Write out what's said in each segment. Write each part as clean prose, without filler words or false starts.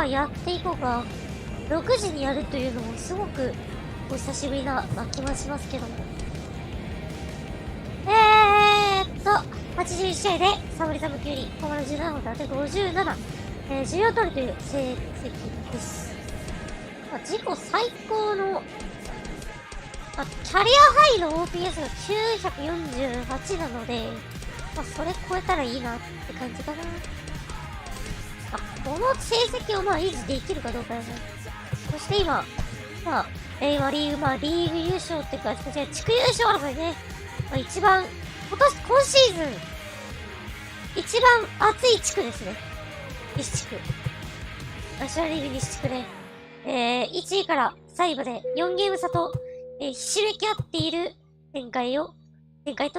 あやっていこうか。6時にやるというのもすごくお久しぶりな気もしますけども。81試合で3割3分9厘、ホームラン17本、打点57、14盗塁という成績です。自己最高の、キャリアハイの OPS が948なので、それ超えたらいいなって感じかな。この成績を維持できるかどうかですね。そして今、リーグ優勝っていうか、地区優勝争いね。一番、今シーズン、一番熱い地区ですね。西地区。ナショナルリーグ西地区で、1位から3位まで4ゲーム差と、ひしめき合っている展開と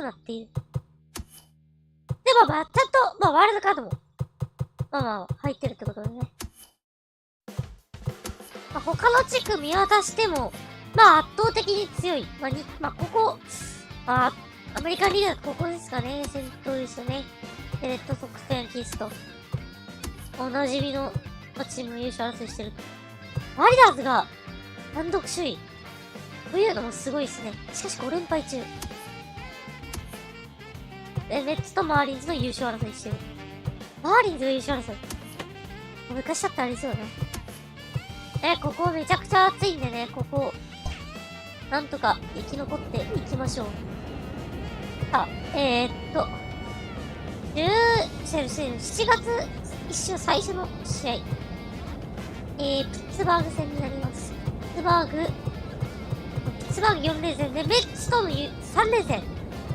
なっている。でもちゃんと、ワールドカードも、入ってるってことでね。他の地区見渡しても、圧倒的に強い。ここ、アメリカンリーグだとここですかね。先頭ですよね。レッドソックスとヤンキースと、おなじみの、チーム優勝争いしてる。マリナーズが、単独首位。というのもすごいですね。しかし5連敗中。メッツとマーリンズの優勝争いしてる。マーリンズの優勝争い。昔だってありそうだね。ここめちゃくちゃ暑いんでね、ここ、なんとか生き残っていきましょう。7月一週最初の試合。ピッツバーグ戦になります。ピッツバーグ4連戦で、メッツとの3連戦。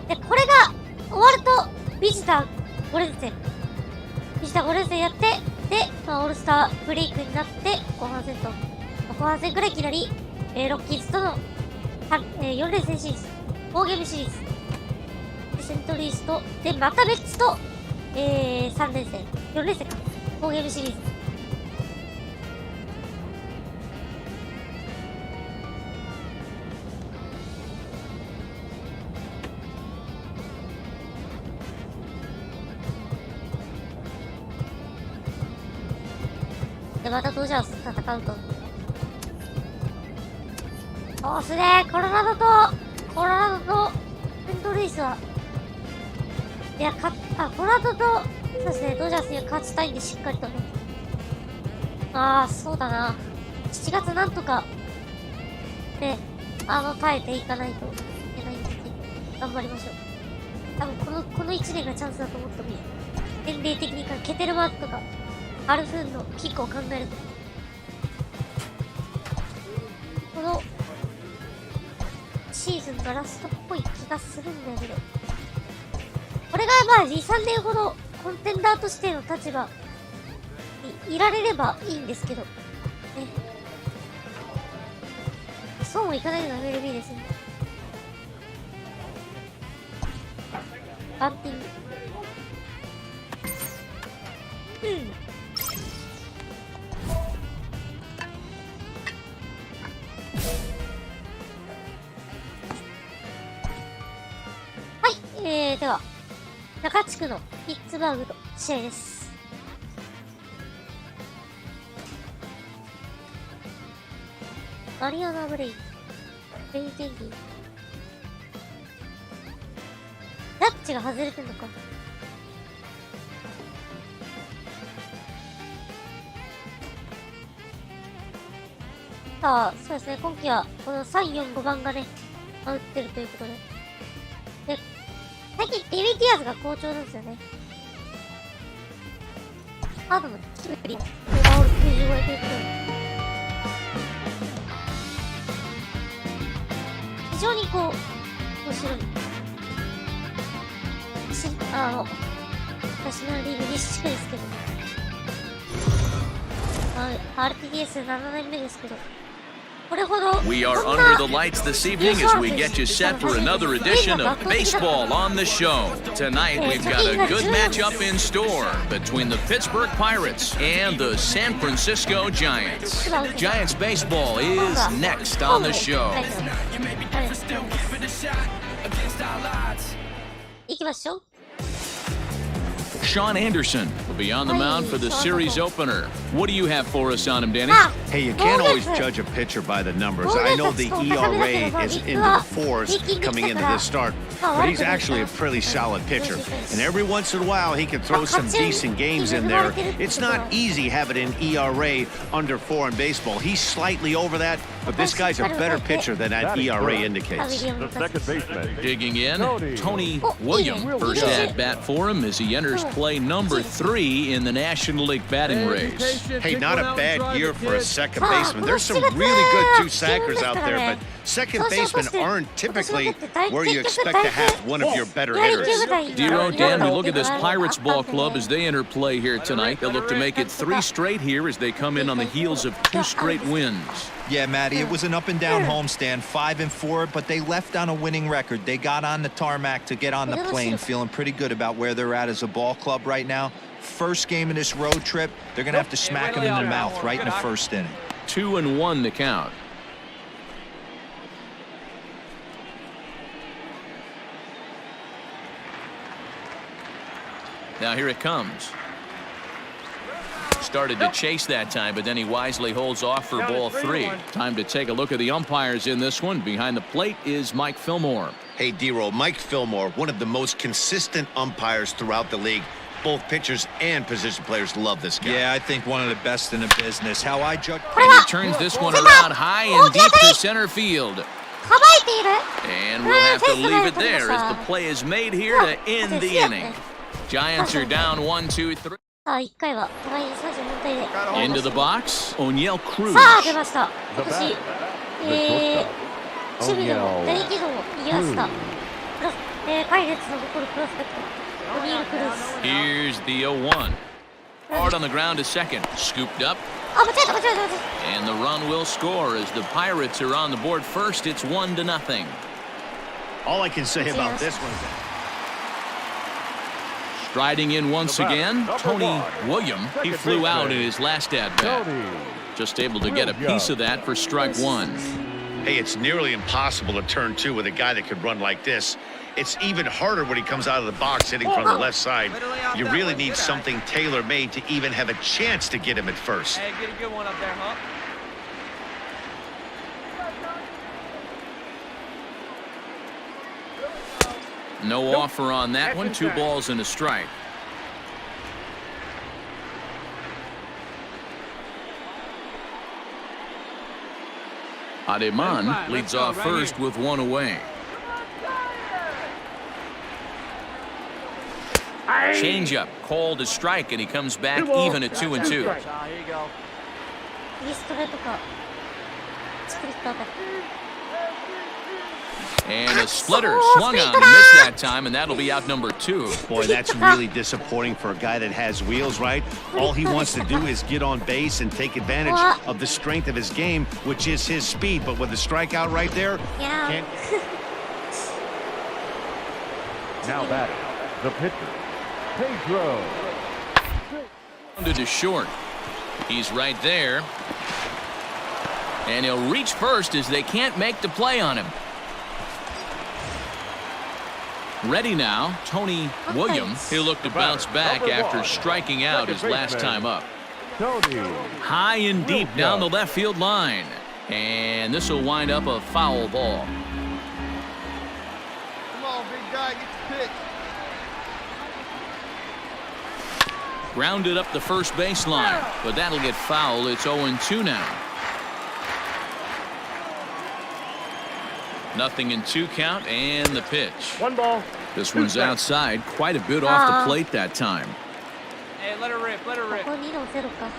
で、これが終わると、ビジター5連戦。やって、で、オールスターブレイクになって、後半戦からいきなり、ロッキーズとの、4連戦シリーズ。4ゲームシリーズ。で、セントリースと、で、またメッツと、3連戦。4連戦か。4ゲームシリーズ。で、またドジャースと戦うと。そうっすね。コロラドと、セントルイスは、コロラドと、そうですね、ドジャースには勝ちたいんで、しっかりとね。そうだな。7月なんとか、ね、耐えていかないといけないんですけど、頑張りましょう。多分この1年がチャンスだと思ってもいい。年齢的にケテルマークとか、アルフーンのピックを考えると、このシーズンのラストっぽい気がするんだけど、これが2、3年ほどコンテンダーとしての立場にいられればいいんですけど、ね。そうもいかないのが MLB ですね。バンティング。では、中地区のピッツバーグと試合です。マリアナ・ブレイケンディ。ジャッジが外れてんのか。そうですね、今季はこの3、4、5番がね、打ってるということで。で、最近デビティアーズが好調なんですよね。ハードのキブリ、オーバーオール95ということで。非常に面白い。私のリーグ西地区ですけど。RTDS7 年目ですけど。We are under the lights this evening as we get you set for another edition of Baseball on the Show. Tonight we've got a good matchup in store between the Pittsburgh Pirates and the San Francisco Giants. Giants baseball is next on the show. 行きましょう。Sean Anderson will be on the mound for the series opener. What do you have for us on him, Danny? Hey, you can't always judge a pitcher by the numbers. I know the ERA is into the fours coming into this start, but he's actually a pretty solid pitcher. And every once in a while, he can throw some decent games in there. It's not easy having an ERA under 4 in baseball. He's slightly over that, but this guy's a better pitcher than that ERA indicates. The second baseman. Digging in, Tony Williams. First at bat for him as he enters play number 3 in the National League batting race. Hey, not a bad year for a second baseman. There's some really good two-sackers out there, but second basemen aren't typically where you expect to have one of your better hitters. Dero, Dan, we look at this Pirates ball club as they enter play here tonight. They'll look to make it 3 straight here as they come in on the heels of 2 straight wins. Yeah, Matty, it was an up-and-down homestand, 5-4, but they left on a winning record. They got on the tarmac to get on the plane, feeling pretty good about where they're at as a ball club right now. First game of this road trip, they're going to have to smack them in the mouth right in the first inning. 2-1 to count. Now here it comes. Started to chase that time, but then he wisely holds off for ball 3. Time to take a look at the umpires in this one. Behind the plate is Mike Fillmore. Hey, Dero, Mike Fillmore, one of the most consistent umpires throughout the league. Both pitchers and position players love this guy. Yeah, I think one of the best in the business. How I judge. And he turns this one around high and deep to center field. And we'll have to leave it there as the play is made here to end the inning. Giants are down 1-2-3. Into the box, O'Neill Cruz. さあ出ました。今年、守備でも大軌道を賑わしたパイレーツの残るプロスペクト、オニール・クルーズ。Here's the 0-1. Hard on the ground to second. Scooped up. あ、間違えた。 And the run will score as the Pirates are on the board first. It's 1-0. All I can say about this one. Striding in once again, Tony Williams. He flew out in his last at-bat. Just able to get a piece of that for strike 1. Hey, it's nearly impossible to turn 2 with a guy that could run like this. It's even harder when he comes out of the box hitting from the left side. You really need something tailor-made to even have a chance to get him at first. Hey, get a good one up there, huh? No offer on that one. 2 balls and a strike. Ademan leads off first with 1 away. Changeup called a strike, and he comes back even at 2-2. Here you go. And a splitter swung on and missed that time, and that'll be out number 2. Boy, that's really disappointing for a guy that has wheels, right? All he wants to do is get on base and take advantage of the strength of his game, which is his speed. But with the strikeout right there, Yeah. Now batting, the pitcher, Pedro. To short. He's right there. And he'll reach first as they can't make the play on him. Ready now, Tony Williams. He'll look to bounce back after striking out his last time up. High and deep down the left field line. And this will wind up a foul ball. Come on, big guy, get the pitch. Grounded up the first baseline, but that'll get foul. It's 0-2 now. Nothing in 2 count, and the pitch. 1 ball. This one's outside, quite a bit off the plate that time. Hey, let her rip, let her rip. ここ2の0か。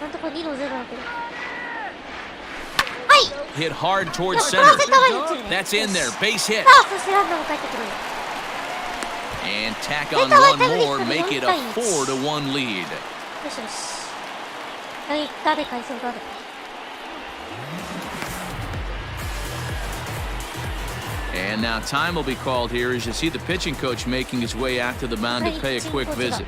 なんとこ2の0だけど。 Hit hard towards center. That's in there, base hit. さあ、そしてランナーも帰ってくる。 And tack on 1 more, make it a 4-1 lead. よしよし。誰返そう誰。 And now time will be called here as you see the pitching coach making his way out to the mound to pay a quick visit.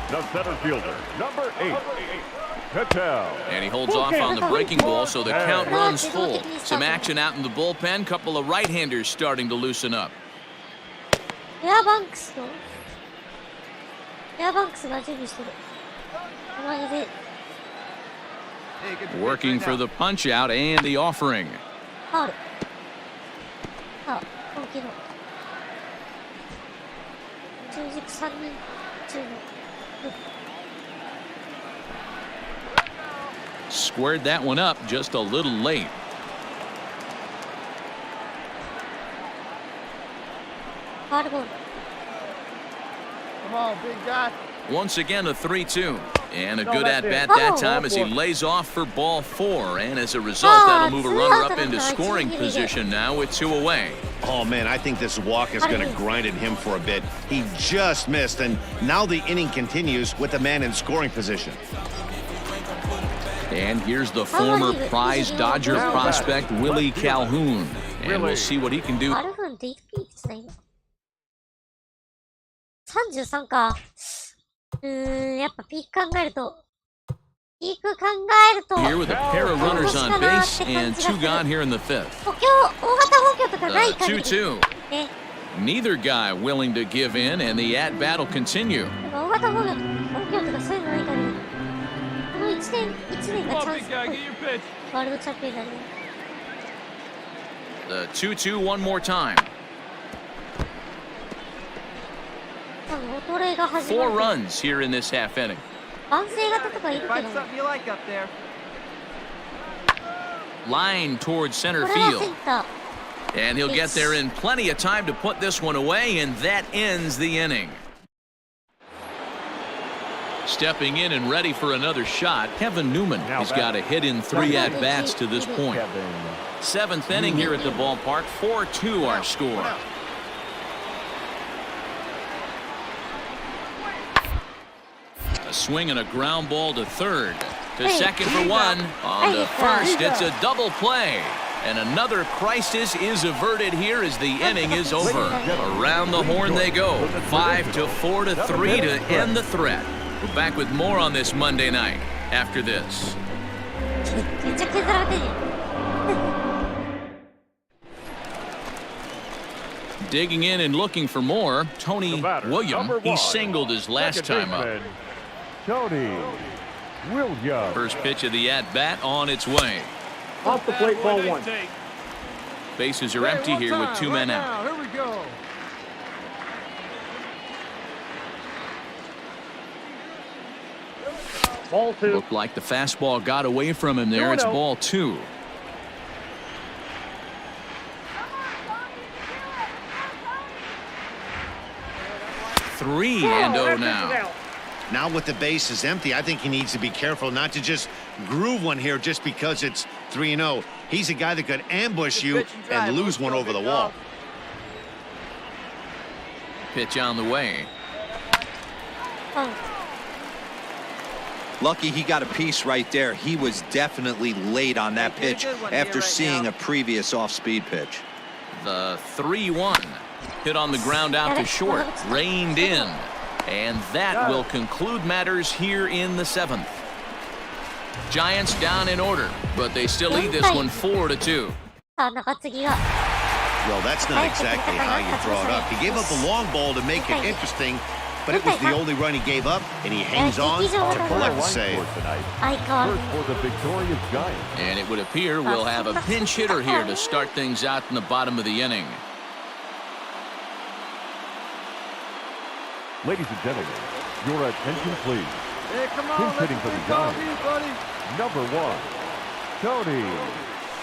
The center fielder, number 8, Patel. And he holds off on the breaking ball, so the count runs full. Some action out in the bullpen. Couple of right-handers starting to loosen up. エアバンクスが準備してる。お前で Working for the punch out and the offering. ファウル。さあ、本気の中軸3人中の Squared that one up just a little late. ファウルボール。 Come on, big guy. Once again, a 3-2. And a good at-bat that time as he lays off for ball 4. And as a result, that'll move a runner up into scoring position now with 2 away. Oh, man, I think this walk is going to grind at him for a bit. He just missed, and now the inning continues with the man in scoring position. And here's the former prize Dodger prospect, Willie Calhoun. And we'll see what he can do. カルフンっていくつだ今33か。やっぱピーク考えると。ピーク考えると。 Here with a pair of runners on base and 2 gone here in the 5th. 補強、大型補強とかない限り。 2-2. ね。 Neither guy willing to give in, and the at-bat will continue. 大型補強とかそういうのない限り。この1年がチャンス。ワールドチャンピオンになる。 The 2-2 one more time. 4 runs here in this half inning. 男性型とかいるけど。 Something you like up there. Line towards center これは field. センター。 And he'll get there in plenty of time to put this one away, and that ends the inning. Stepping in and ready for another shot, Kevin Newman has got a hit in 3 at-bats to this point. 7th inning here at the ballpark, 4-2 our score. A swing and a ground ball to third. To second for 1. On to first, it's a double play. And another crisis is averted here as the inning is over. Around the horn they go. 5-4 to 3 to end the threat. We're back with more on this Monday night after this. めっちゃ削られてるよ。 Digging in and looking for more, Tony William. He singled his last time up. Tony William. First pitch of the at-bat on its way. Off the plate, ball 1. Bases are empty here with 2 men out. Here we go. Ball 2. Looked like the fastball got away from him there. It's ball 2. Three and 0 now. Now with the bases empty, I think he needs to be careful not to just groove one here just because it's 3-0. He's a guy that could ambush you and lose one over the wall. Pitch on the way. Lucky he got a piece right there. He was definitely late on that pitch after seeing a previous off-speed pitch. The 3-1. Hit on the ground out to short. Reined in. And that will conclude matters here in the 7th. Giants down in order, but they still lead this one 4-2. Well, that's not exactly how you draw it up. He gave up the long ball to make it interesting, but it was the only run he gave up, and he hangs on to collect the save. First for the victorious Giants. And it would appear we'll have a pinch hitter here to start things out in the bottom of the inning. Ladies and gentlemen, your attention please. Hey, come on, Who's hitting for the Giants? Number 1, Tony.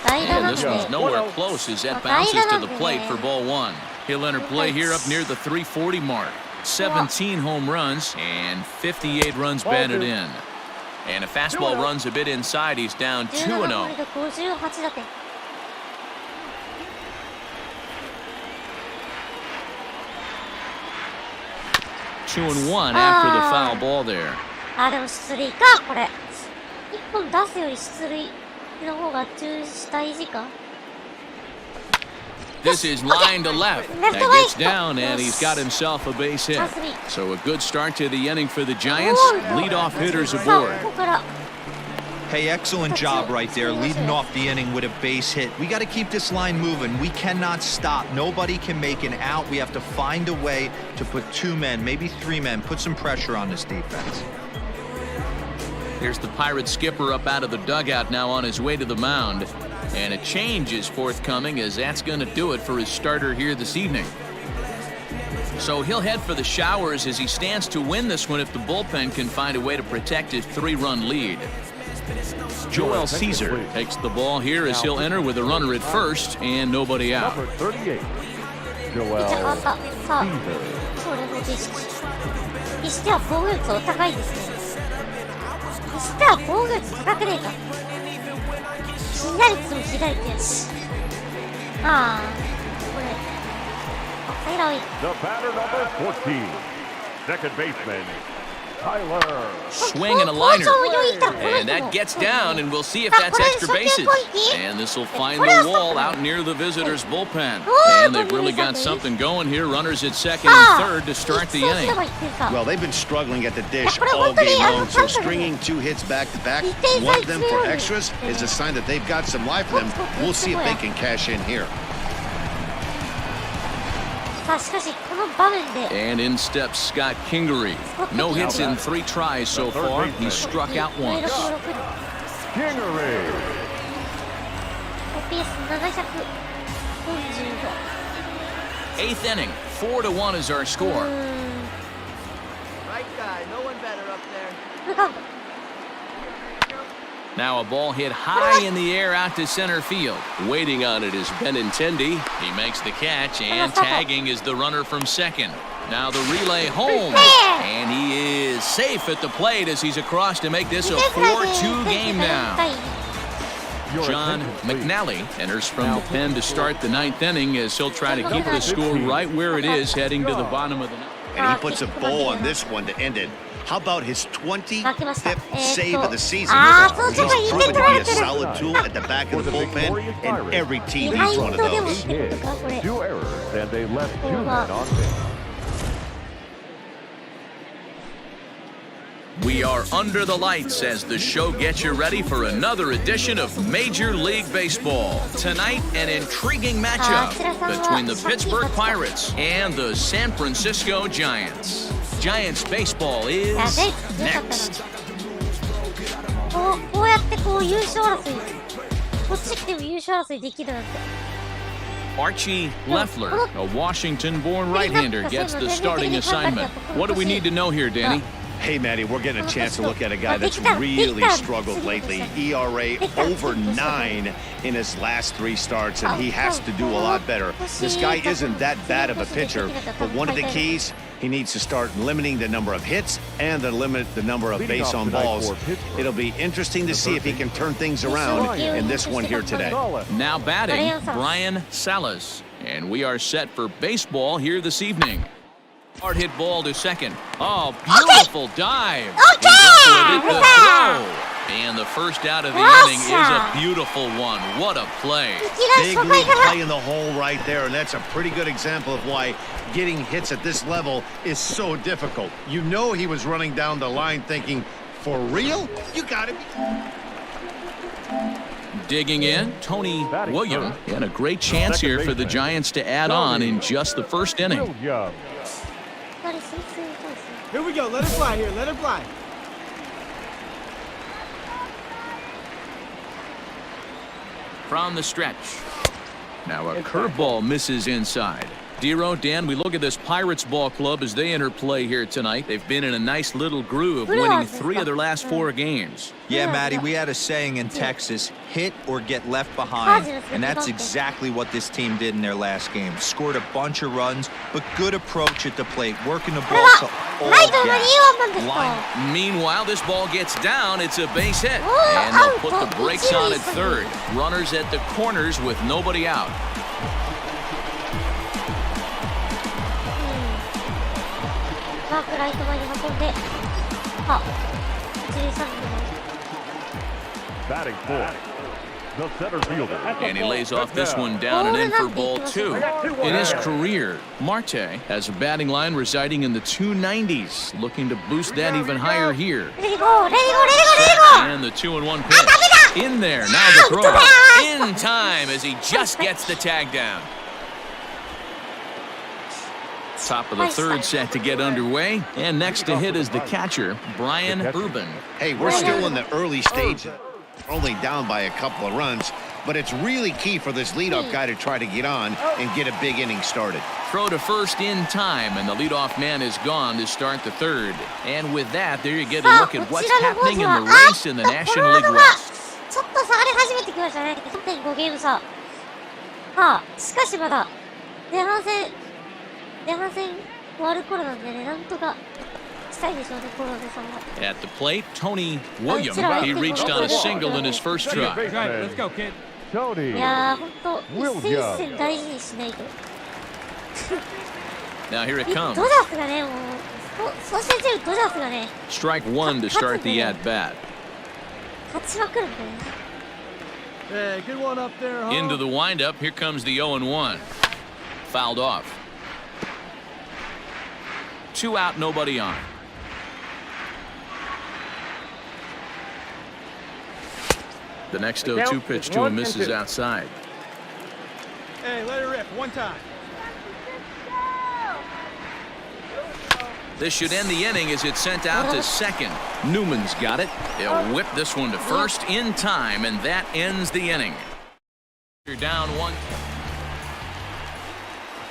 And this one's nowhere close as that bounces to the plate for ball 1. He'll enter play here up near the 340 mark. 17 home runs and 58 runs batted in. And a fastball runs a bit inside. He's down 2-0. 2-1 after the foul ball there. でも出塁か、これ。一本出すより出塁の方が大事か。This is line to left. That gets down, and he's got himself a base hit. So a good start to the inning for the Giants. Leadoff hitters aboard. Hey, excellent job right there, leading off the inning with a base hit. We got to keep this line moving. We cannot stop. Nobody can make an out. We have to find a way to put 2 men, maybe 3 men, put some pressure on this defense. Here's the Pirates skipper up out of the dugout now on his way to the mound. And a change is forthcoming, as that's going to do it for his starter here this evening. So he'll head for the showers as he stands to win this one if the bullpen can find a way to protect his 3-run lead. Joel Caesar takes the ball here as he'll enter with a runner at first and nobody out. Number 38, Joel Caesar. にしては防御率お高いですね。にしては防御率高くねえか。被打率も被打率やし。ああ、これ。あ、サイラーウィー。 The batter number 14, second baseman, Tyler. Swing and a liner. And that gets down, and we'll see if that's extra bases. And this will find the wall out near the visitors' bullpen. And they've really got something going here. Runners at second and third to start the inning. Well, they've been struggling at the dish all game long, so stringing 2 hits back-to-back, one of them for extras, is a sign that they've got some life in them. We'll see if they can cash in here. さあしかしこの場面で And in steps Scott Kingery. No hits in 3 tries so far. He struck out once. Kingery. OPS 745 8th inning, 4-1 is our score. Right guy, no one better up there. フルカウント Now a ball hit high in the air out to center field. Waiting on it is Benintendi. He makes the catch, and tagging is the runner from second. Now the relay home, and he is safe at the plate as he's across to make this a 4-2 game now. John McNally enters from the pen to start the 9th inning as he'll try to keep the score right where it is heading to the bottom of the ninth. And he puts a bow on this one to end it. How about his 25th save of the season? He's proven to be a solid tool at the back of the bullpen, and every team needs one of those. 2 errors, and they left 2 men on base. We are under the lights as the show gets you ready for another edition of Major League Baseball. Tonight, an intriguing matchup between the Pittsburgh Pirates and the San Francisco Giants. Giants baseball is next. こうやってこう優勝争い、こっち来ても優勝争いできるなんて。 Archie Leffler, a Washington-born right-hander, gets the starting assignment. What do we need to know here, Danny? Hey, Matty, we're getting a chance to look at a guy that's really struggled lately. ERA over 9 in his last 3 starts, and he has to do a lot better. This guy isn't that bad of a pitcher, but one of the keys, he needs to start limiting the number of hits and to limit the number of base on balls. It'll be interesting to see if he can turn things around in this one here today. Now batting, Brian Salas. And we are set for baseball here this evening. Hard hit ball to second. Oh, beautiful dive. He's up with the throw. And the first out of the inning is a beautiful one. What a play. Big league play in the hole right there, and that's a pretty good example of why getting hits at this level is so difficult. You know he was running down the line thinking, for real? You gotta be... Digging in, Tony Williams. And a great chance here for the Giants to add on in just the first inning. Here we go, let it fly here, let it fly. From the stretch. Now a curveball misses inside. Dero, Dan, we look at this Pirates ball club as they enter play here tonight. They've been in a nice little groove, winning 3 of their last 4 games. Yeah, Matty, we had a saying in Texas, hit or get left behind, and that's exactly what this team did in their last game. Scored a bunch of runs, but good approach at the plate, working the ball to all gas. Meanwhile, this ball gets down. It's a base hit, and they'll put the brakes on at third. Runners at the corners with nobody out. Batting 4, The center fielder. And he lays off this one down and in for ball 2. In his career, Marte has a batting line residing in the 290s, looking to boost that even higher here. And the 2-1 pitch. In there, now the throw. In time as he just gets the tag down. Top of the third set to get underway. And next to hit is the catcher, Brian Urban. Hey, we're still in the early stages. Only down by a couple of runs, but it's really key for this leadoff guy to try to get on and get a big inning started. Throw to first in time, and the leadoff man is gone to start the third. And with that, there you get a look at what's happening in the race in the National League West. ちょっと下がり始めてきましたね。3.5 ゲーム差。しかしまだ前半戦終わる頃なんでね、なんとかしたいでしょうね、コロネさんは。 At the plate, Tony William. He reached on a single in his first try. Let's go, kid. Tony. いやー、ほんと一戦一戦大事にしないと。 Now here it ド comes. ジャースがね、もうそうしてるドジャースがね、 Strike one to start the at-bat. 勝ちまくるんでね。 Hey, good one up there, huh? Into the windup, here comes the 0-1. Fouled off. 2 out, nobody on. The next 0-2 pitch to him misses outside. Hey, let it rip one time. This should end the inning as it's sent out to second. Newman's got it. He'll whip this one to first in time, and that ends the inning. You're down 1.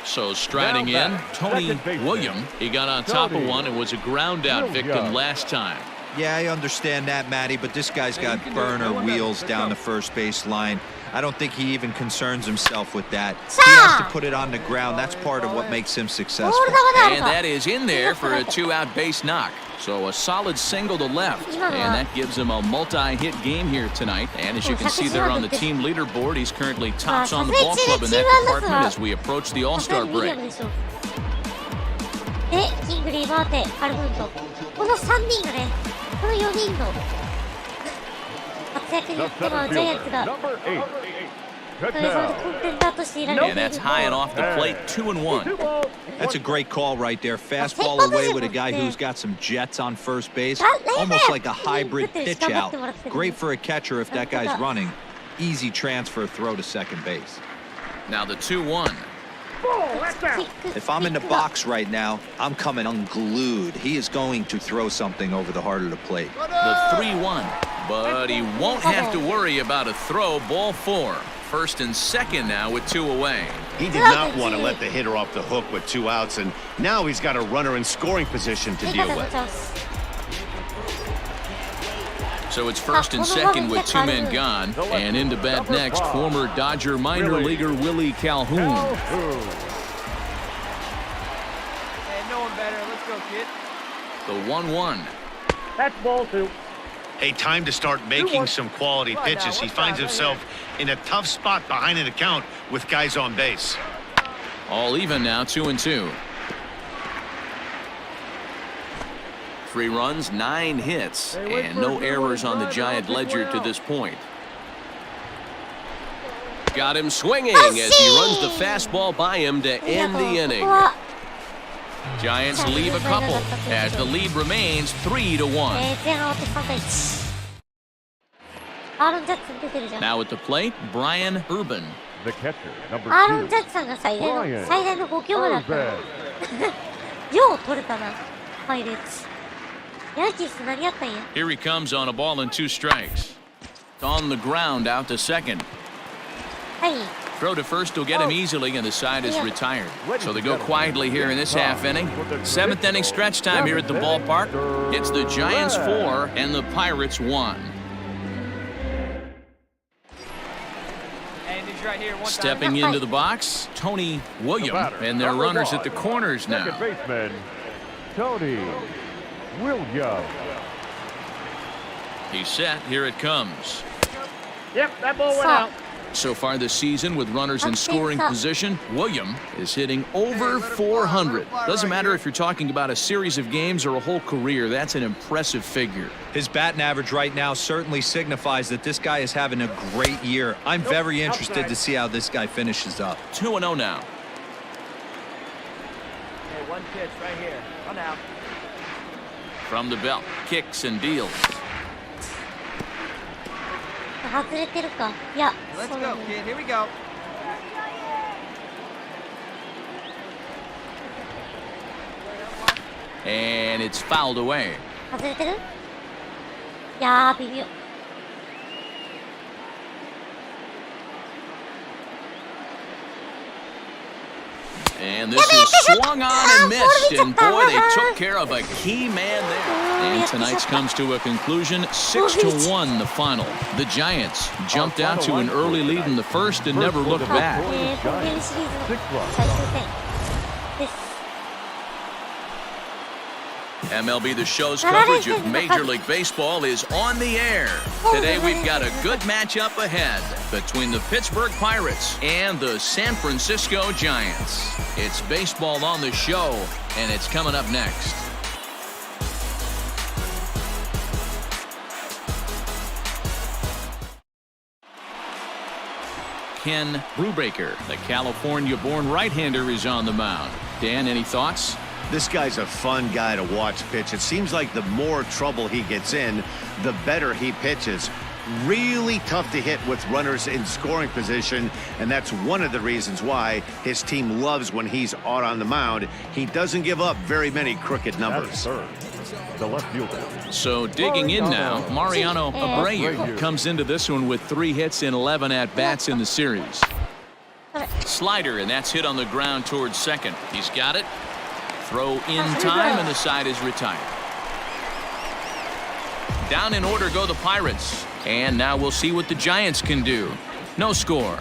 So striding in, Tony William. He got on top of one and was a ground out victim last time. Yeah, I understand that, Matty, but this guy's got burner wheels down the first base line. I don't think he even concerns himself with that. He has to put it on the ground. That's part of what makes him successful. And that is in there for a 2-out base knock. So a solid single to left. And that gives him a multi-hit game here tonight. And as you can see there on the team leaderboard, he's currently tops on the ball club in that department as we approach the All-Star break. で、キングリー、マーテ、カルフォルニア。この3人がね、この4人の活躍によってジャイアンツが And that's high and off the plate, 2-1. That's a great call right there. Fastball away with a guy who's got some jets on first base. Almost like a hybrid pitch out. Great for a catcher if that guy's running. Easy transfer throw to second base. Now the 2-1. If I'm in the box right now, I'm coming unglued. He is going to throw something over the heart of the plate. The 3-1. But he won't have to worry about a throw. Ball 4. First and second now with 2 away. He did not want to let the hitter off the hook with 2 outs, and now he's got a runner in scoring position to deal with. So it's first and second with 2 men gone. And into bat next, former Dodger minor leaguer Willie Calhoun. Hey, no one better. Let's go, kid. The 1-1. That's ball 2. Hey, time to start making some quality pitches. He finds himself in a tough spot behind an account with guys on base. All even now, 2-2. 3 runs, 9 hits, and no errors on the Giant ledger to this point. Got him swinging as he runs the fastball by him to end the inning. Giants leave a couple as the lead remains 3-1. Now at the plate, Brian Urban. The catcher, number アーロン・ 2. ジャッジさんが最大の5強だったな。よう取れたな、パイレーツ。ヤンキース何やったんや。 Here he comes on a ball and 2 strikes. On the ground out to second. はい。 Throw to first will get him easily, and the side is retired. So they go quietly here in this half inning. 7th inning stretch time here at the ballpark. It's the Giants 4 and the Pirates 1. Stepping into the box, Tony William, and their runners at the corners now. Second baseman, Tony William. He's set. Here it comes. Yep, that ball went out. So far this season, with runners in scoring position, William is hitting over 400. Doesn't matter if you're talking about a series of games or a whole career, that's an impressive figure. His batting average right now certainly signifies that this guy is having a great year. I'm very interested to see how this guy finishes up. 2-0 now. Hey, one pitch right here. One out. From the belt, kicks and deals. 外れてるか。いや、 Let's そう go, だね。 kid. Here we go. And it's fouled away. 外れてる？いやー、微妙。And this is swung on and missed, and boy, they took care of a key man there. And tonight's comes to a conclusion, 6-1 the final. The Giants jumped out to an early lead in the first and never looked back. 今ゲームシリーズの最終戦です。 MLB The Show's coverage of Major League Baseball is on the air. Today we've got a good matchup ahead between the Pittsburgh Pirates and the San Francisco Giants. It's baseball on the show, and it's coming up next. Ken Brubaker, the California-born right-hander, is on the mound. Dan, any thoughts? This guy's a fun guy to watch pitch. It seems like the more trouble he gets in, the better he pitches. Really tough to hit with runners in scoring position, and that's one of the reasons why his team loves when he's out on the mound. He doesn't give up very many crooked numbers. The left fielder. So digging in now, Mariano Abreu comes into this one with 3 hits and 11 at-bats in the series. Slider, and that's hit on the ground towards second. He's got it. Throw in time, and the side is retired. Down in order go the Pirates. And now we'll see what the Giants can do. No score.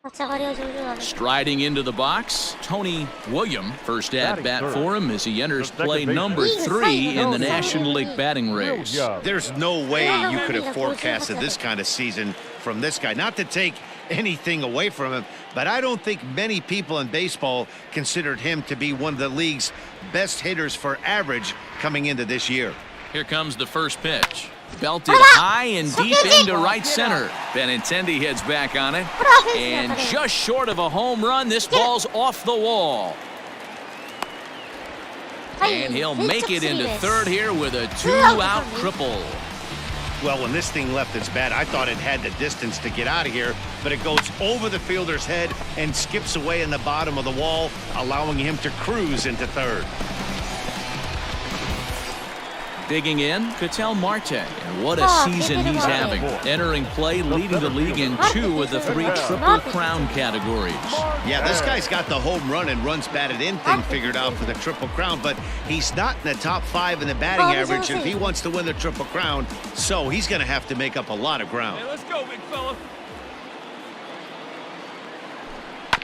立ち上がりは上手だね。 Striding into the box, Tony William. First at-bat for him as he enters play number 3 in the National League batting race. There's no way you could have forecasted this kind of season from this guy. Not to take anything away from him, but I don't think many people in baseball considered him to be one of the league's best hitters for average coming into this year. Here comes the first pitch. Belted high and deep into right center. Benintendi heads back on it. And just short of a home run, this ball's off the wall. And he'll make it into third here with a 2-out triple. Well, when this thing left its bat, I thought it had the distance to get out of here, but it goes over the fielder's head and skips away in the bottom of the wall, allowing him to cruise into third. Digging in, Ketel Marte, and what a season he's having. Entering play, leading the league in 2 of the 3 Triple Crown categories. Yeah, this guy's got the home run and runs batted in thing figured out for the Triple Crown, but he's not in the top 5 in the batting average if he wants to win the Triple Crown, so he's going to have to make up a lot of ground. Hey, let's go, big fella.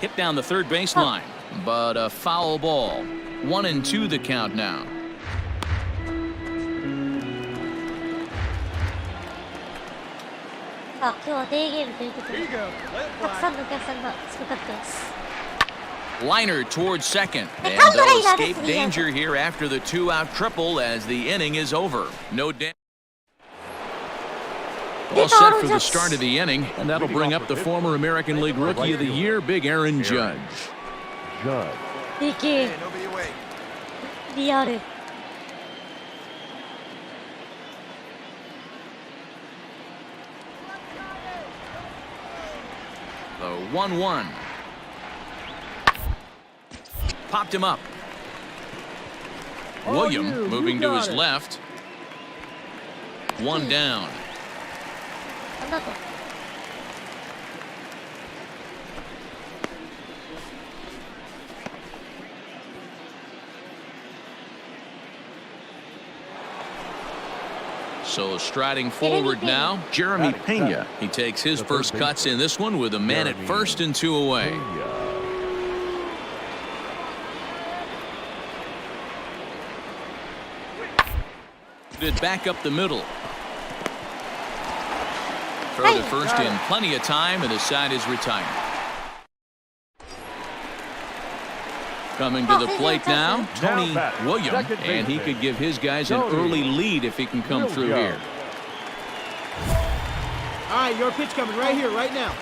Hit down the third baseline, but a foul ball. 1-2 the count now. Here you go. Let it fly. Liner towards second, and they'll escape danger here after the 2-out triple as the inning is over. No damage. All set for the start of the inning, and that'll bring up the former American League Rookie of the Year, Big Aaron Judge. Judge. Hey, nobody away. リアル。The 1-1. Popped him up. William moving to his left. 1 down. なんだと。So striding forward now, Jeremy Pena. He takes his first cuts in this one with a man at first and 2 away. Back up the middle. Throw to first in plenty of time, and the side is retired. Coming to the plate now, Tony William, and he could give his guys an early lead if he can come through here. All right, your pitch coming right here, right now.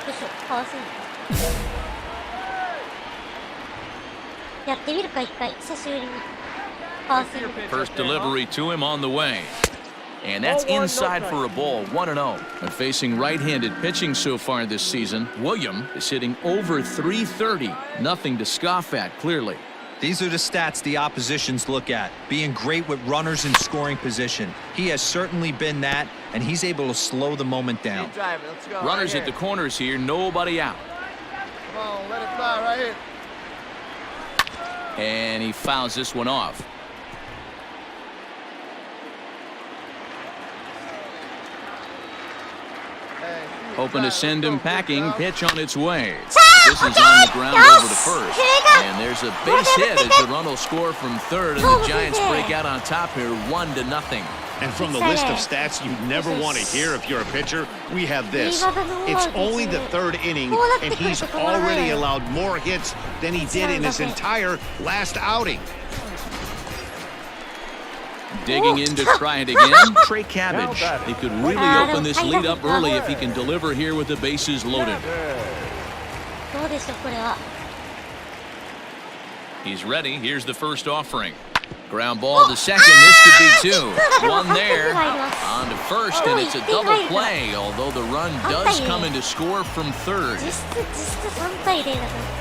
やってみるか一回久しぶりに。First delivery to him on the way. And that's inside for a ball, 1-0. And facing right-handed pitching so far this season, William is hitting over .330. Nothing to scoff at, clearly. These are the stats the oppositions look at. Being great with runners in scoring position. He has certainly been that, and he's able to slow the moment down. Runners at the corners here, nobody out. Come on, let it fly right here. And he fouls this one off. Hoping to send him packing. Pitch on its way. This is on the ground over to first. And there's a base hit as the run will score from third. And the Giants break out on top here 1-0. And from the list of stats you never want to hear if you're a pitcher, we have this. It's only the third inning, and he's already allowed more hits than he did in his entire last outing. Digging in to try it again, Trey Cabbage. He could really open this lead up early if he can deliver here with the bases loaded. He's ready. Here's the first offering. Ground ball to second. This could be two. One there. On to first, and it's a double play, although the run does come in to score from third.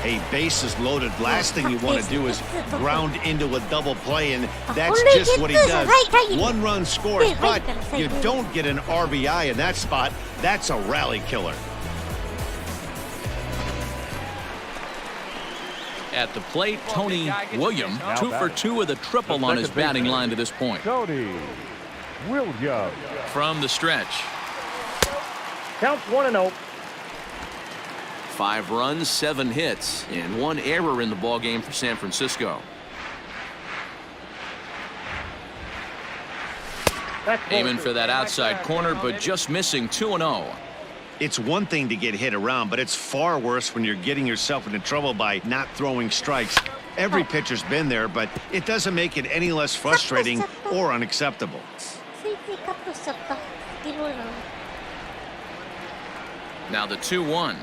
Hey, bases loaded. Last thing you want to do is ground into a double play, and that's just what he does. One run scores, but you don't get an RBI in that spot. That's a rally killer. At the plate, Tony William, 2 for 2 with a triple on his batting line to this point. Tony William. From the stretch. Counts 1-0. 5 runs, 7 hits, and 1 error in the ballgame for San Francisco. Aiming for that outside corner, but just missing 2-0. It's one thing to get hit around, but it's far worse when you're getting yourself into trouble by not throwing strikes. Every pitcher's been there, but it doesn't make it any less frustrating or unacceptable. Now the 2-1.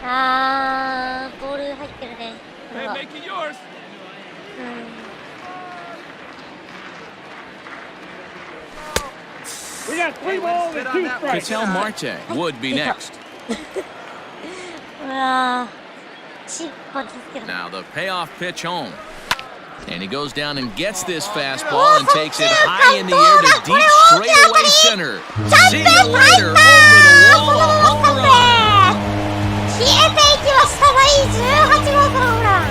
ボール入ってるね。これは。 Hey, make it yours. We got 3 balls and 2 strikes. Ketel Marte would be next. Wow. Now the payoff pitch home. And he goes down and gets this fastball and takes it high in the air to deep straightaway center. See you later, over the wall, a home run. 消えていきました。第18号ソロホームラン。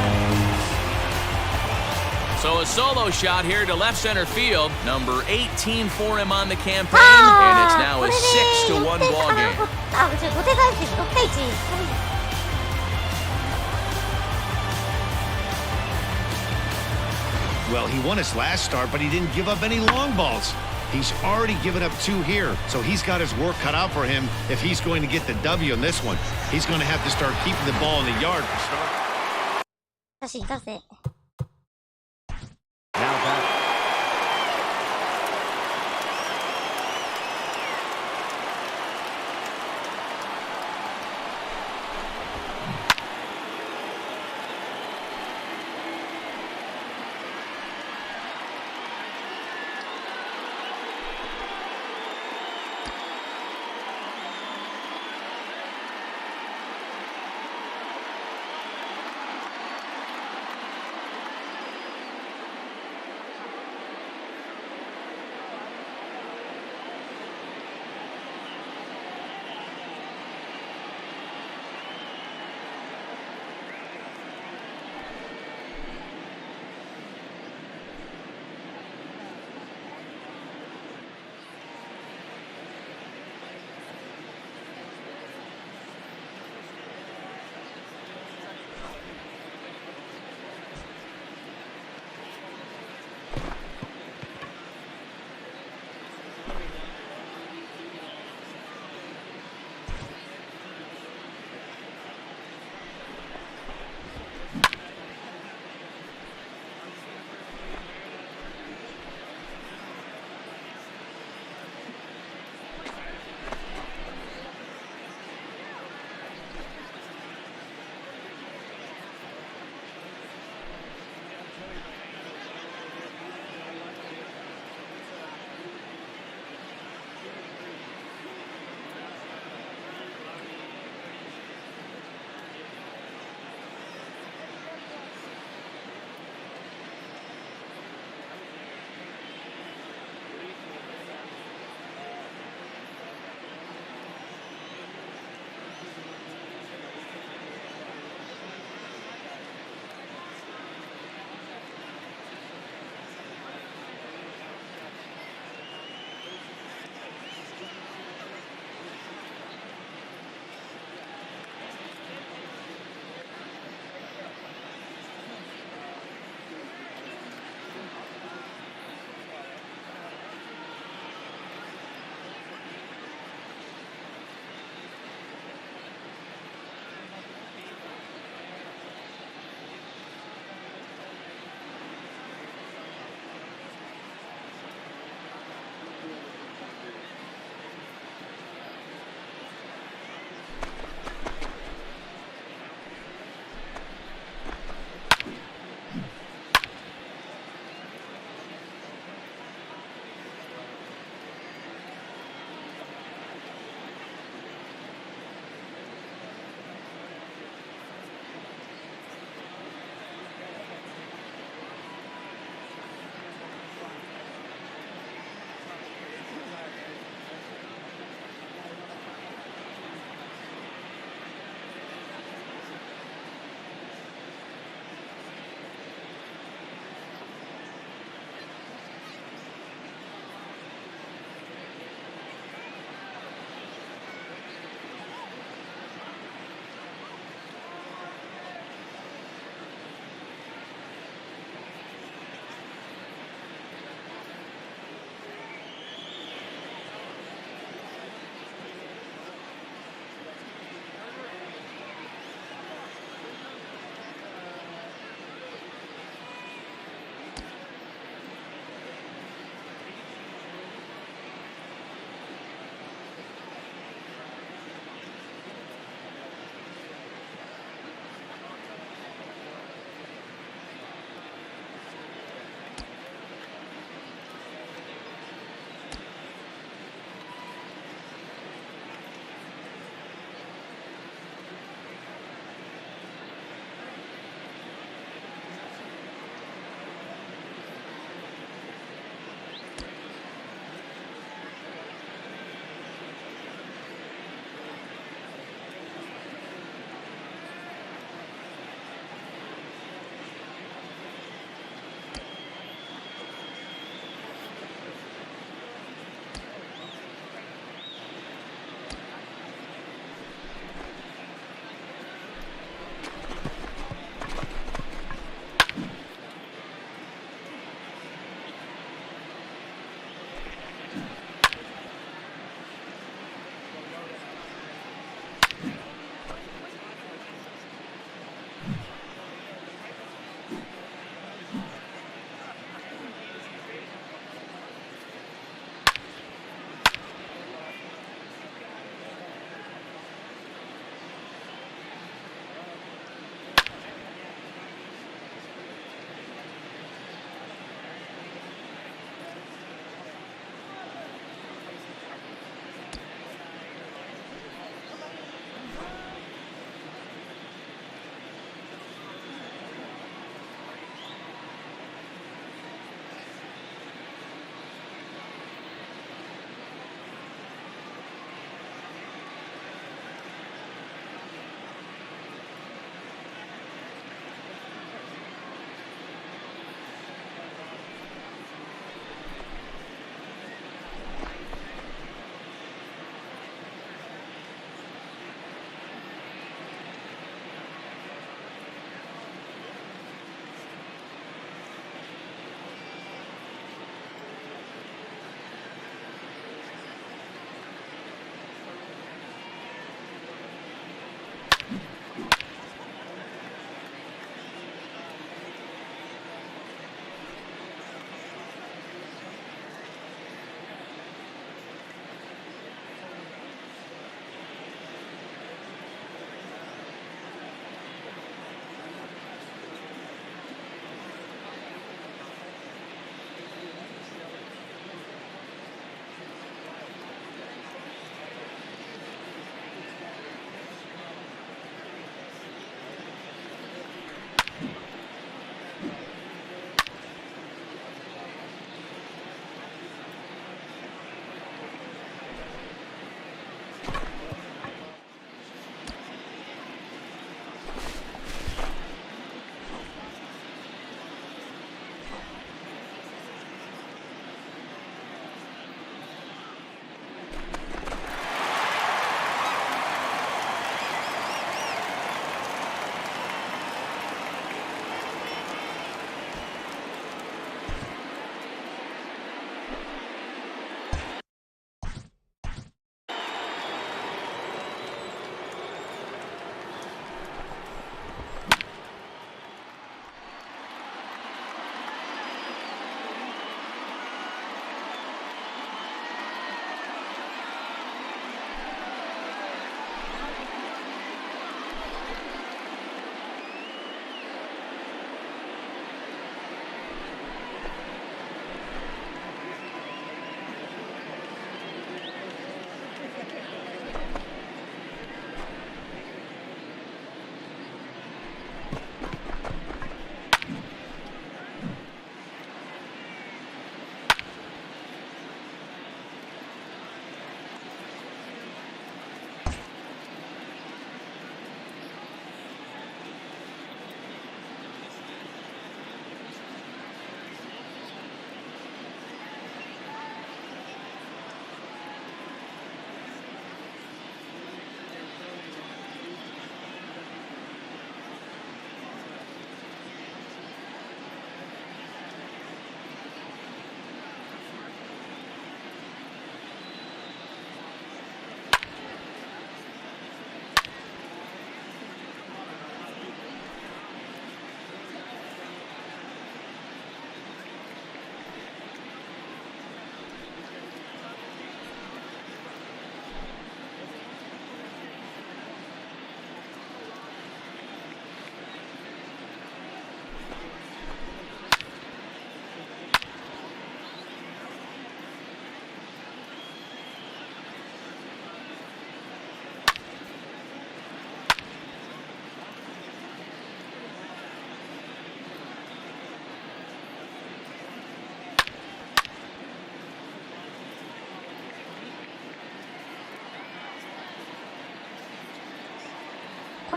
So a solo shot here to left center field. Number 18 for him on the campaign, and it's now a 6-1 ball game. Well, he won his last start, but he didn't give up any long balls. He's already given up 2 here, so he's got his work cut out for him if he's going to get the W in this one. He's going to have to start keeping the ball in the yard for start. Now back.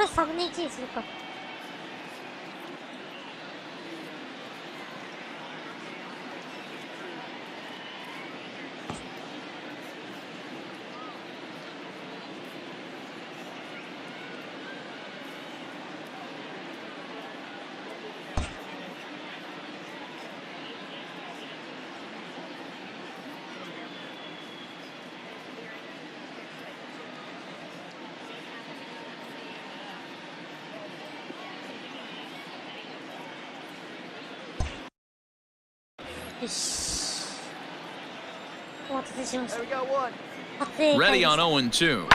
れ3分の1にするか。よし。お待たせしました。 Ready on 0-2.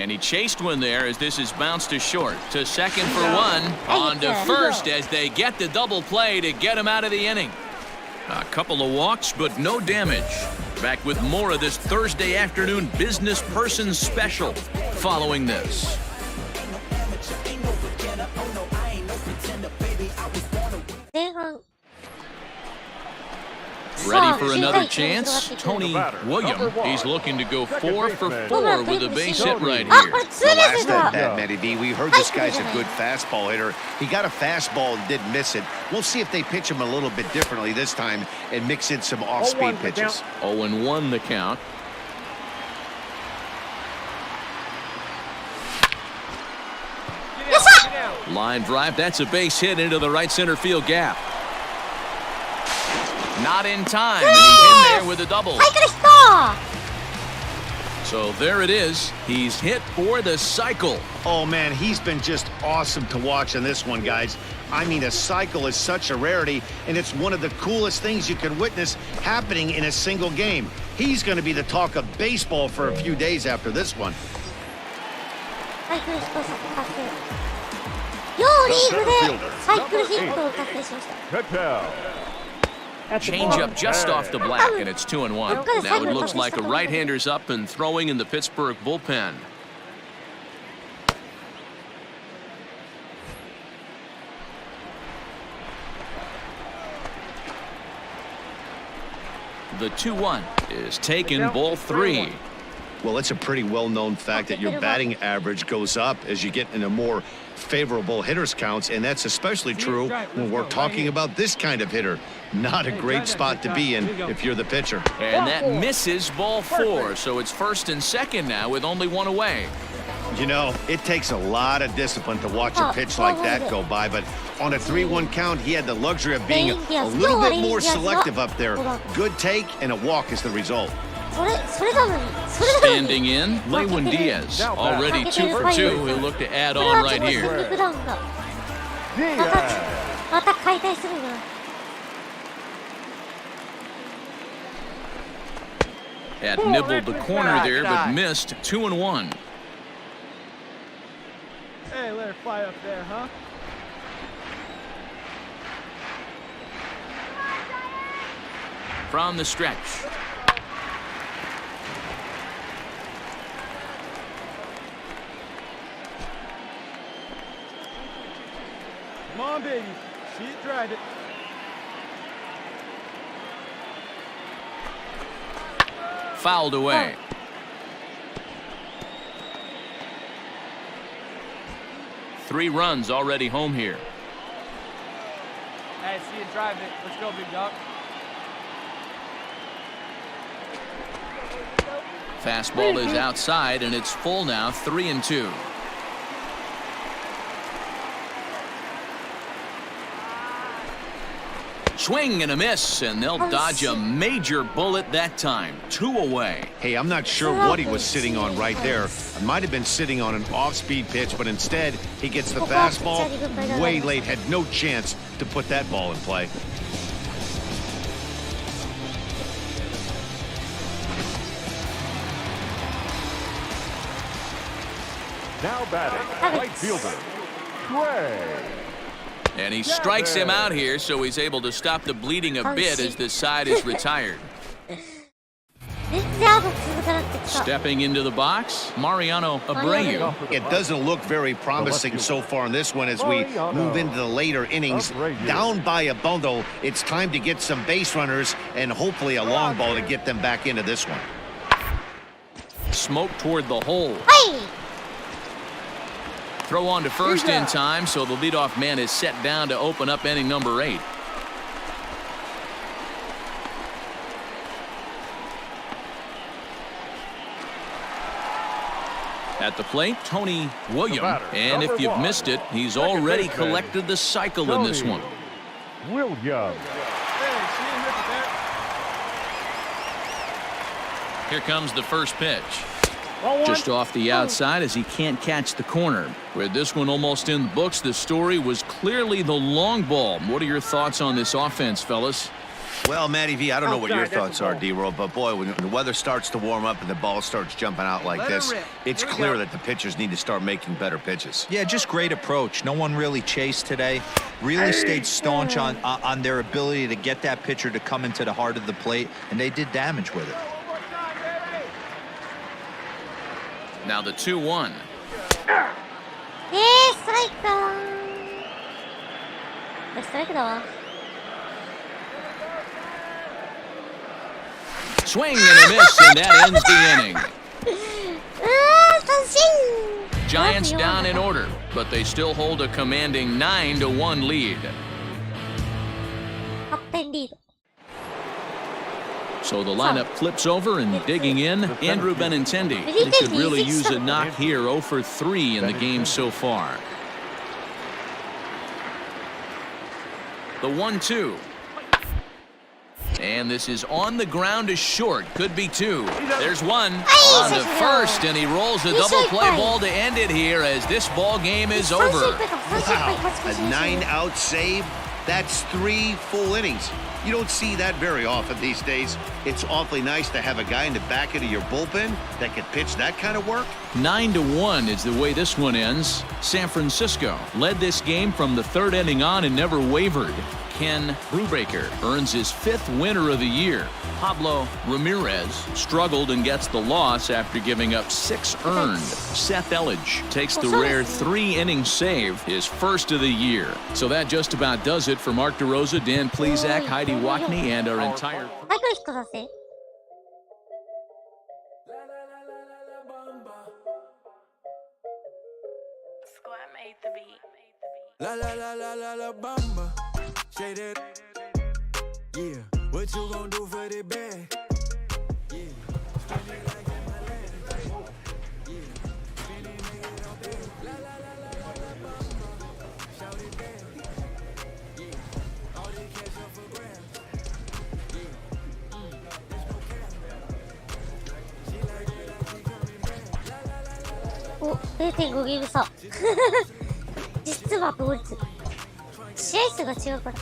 And he chased one there as this is bounced to short. To second for one. On to first as they get the double play to get him out of the inning. A couple of walks, but no damage. Back with more of this Thursday afternoon business person special following this. Ready for another chance? Tony William. He's looking to go 4 for 4 with a base hit right here. The last at that, Matty B, we heard this guy's a good fastball hitter. He got a fastball and didn't miss it. We'll see if they pitch him a little bit differently this time and mix in some off-speed pitches. 0-1 the count. Line drive, that's a base hit into the right center field gap. Not in time, and he's in there with a double. So there it is. He's hit for the cycle. Oh, man, he's been just awesome to watch in this one, guys. I mean, a cycle is such a rarity, and it's one of the coolest things you can witness happening in a single game. He's going to be the talk of baseball for a few days after this one. Change up just off the black, and it's 2-1. Now it looks like a right-hander's up and throwing in the Pittsburgh bullpen. The 2-1 is taken, ball 3. Well, it's a pretty well-known fact that your batting average goes up as you get into more favorable hitters counts, and that's especially true when we're talking about this kind of hitter. Not a great spot to be in if you're the pitcher. And that misses, ball 4, so it's first and second now with only one away. You know, it takes a lot of discipline to watch a pitch like that go by, but on a 3-1 count, he had the luxury of being a little bit more selective up there. Good take, and a walk is the result. Standing in, Lewin Diaz, already 2 for 2. He'll look to add on right here. Had nibbled the corner there, but missed. 2-1. Hey, let her fly up there, huh? From the stretch. Come on, baby. See it, drive it. Fouled away. Three runs already home here. Hey, see it, drive it. Let's go, big dog. Fastball is outside, and it's full now, 3-2. Swing and a miss, and they'll dodge a major bullet that time. 2 away. Hey, I'm not sure what he was sitting on right there. It might have been sitting on an off-speed pitch, but instead he gets the fastball way late. Had no chance to put that ball in play. Now batting, right fielder, Trey. And he strikes him out here, so he's able to stop the bleeding a bit as the side is retired. Stepping into the box, Mariano Abreu. It doesn't look very promising so far in this one as we move into the later innings. Down by a bundle, it's time to get some base runners and hopefully a long ball to get them back into this one. Smoke toward the hole. Throw on to first in time, so the leadoff man is set down to open up inning number 8. At the plate, Tony Williams. And if you've missed it, he's already collected the cycle in this one. Williams. Here comes the first pitch. Just off the outside as he can't catch the corner. With this one almost in the books, the story was clearly the long ball. What are your thoughts on this offense, fellas? Well, Matty V, I don't know what your thoughts are, D-Roll, but boy, when the weather starts to warm up and the ball starts jumping out like this, it's clear that the pitchers need to start making better pitches. Yeah, just great approach. No one really chased today. Really stayed staunch on their ability to get that pitcher to come into the heart of the plate, and they did damage with it. Now the 2-1. Swing and a miss, and that ends the inning. Giants down in order, but they still hold a commanding 9-1 lead. So the lineup flips over and digging in, Andrew Benintendi. He could really use a knock here, 0 for 3 in the game so far. The 1-2. And this is on the ground to short. Could be 2. There's one on the first, and he rolls a double play ball to end it here as this ball game is over. Wow, a 9-out save? That's 3 full innings. You don't see that very often these days. It's awfully nice to have a guy in the back end of your bullpen that can pitch that kind of work. 9-1 is the way this one ends. San Francisco led this game from the 3rd inning on and never wavered. Ken Brubaker earns his 5th winner of the year. Pablo Ramirez struggled and gets the loss after giving up 6 earned. Seth Elledge takes the rare 3-inning save, his 1st of the year. So that just about does it for Mark DeRosa, Dan Plesac, Heidi Wackney, and our entire... La la la la la la bamba. Shaded. Yeah. What you gonna do for the bag? Yeah. Spend it like in my land. Yeah. Spend it, make it all big. La la la la la la bamba. Shout it down. Yeah. All the cash up for grabs. Yeah. There's no cap. She like that, I keep coming back. La la la la la la. 0.5 ゲーム差。実は同率。試合数が違うから。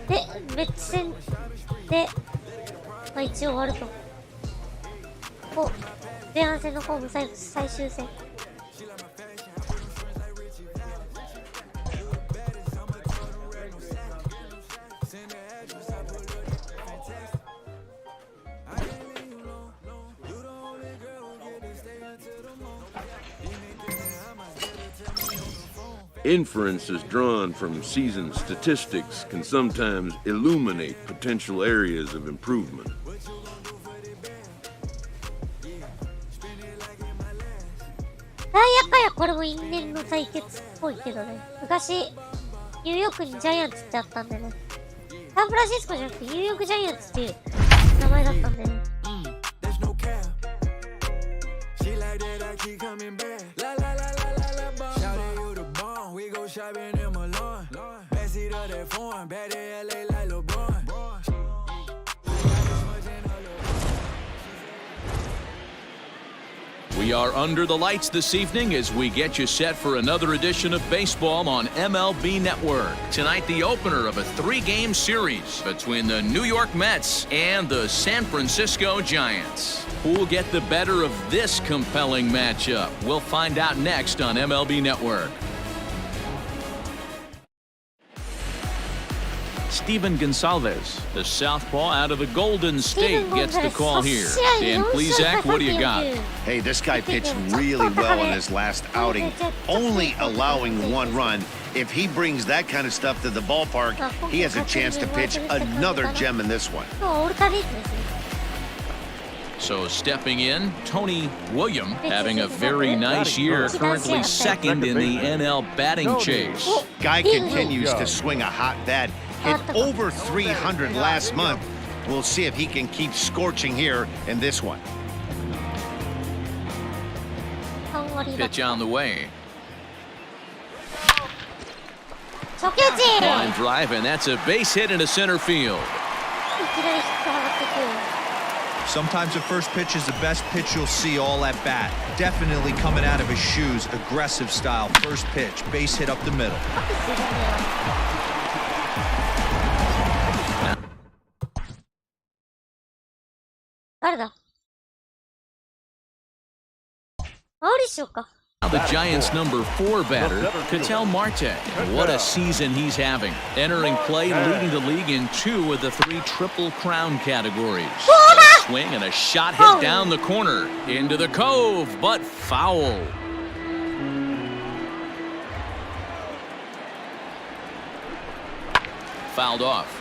で、別戦で、まあ一応終わると。前半戦のホーム最終戦。Inferences drawn from season statistics can sometimes illuminate potential areas of improvement. やっぱりこれも因縁の対決っぽいけどね。昔、ニューヨークにジャイアンツってあったんでね。サンフランシスコじゃなくてニューヨークジャイアンツっていう名前だったんでね。We are under the lights this evening as we get you set for another edition of baseball on MLB Network. Tonight, the opener of a 3-game series between the New York Mets and the San Francisco Giants. Who will get the better of this compelling matchup? We'll find out next on MLB Network. Steven Gonsalves, the southpaw out of the Golden State, gets the call here. Dan Plesac, what do you got? Hey, this guy pitched really well in his last outing, only allowing 1 run. If he brings that kind of stuff to the ballpark, he has a chance to pitch another gem in this one. So stepping in, Tony William having a very nice year, currently second in the NL batting chase. Guy continues to swing a hot bat. Hit over 300 last month. We'll see if he can keep scorching here in this one. Pitch on the way. 初球打ち Line drive, and that's a base hit into center field. いきなりヒット放ってくる Sometimes the first pitch is the best pitch you'll see all at bat. Definitely coming out of his shoes, aggressive style. First pitch, base hit up the middle. 誰だマウリッショか The Giants' number 4 batter, Ketel Marte. What a season he's having. Entering play, leading the league in 2 of the 3 Triple Crown categories. A swing and a shot hit down the corner. Into the cove, but foul. Fouled off.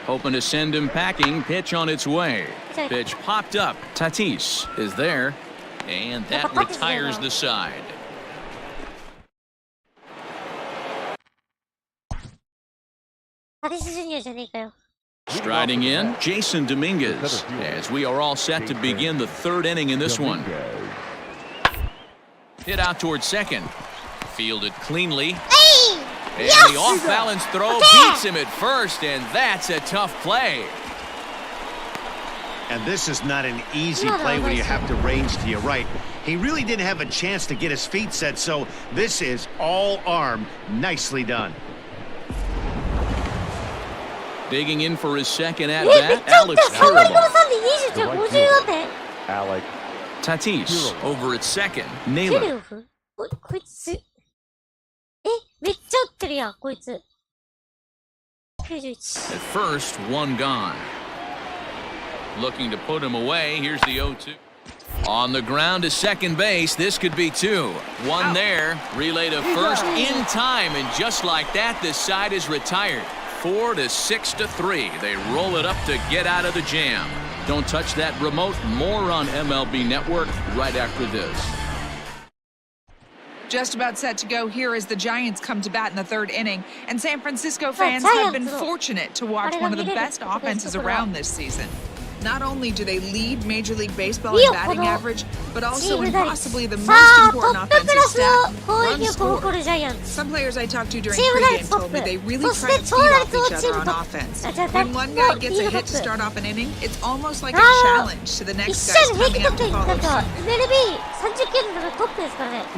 Hoping to send him packing. Pitch on its way. Pitch popped up. Tatis is there. And that retires the side. Striding in, Jason Dominguez, as we are all set to begin the 3rd inning in this one. Hit out towards second. Fielded cleanly. And the off-balance throw beats him at first, and that's a tough play. And this is not an easy play when you have to range to your right. He really didn't have a chance to get his feet set, so this is all arm. Nicely done. Digging in for his second at-bat, Alex Alex. Tatis over at second. Naylor. こいつめっちゃ打ってるやんこいつ 91 At first, one gone. Looking to put him away. Here's the 0-2. On the ground to second base. This could be 2. One there. Relay to first in time. And just like that, this side is retired. 4-6-3. They roll it up to get out of the jam. Don't touch that remote. More on MLB Network right after this. Just about set to go here as the Giants come to bat in the 3rd inning. And San Francisco fans have been fortunate to watch one of the best offenses around this season. Not only do they lead Major League Baseball in batting average, but also in possibly the most important offensive stat, runs scored. Some players I talked to during pregame told me they really try to feed off each other on offense. When one guy gets a hit to start off an inning, it's almost like a challenge to the next guys coming up to follow suit.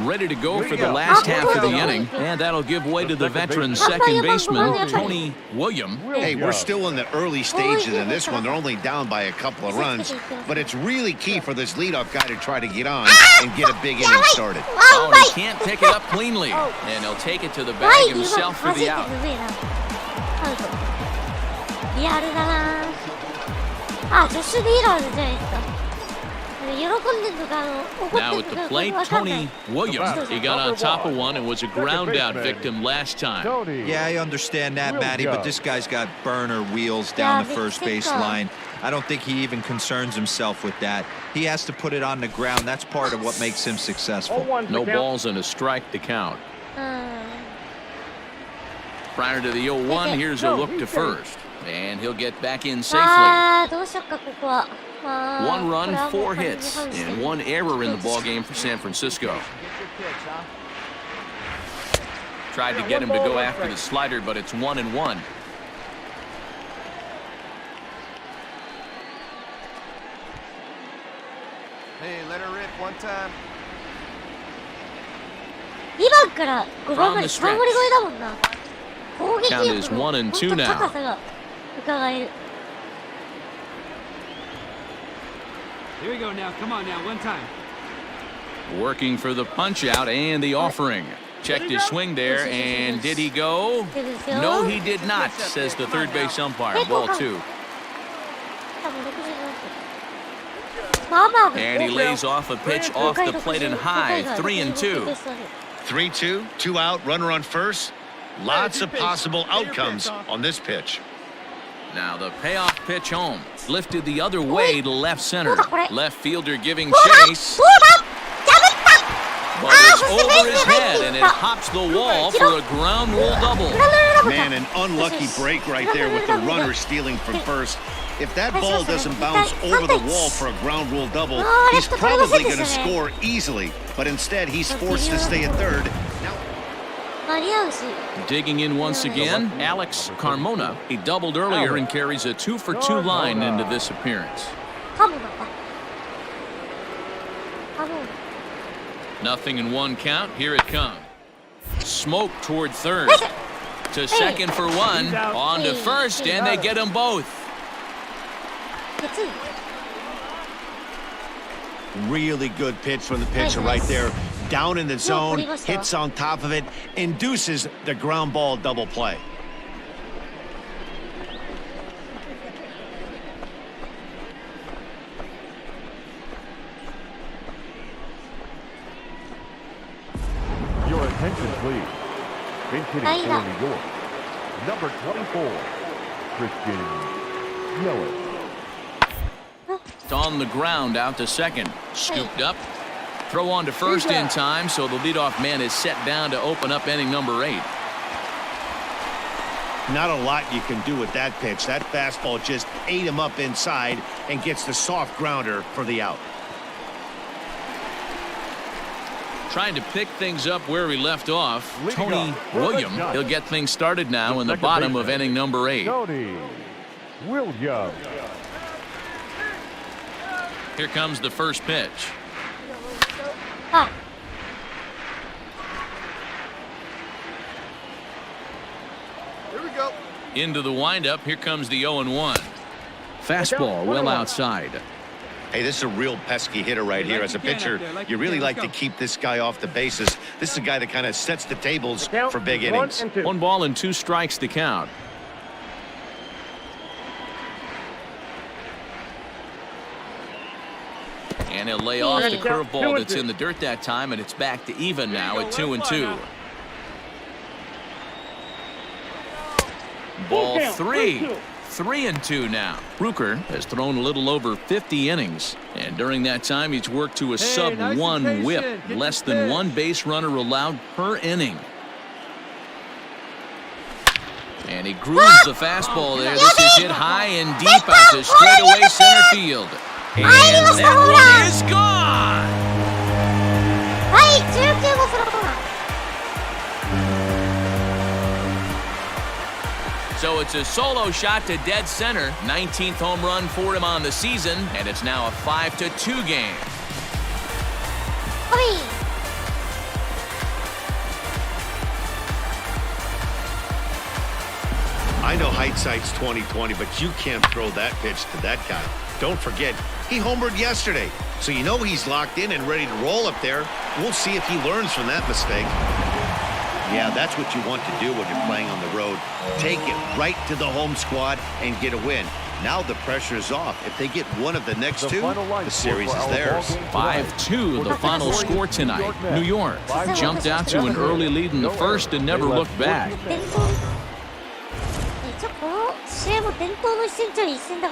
Ready to go for the last half of the inning, and that'll give way to the veteran second baseman, Tony William. Hey, we're still in the early stages in this one. They're only down by a couple of runs, but it's really key for this leadoff guy to try to get on and get a big inning started. Oh, and he can't pick it up cleanly, and he'll take it to the bag himself for the out. Now at the plate, Tony Williams. He got on top of one and was a ground out victim last time. Yeah, I understand that, Matty, but this guy's got burner wheels down the first base line. I don't think he even concerns himself with that. He has to put it on the ground. That's part of what makes him successful. No balls and a strike to count. Prior to the 0-1, here's a look to first. And he'll get back in safely. 1 run, 4 hits, and 1 error in the ballgame for San Francisco. Tried to get him to go after the slider, but it's 1-1. Hey, let her rip one time. 2番から5番まで3割超えだもんな。攻撃力の本当高さが伺える。Here we go now. Come on now. One time. Working for the punch out and the offering. Checked his swing there, and did he go? No, he did not, says the third base umpire. Ball 2. And he lays off a pitch off the plate and high. 3-2. 3-2, 2 out, runner on first. Lots of possible outcomes on this pitch. Now the payoff pitch home. Lifted the other way to left center. Left fielder giving chase. But it's over his head, and it hops the wall for a ground rule double. Man, an unlucky break right there with the runner stealing from first. If that ball doesn't bounce over the wall for a ground rule double, he's probably going to score easily. But instead, he's forced to stay at third. Digging in once again, Alex Carmona. He doubled earlier and carries a 2-for-2 line into this appearance. Nothing in one count. Here it comes. Smoke toward third. To second for one. On to first, and they get them both. Really good pitch from the pitcher right there. Down in the zone, hits on top of it, induces the ground ball double play. Your attention, please. Bench hitting for New York. Number 24, Christian Yelich. It's on the ground out to second. Scooped up. Throw on to first in time, so the leadoff man is set down to open up inning number 8. Not a lot you can do with that pitch. That fastball just ate him up inside and gets the soft grounder for the out. Trying to pick things up where we left off, Tony William. He'll get things started now in the bottom of inning number 8. Tony William. Here comes the first pitch. Here we go. Into the windup. Here comes the 0-1. Fastball well outside. Hey, this is a real pesky hitter right here. As a pitcher, you really like to keep this guy off the bases. This is a guy that kind of sets the tables for big innings. 1 ball and 2 strikes to count. And he'll lay off the curveball that's in the dirt that time, and it's back to even now at 2-2. Ball 3. 3-2 now. Rucker has thrown a little over 50 innings, and during that time he's worked to a sub-1 whip, less than 1 base runner allowed per inning. And he grooves the fastball there. This is hit high and deep out to straightaway center field. And that one is gone. So it's a solo shot to dead center. 19th home run for him on the season, and it's now a 5-2 game. I know hindsight's 20/20, but you can't throw that pitch to that guy. Don't forget, he homered yesterday, so you know he's locked in and ready to roll up there. We'll see if he learns from that mistake. Yeah, that's what you want to do when you're playing on the road. Take it right to the home squad and get a win. Now the pressure is off. If they get one of the next two, the series is theirs. 5-2, the final score tonight. New York jumped out to an early lead in the first and never looked back.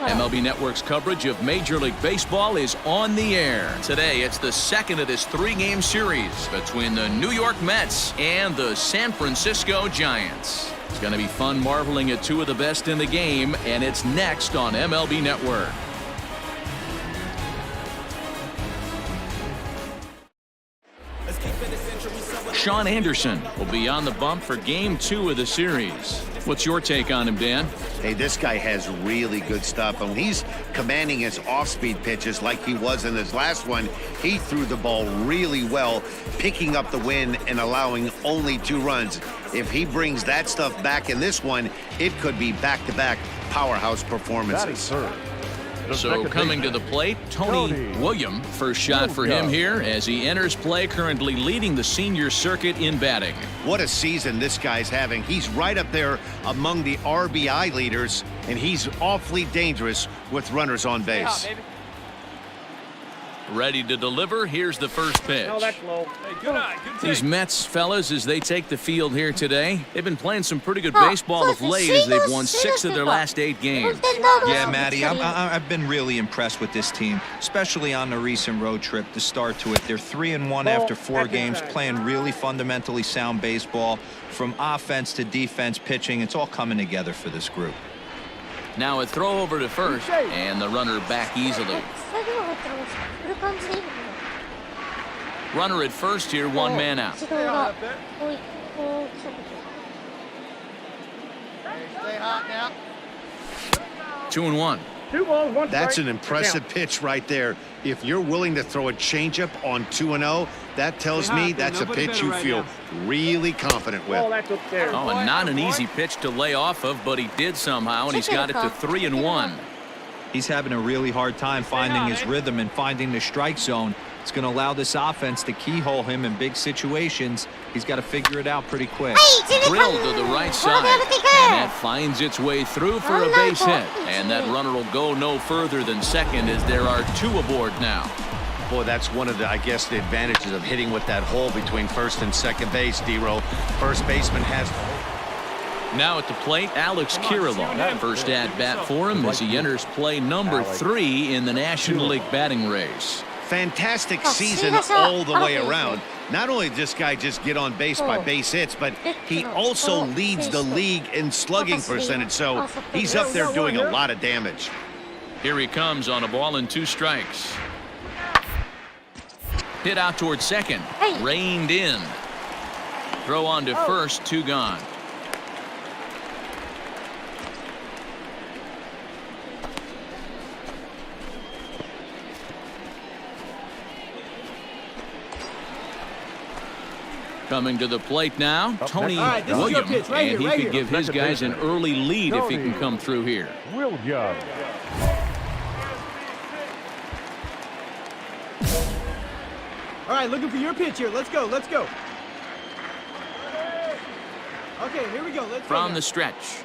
MLB Network's coverage of Major League Baseball is on the air. Today, it's the second of this 3-game series between the New York Mets and the San Francisco Giants. It's going to be fun marveling at 2 of the best in the game, and it's next on MLB Network. Sean Anderson will be on the bump for Game 2 of the series. What's your take on him, Dan? Hey, this guy has really good stuff. And when he's commanding his off-speed pitches like he was in his last one, he threw the ball really well, picking up the win and allowing only 2 runs. If he brings that stuff back in this one, it could be back-to-back powerhouse performances. So coming to the plate, Tony William. First shot for him here as he enters play, currently leading the senior circuit in batting. What a season this guy's having. He's right up there among the RBI leaders, and he's awfully dangerous with runners on base. Ready to deliver. Here's the first pitch. No, that's low. Hey, good eye. Good take. These Mets, fellas, as they take the field here today, they've been playing some pretty good baseball of late as they've won 6 of their last 8 games. Yeah, Matty, I've been really impressed with this team, especially on the recent road trip, the start to it. They're 3-1 after 4 games, playing really fundamentally sound baseball. From offense to defense, pitching, it's all coming together for this group. Now a throw over to first, and the runner back easily. Runner at first here, 1 man out. Stay hot now. 2-1. 2 balls, 1 strike. That's an impressive pitch right there. If you're willing to throw a changeup on 2-0, that tells me that's a pitch you feel really confident with. Oh, that's upstairs. Oh, and not an easy pitch to lay off of, but he did somehow, and he's got it to 3-1. He's having a really hard time finding his rhythm and finding the strike zone. It's going to allow this offense to keyhole him in big situations. He's got to figure it out pretty quick. Drilled to the right side, and that finds its way through for a base hit. And that runner will go no further than second as there are 2 aboard now. Boy, that's one of the, I guess, the advantages of hitting with that hole between first and second base, D-Row. First baseman has... Now at the plate, Alex Kirilloff. First at-bat for him as he enters play number 3 in the National League batting race. Fantastic season all the way around. Not only did this guy just get on base by base hits, but he also leads the league in slugging percentage, so he's up there doing a lot of damage. Here he comes on a ball and 2 strikes. Hit out towards second. Reined in. Throw on to first, 2 gone. Coming to the plate now, Tony Williams, and he could give his guys an early lead if he can come through here. Williams. All right, looking for your pitch here. Let's go. Let's go. Okay, here we go. Let's From go. the stretch.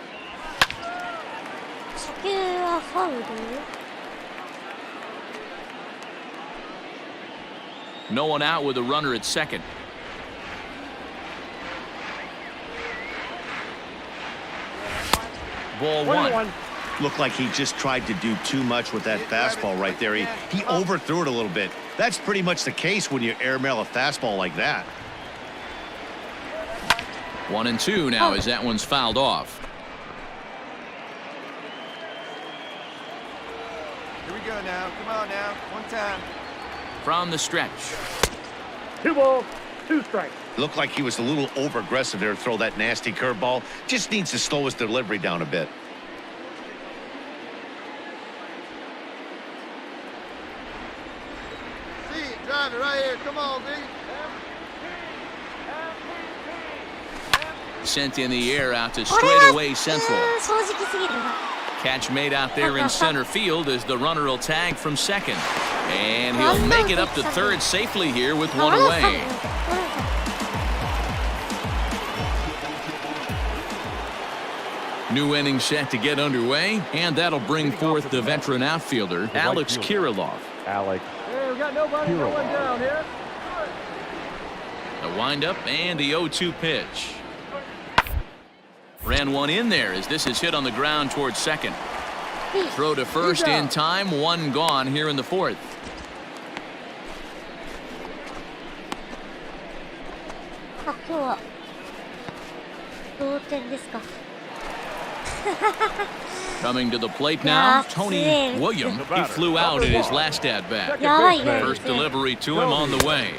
No one out with a runner at second. Ball 1. Looked like he just tried to do too much with that fastball right there. He overthrew it a little bit. That's pretty much the case when you airmail a fastball like that. 1-2 now as that one's fouled off. Here we go now. Come on now. One time. From the stretch. 2 balls, 2 strikes. Looked like he was a little over-aggressive there to throw that nasty curveball. Just needs to slow his delivery down a bit. See it. Drive it right here. Come on, baby. Sent in the air out to straightaway central. Catch made out there in center field as the runner will tag from second. And he'll make it up to third safely here with 1 away. New inning set to get underway, and that'll bring forth the veteran outfielder, Alex Kirilloff. Alex. Hey, we got nobody going down here. A windup and the 0-2 pitch. Ran one in there as this is hit on the ground towards second. Throw to first in time, 1 gone here in the 4th. Coming to the plate now, Tony Williams. He flew out at his last at-bat. First delivery to him on the way.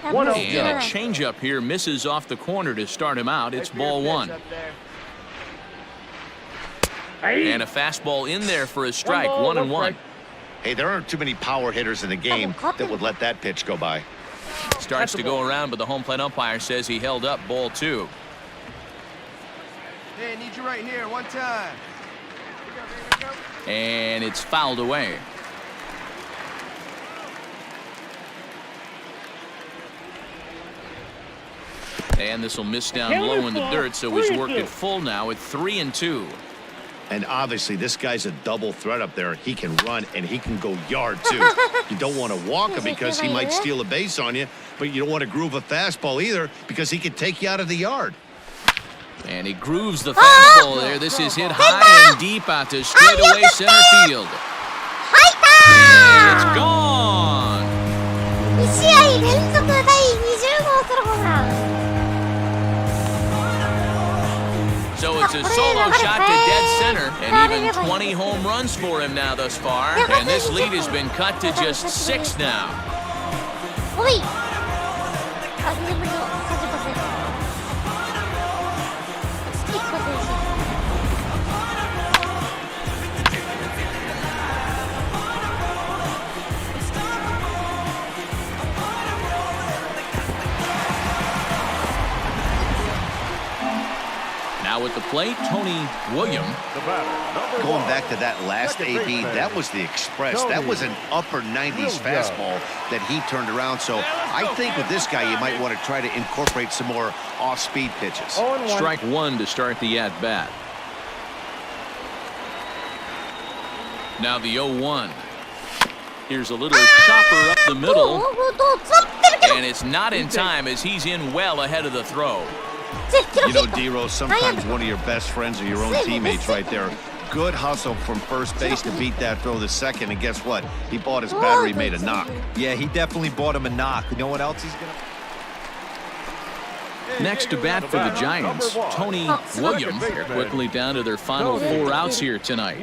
And a changeup here misses off the corner to start him out. It's ball 1. And a fastball in there for a strike, 1-1. Hey, there aren't too many power hitters in the game that would let that pitch go by. Starts to go around, but the home plate umpire says he held up ball 2. Hey, I need you right here. One time. And it's fouled away. And this will miss down low in the dirt, so he's worked it full now at 3-2. And obviously, this guy's a double threat up there. He can run and he can go yard, too. You don't want to walk him because he might steal a base on you, but you don't want to groove a fastball either because he could take you out of the yard. And he grooves the fastball there. This is hit high and deep out to straightaway center field. And it's gone. 2試合連続第20号ソロホームラン。 So it's a solo shot to dead center, and even 20 home runs for him now thus far. And this lead has been cut to just 6 now. おい。あ、2年ぶりの30%。スキップ選手。 Now at the plate, Tony William. Going back to that last AB, that was the express. That was an upper 90s fastball that he turned around. So I think with this guy, you might want to try to incorporate some more off-speed pitches. Strike one to start the at-bat. Now the 0-1. Here's a little chopper up the middle. And it's not in time as he's in well ahead of the throw. You know, D-Rose, sometimes one of your best friends are your own teammates right there. Good hustle from first base to beat that throw to second, and guess what? He bought his battery, made a knock. Yeah, he definitely bought him a knock. You know what else he's going to... Next to bat for the Giants, Tony William. They're quickly down to their final 4 outs here tonight.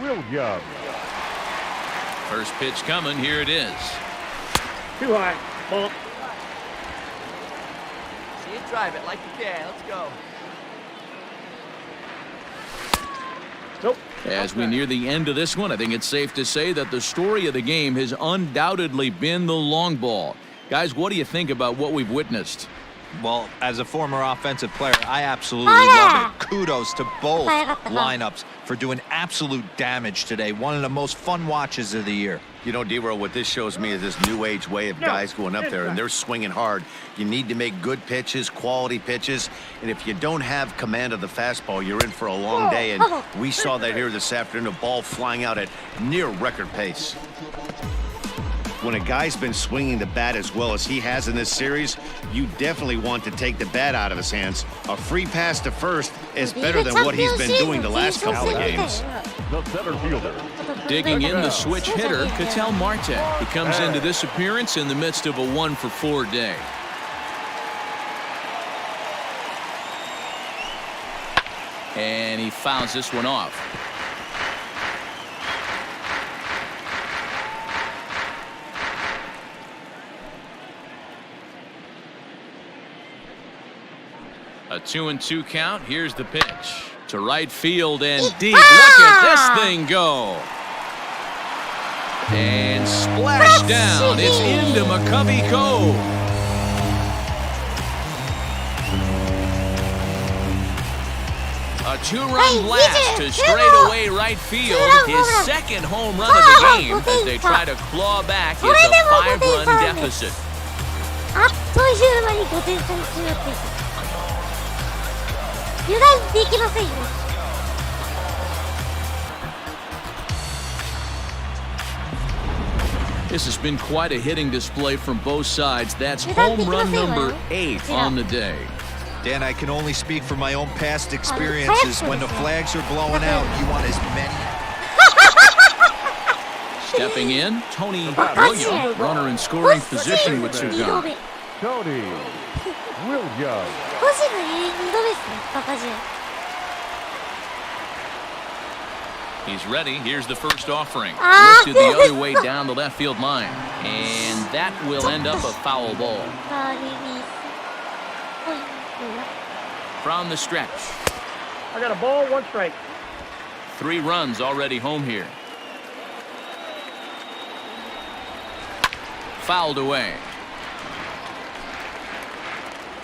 First pitch coming, here it is. Too high. Ball. See it, drive it like you can. Let's go. Nope. As we near the end of this one, I think it's safe to say that the story of the game has undoubtedly been the long ball. Guys, what do you think about what we've witnessed? Well, as a former offensive player, I absolutely love it. Kudos to both lineups for doing absolute damage today. One of the most fun watches of the year. You know, D-Row, what this shows me is this new age way of guys going up there and they're swinging hard. You need to make good pitches, quality pitches, and if you don't have command of the fastball, you're in for a long day, and we saw that here this afternoon, a ball flying out at near record pace. When a guy's been swinging the bat as well as he has in this series, you definitely want to take the bat out of his hands. A free pass to first is better than what he's been doing the last couple of games. The center fielder. Digging in the switch hitter, Ketel Marte. He comes into this appearance in the midst of a 1-for-4 day. And he fouls this one off. A 2-2 count. Here's the pitch to right field and deep. Look at this thing go. And splash down. It's into McCovey Cove. A 2-run blast to straightaway right field. His second home run of the game as they try to claw back his 5-run deficit. This has been quite a hitting display from both sides. That's home run number 8 on the day. Dan, I can only speak from my own past experiences. When the flags are blowing out, you want as many. Stepping in, Tony William, runner in scoring position with Cigar. Tony William. He's ready. Here's the first offering. Lifted the other way down the left field line. And that will end up a foul ball. From the stretch. I got a ball, 1 strike. 3 runs already home here. Fouled away.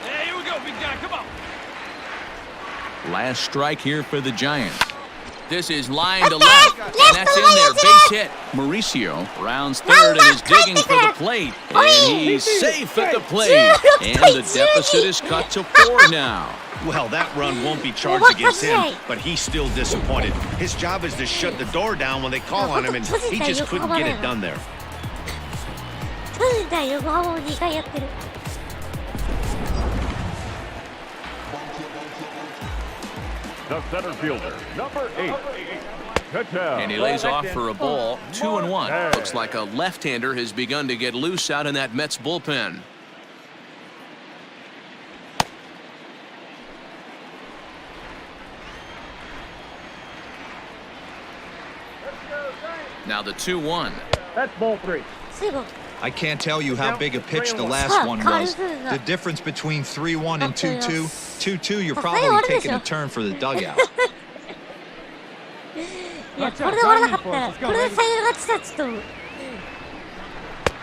Hey, here we go, big guy. Come on. Last strike here for the Giants. This is line to left, and that's in there, base hit. Mauricio rounds third and is digging for the plate, and he's safe at the plate. And the deficit is cut to 4 now. Well, that run won't be charged against him, but he's still disappointed. His job is to shut the door down when they call on him, and he just couldn't get it done there. The center fielder, number 8. Touchdown. And he lays off for a ball, 2-1. Looks like a left-hander has begun to get loose out in that Mets bullpen. Now the 2-1. That's ball 3. I can't tell you how big a pitch the last one was. The difference between 3-1 and 2-2. 2-2, you're probably taking a turn for the dugout.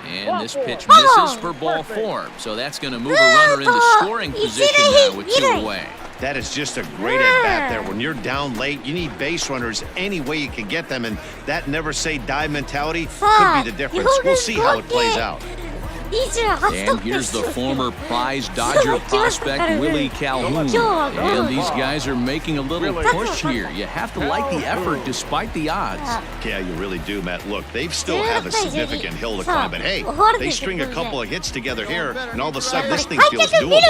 And this pitch misses for ball 4. So that's going to move a runner into scoring position now with 2 away. That is just a great at-bat there. When you're down late, you need base runners any way you can get them, and that never-say-die mentality could be the difference. We'll see how it plays out. And here's the former prize Dodger prospect, Willie Calhoun. And these guys are making a little push here. You have to like the effort despite the odds. Yeah, you really do, Matt. Look, they still have a significant hill to climb, but hey, they string a couple of hits together here, and all of a sudden this thing feels doable.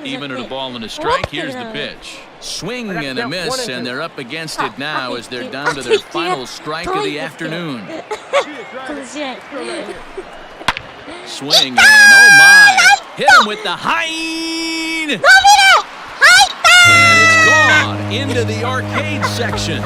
Even at a ball and a strike, here's the pitch. Swing and a miss, and they're up against it now as they're down to their final strike of the afternoon. Swing and oh my! Hit him with the hind! And it's gone into the arcade section.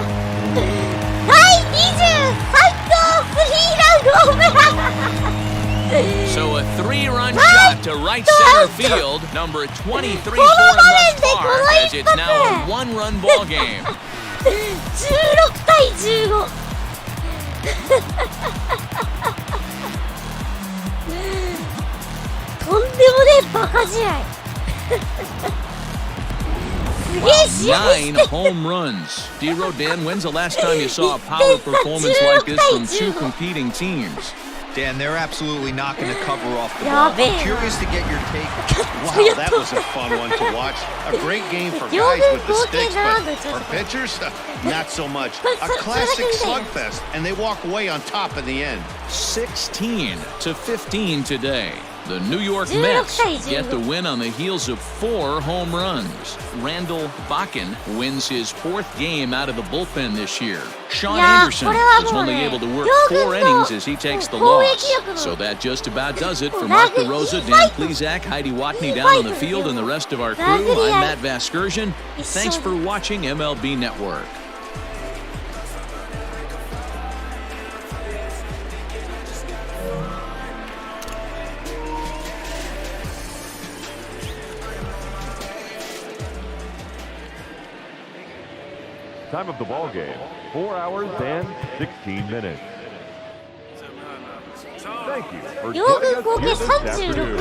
So a 3-run shot to right center field. Number 23 for him thus far, as it's now a 1-run ball game. 16-15 とんでもねえバカ試合Nine home runs. D. Rodin, when's the last time you saw a power performance like this from 2 competing teams? Dan, they're absolutely knocking the cover off the ball. I'm curious to get your take. Wow, that was a fun one to watch. A great game for guys with the sticks, but for pitchers, not so much. A classic slugfest, and they walk away on top in the end. 16-15 today. The New York Mets get the win on the heels of 4 home runs. Randall Bakken wins his 4th game out of the bullpen this year. Sean Anderson was only able to work 4 innings as he takes the loss. So that just about does it for Mark DeRosa, Dan Plesac, Heidi Watney down on the field, and the rest of our crew. I'm Matt Vasgersian. Thanks for watching MLB Network. Time of the ball game, 4 hours and 16 minutes. Thank you for joining us here this afternoon.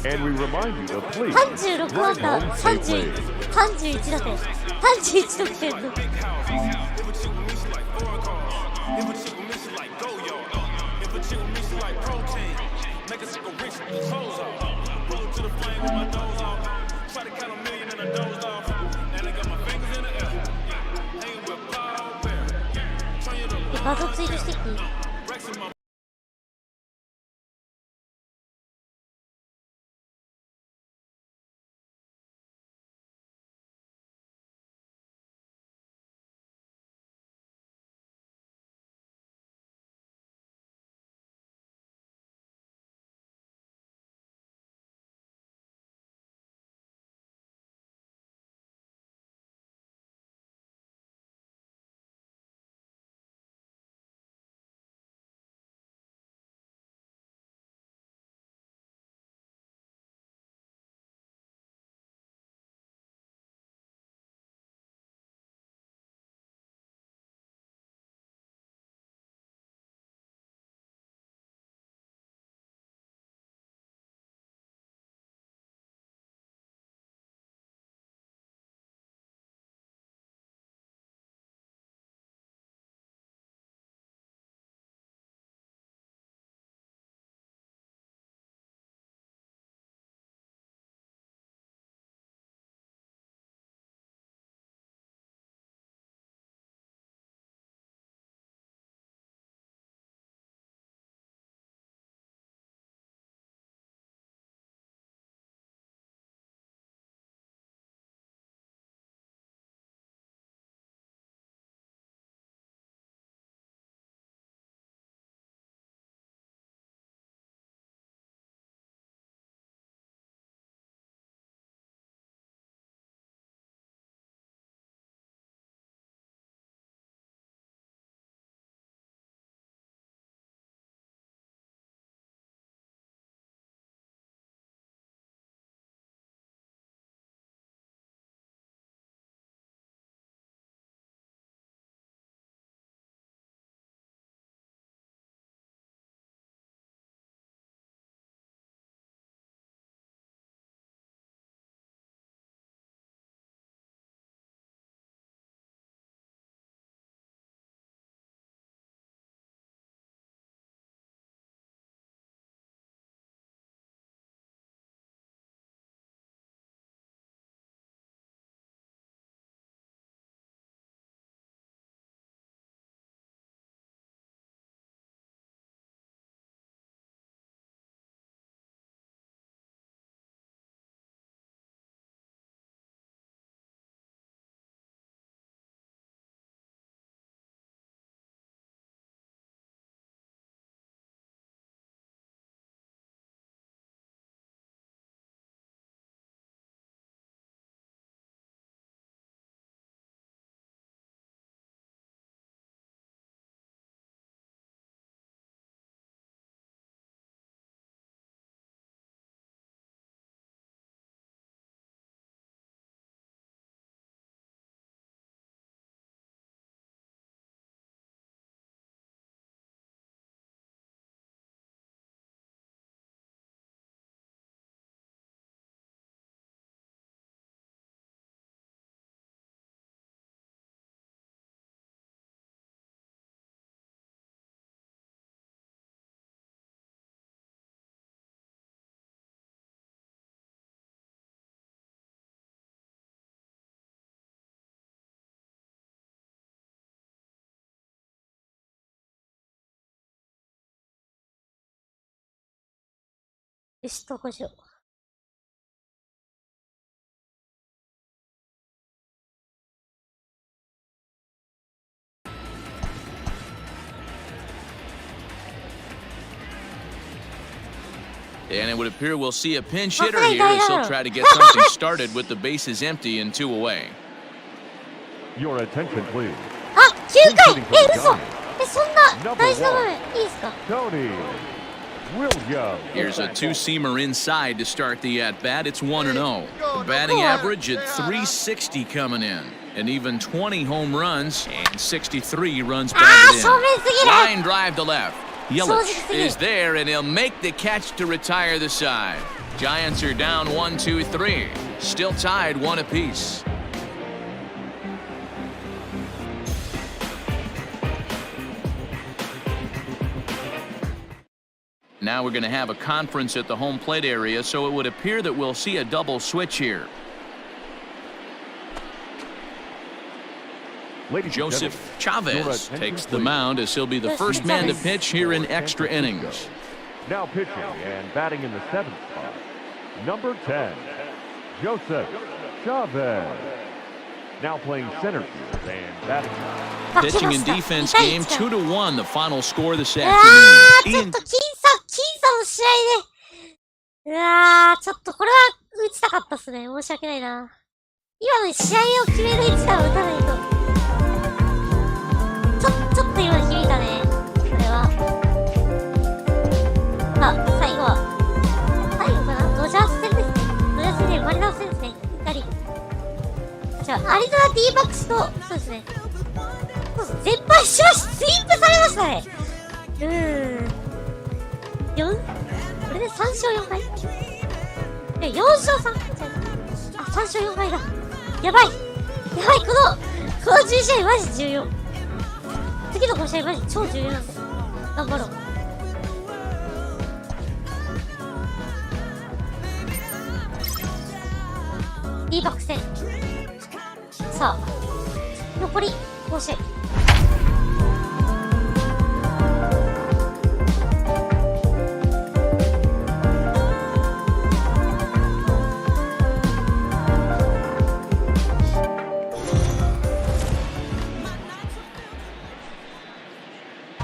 And we remind you to please drive home safely. 31だって31得点の画像ツイートしてきていいよし、投稿しよう。And it would appear we'll see a pinch hitter here as he'll try to get something started with the bases empty and 2 away. Your attention, please. あ、9回嘘そんな大事な場面いいですか Tony Williams. Here's a two-seamer inside to start the at-bat. It's 1-0. The batting average at 360 coming in. And even 20 home runs and 63 runs batted in. Line drive to left. Yelich is there, and he'll make the catch to retire the side. Giants are down 1-2-3. Still tied 1 apiece. Now we're going to have a conference at the home plate area, so it would appear that we'll see a double switch here. Joseph Chavez takes the mound as he'll be the first man to pitch here in extra innings. Now pitching and batting in the 7th spot, number 10, Joseph Chavez. Now playing center field and batting. Pitching and defense game 2-1, the final score this afternoon. 僅差の試合で。ちょっとこれは打ちたかったっすね。申し訳ないな。今のに試合を決める一打を打たないと。ちょっと今響いたね。これは。最後かなドジャース戦ですね。ドジャース戦でマリナーズ戦ですね。じゃあ、アリゾナ D バックスと、そうですね。全敗しました。スイープされましたね。これで3勝4敗4勝3 3勝4敗だ。やばい、この10試合マジ重要。次の5試合マジ超重要なんだよ。頑張ろう。いいバック戦。さあ、残り5試合。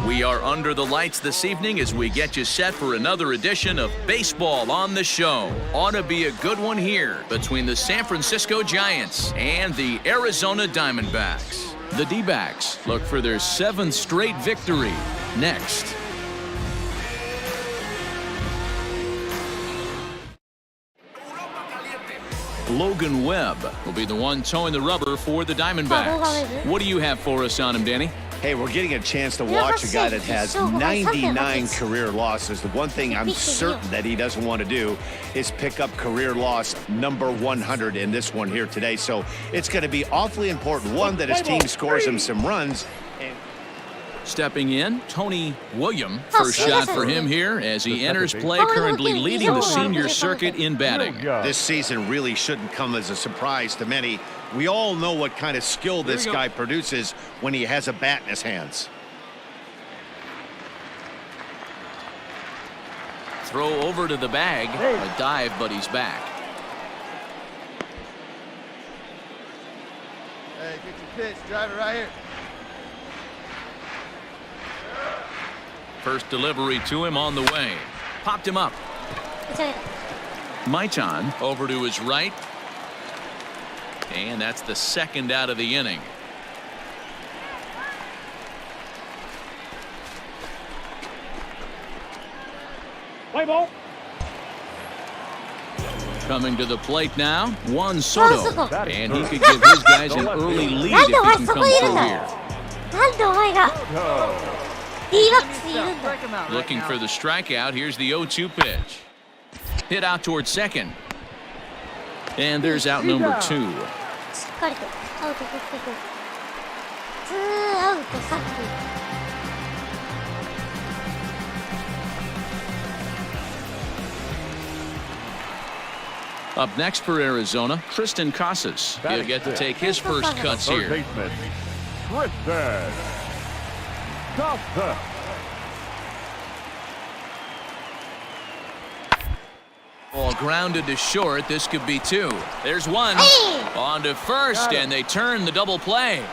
We are under the lights this evening as we get you set for another edition of Baseball on the Show. Ought to be a good one here between the San Francisco Giants and the Arizona Diamondbacks. The D-backs look for their 7th straight victory next. Logan Webb will be the one towing the rubber for the Diamondbacks. What do you have for us on him, Danny? Hey, we're getting a chance to watch a guy that has 99 career losses. The one thing I'm certain that he doesn't want to do is pick up career loss number 100 in this one here today. So it's going to be awfully important, one, that his team scores him some runs. Stepping in, Tony Williams. First shot for him here as he enters play, currently leading the senior circuit in batting. This season really shouldn't come as a surprise to many. We all know what kind of skill this guy produces when he has a bat in his hands. Throw over to the bag, a dive, but he's back. Hey, get your pitch, drive it right here. First delivery to him on the way. Popped him up. Maitan over to his right. And that's the second out of the inning. Play ball. Coming to the plate now, Juan Soto. And he could give his guys an early lead if he can come through here. Looking for the strikeout. Here's the 0-2 pitch. Hit out towards second. And there's out number 2. Up next for Arizona, Tristan Casas. He'll get to take his first cuts here. Tristan Casas. Ball grounded to short. This could be two. There's one. On to first, and they turn the double play.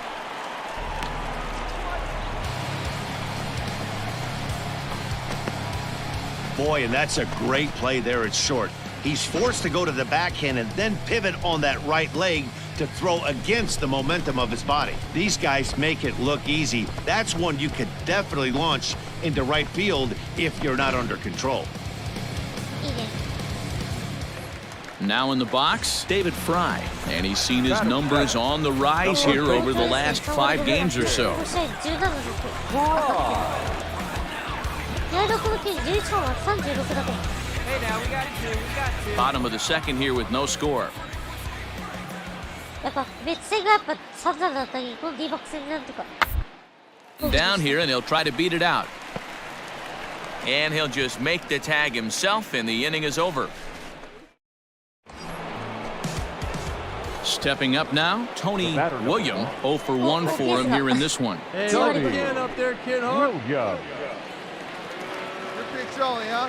Boy, and that's a great play there at short. He's forced to go to the backhand and then pivot on that right leg to throw against the momentum of his body. These guys make it look easy. That's one you could definitely launch into right field if you're not under control. Now in the box, David Fry, and he's seen his numbers on the rise here over the last 5 games or so. Bottom of the second here with no score. Down here, and he'll try to beat it out. And he'll just make the tag himself, and the inning is over. Stepping up now, Tony William, 0 for 1 for him here in this one. Hey, up there, kid, huh? Your pitch only, huh?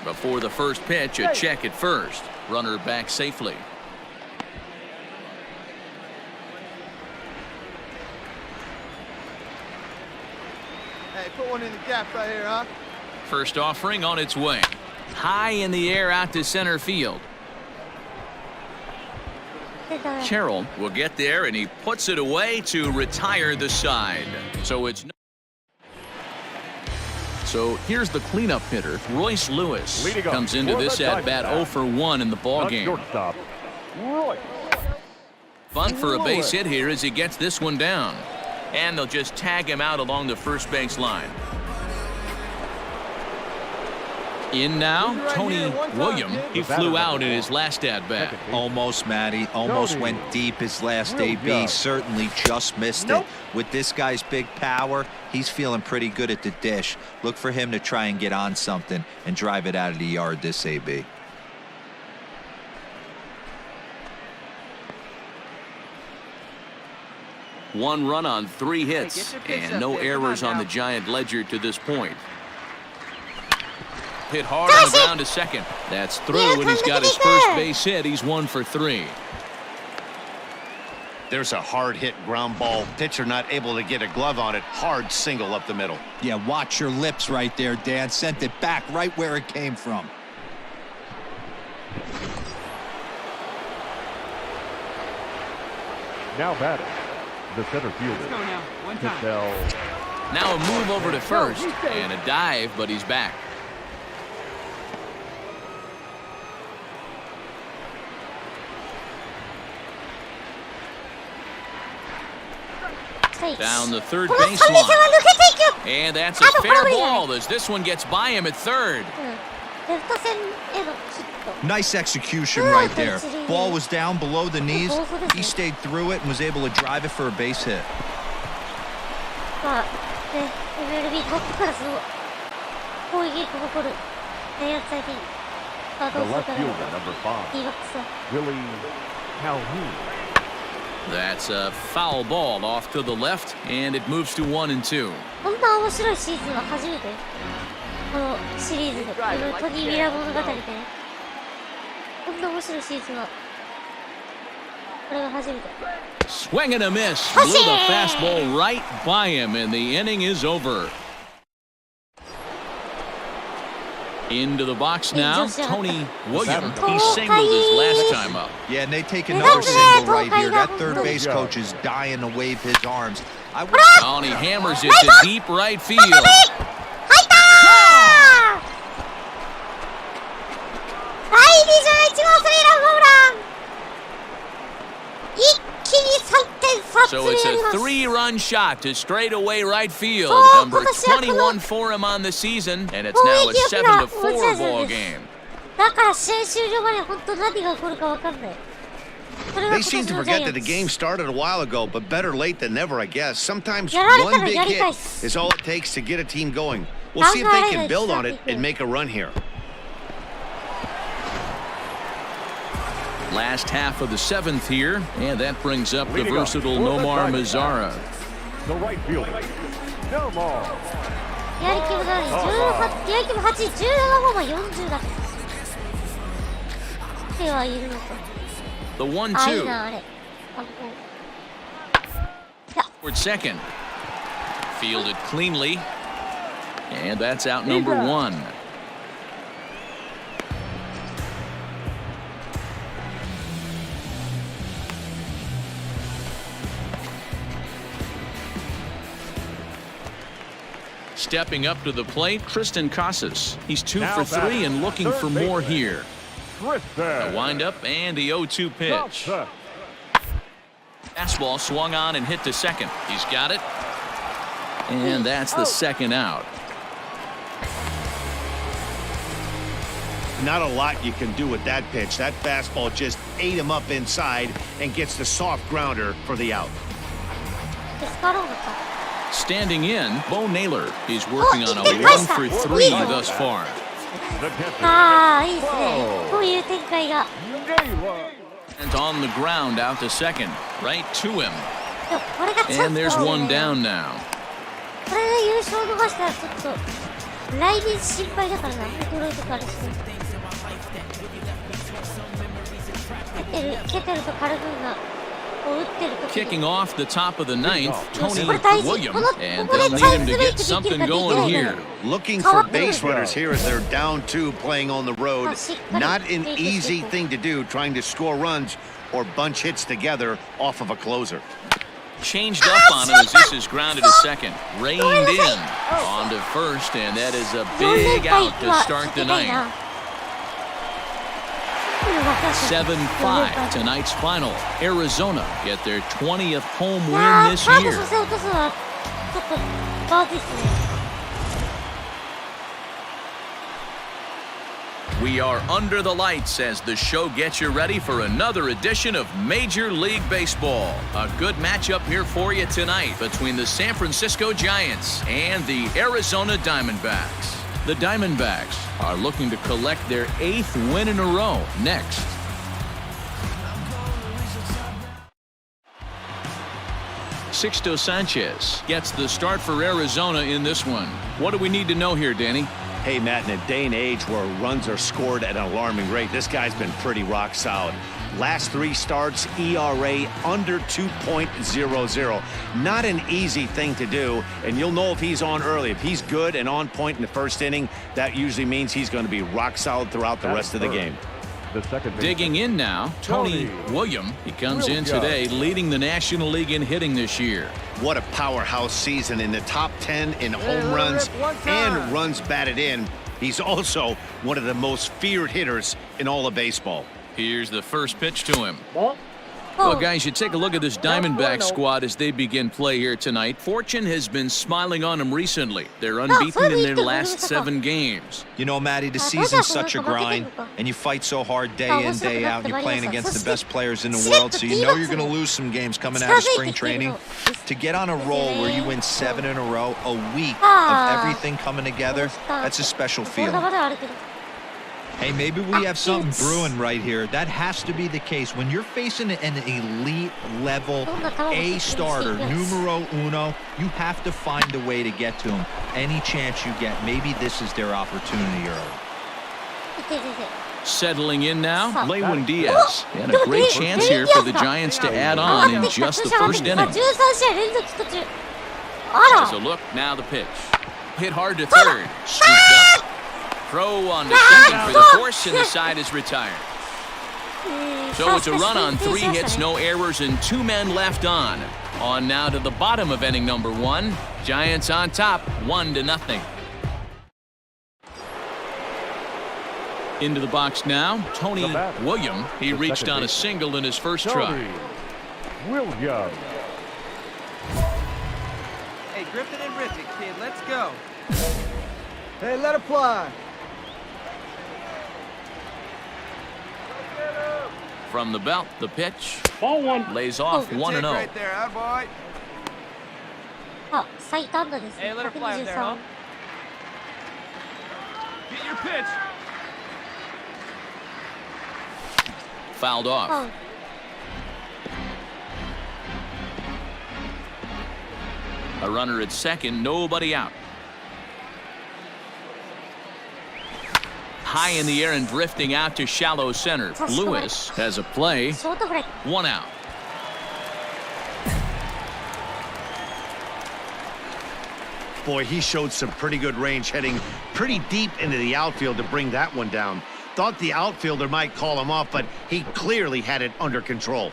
Before the first pitch, a check at first. Runner back safely. Hey, put one in the gap right here, huh? First offering on its way. High in the air out to center field. Carroll will get there, and he puts it away to retire the side. So here's the cleanup hitter, Royce Lewis. Comes into this at-bat 0 for 1 in the ballgame. Bunt for a base hit here as he gets this one down. And they'll just tag him out along the first base line. In now, Tony William. He flew out in his last at-bat. Almost, Matty. Almost went deep his last AB. Certainly just missed it. With this guy's big power, he's feeling pretty good at the dish. Look for him to try and get on something and drive it out of the yard this AB. One run on 3 hits, and no errors on the Giant ledger to this point. Hit hard on the ground to second. That's through, and he's got his first base hit. He's 1 for 3. There's a hard hit ground ball. Pitcher not able to get a glove on it. Hard single up the middle. Yeah, watch your lips right there, Dan. Sent it back right where it came from. Now batting, the center fielder. Now a move over to first, and a dive, but he's back. Down the third baseline. And that's a fair ball as this one gets by him at third. Nice execution right there. Ball was down below the knees. He stayed through it and was able to drive it for a base hit. The left fielder, number 5, Willie Calhoun. That's a foul ball off to the left, and it moves to 1 and 2. こんな面白いシーズンは初めて。このシリーズで、トニー・ウィリアム物語でね。こんな面白いシーズンは、これが初めて。Swing and a miss. Blew the fastball right by him, and the inning is over. Into the box now, Tony William. He singled his last time up. Yeah, and they take another single right here. That third base coach is dying to wave his arms. Oh, and he hammers it to deep right field. So it's a 3-run shot to straightaway right field. Number 21 for him on the season, and it's now a 7-4 ball game. They seem to forget that the game started a while ago, but better late than never, I guess. Sometimes one big hit is all it takes to get a team going. We'll see if they can build on it and make a run here. Last half of the 7th here, and that brings up the versatile Nomar Mazara. The right fielder, Nomar. リアリキも7、リアリキも8、17ホーマー40だってはいるのか。The あ、いい 1-2. な、あれ。Toward second. Fielded cleanly. And that's out number 1. Stepping up to the plate, Tristan Casas. He's 2 for 3 and looking for more here. A windup and the 0-2 pitch. Fastball swung on and hit to second. He's got it. And that's the second out. Not a lot you can do with that pitch. That fastball just ate him up inside and gets the soft grounder for the out. Standing in, Bo Naylor. He's working on a 1 for 3 thus far. ああ、いいですね。こういう展開が。 And on the ground out to second, right to him. これがチャンスだね。 And there's one down now. これで優勝を逃したらちょっと来年心配だからな。デトロイトからして。ケテルとカルフーが。Kicking off the top of the 9th, Tony Williams, and they'll need him to get something going here. Looking for base runners here as they're down 2 playing on the road. Not an easy thing to do, trying to score runs or bunch hits together off of a closer. Changed up on it as this is grounded to second. Reined in on to first, and that is a big out to start the 9th. 7-5 tonight's final. Arizona get their 20th home win this year. We are under the lights as the show gets you ready for another edition of Major League Baseball. A good matchup here for you tonight between the San Francisco Giants and the Arizona Diamondbacks. The Diamondbacks are looking to collect their 8th win in a row next. Sixto Sanchez gets the start for Arizona in this one. What do we need to know here, Danny? Hey, Matt, in a day and age where runs are scored at an alarming rate, this guy's been pretty rock solid. Last 3 starts, ERA under 2.00. Not an easy thing to do, and you'll know if he's on early. If he's good and on point in the first inning, that usually means he's going to be rock solid throughout the rest of the game. Digging in now, Tony Williams. He comes in today leading the National League in hitting this year. What a powerhouse season, in the top 10 in home runs and runs batted in. He's also one of the most feared hitters in all of baseball. Here's the first pitch to him. Well, guys, you take a look at this Diamondback squad as they begin play here tonight. Fortune has been smiling on them recently. They're unbeaten in their last 7 games. You know, Matty, the season's such a grind, and you fight so hard day in, day out. You're playing against the best players in the world, so you know you're going to lose some games coming out of spring training. To get on a roll where you win 7 in a row, a week of everything coming together, that's a special feeling. Hey, maybe we have something brewing right here. That has to be the case. When you're facing an elite level A starter, numero uno, you have to find a way to get to him. Any chance you get, maybe this is their opportunity early. Settling in now, Lewin Diaz. And a great chance here for the Giants to add on in just the first inning. As a look, now the pitch. Hit hard to third. Scooped up. Throw on to second for the force, and the side is retired. So it's a run on 3 hits, no errors, and 2 men left on. On now to the bottom of inning number 1. Giants on top, 1-0. Into the box now, Tony Williams. He reached on a single in his first try. Williams. Hey, grip it and rip it, kid. Let's go. Hey, let it fly. From the belt, the pitch. Ball 1. Lays off 1-0. Right there, out boy. Hey, let it fly up there, huh? Get your pitch. Fouled off. A runner at second, nobody out. high in the air and drifting out to shallow center. Lewis has a play. ショートフライ。 One out. Boy, he showed some pretty good range, heading pretty deep into the outfield to bring that one down. Thought the outfielder might call him off, but he clearly had it under control.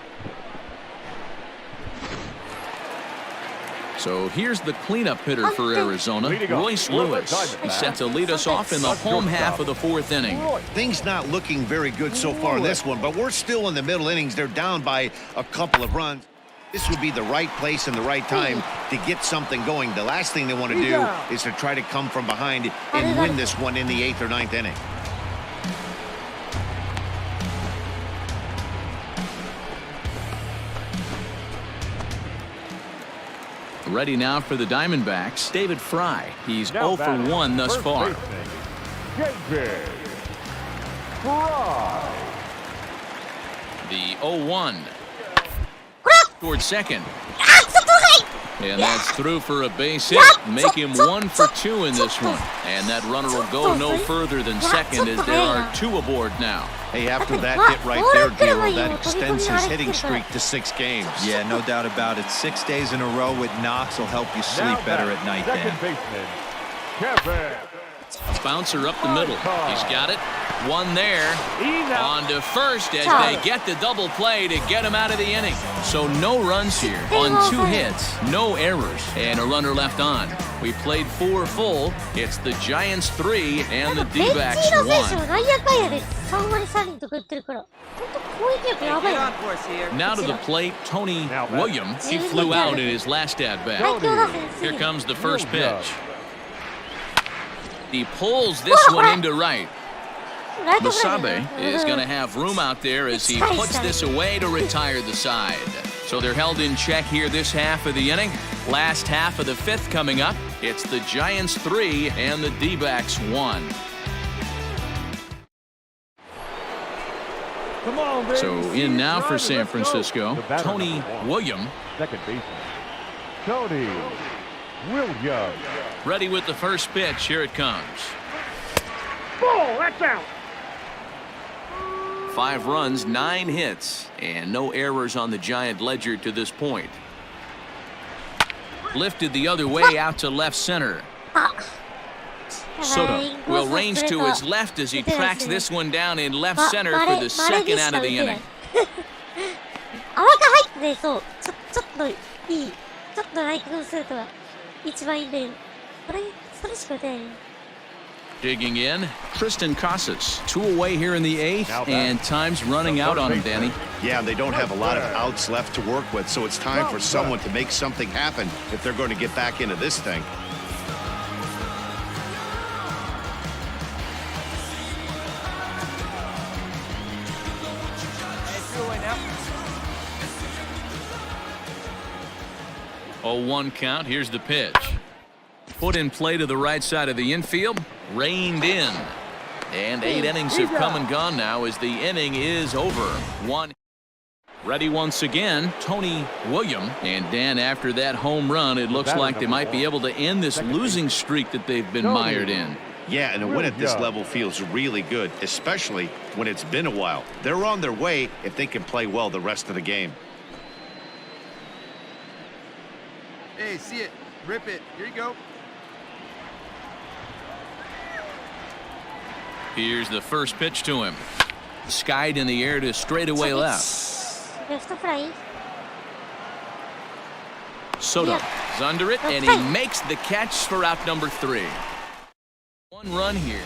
So here's the cleanup hitter for Arizona, Royce Lewis. He's set to lead us off in the home half of the fourth inning. Things not looking very good so far in this one, but we're still in the middle innings. They're down by a couple of runs. This would be the right place and the right time to get something going. The last thing they want to do is to try to come from behind and win this one in the 8th or 9th inning. Ready now for the Diamondbacks, David Fry. He's 0 for 1 thus far. The 0-1. Toward second. And that's through for a base hit. Make him 1 for 2 in this one. And that runner will go no further than second as there are 2 aboard now. Hey, after that hit right there, Giro, that extends his hitting streak to 6 games. Yeah, no doubt about it. 6 days in a row with knocks will help you sleep better at night, Dan. Bouncer up the middle. He's got it. One there. On to first as they get the double play to get him out of the inning. So no runs here on 2 hits, no errors, and a runner left on. We played 4 full. It's the Giants 3 and the D-backs 1. Now to the plate, Tony Williams. He flew out in his last at-bat. Here comes the first pitch. He pulls this one into right. Musabe is going to have room out there as he puts this away to retire the side. So they're held in check here this half of the inning. Last half of the 5th coming up. It's the Giants 3 and the D-backs 1. So in now for San Francisco, Tony Williams. Second baseman, Tony Williams. Ready with the first pitch. Here it comes. Ball, that's out. 5 runs, 9 hits, and no errors on the Giant ledger to this point. Lifted the other way out to left center. Soto will range to his left as he tracks this one down in left center for the second out of the inning. Digging in, Tristan Casas. 2 away here in the 8th, and time's running out on him, Danny. Yeah, they don't have a lot of outs left to work with, so it's time for someone to make something happen if they're going to get back into this thing. Oh, 1 count. Here's the pitch. Put in play to the right side of the infield. Reined in. And 8 innings have come and gone now as the inning is over. 1. Ready once again, Tony Williams. And Dan, after that home run, it looks like they might be able to end this losing streak that they've been mired in. Yeah, and a win at this level feels really good, especially when it's been a while. They're on their way if they can play well the rest of the game. Hey, see it. Rip it. Here you go. Here's the first pitch to him. Skied in the air to straightaway left. Soto is under it, and he makes the catch for out number 3. 1 run here.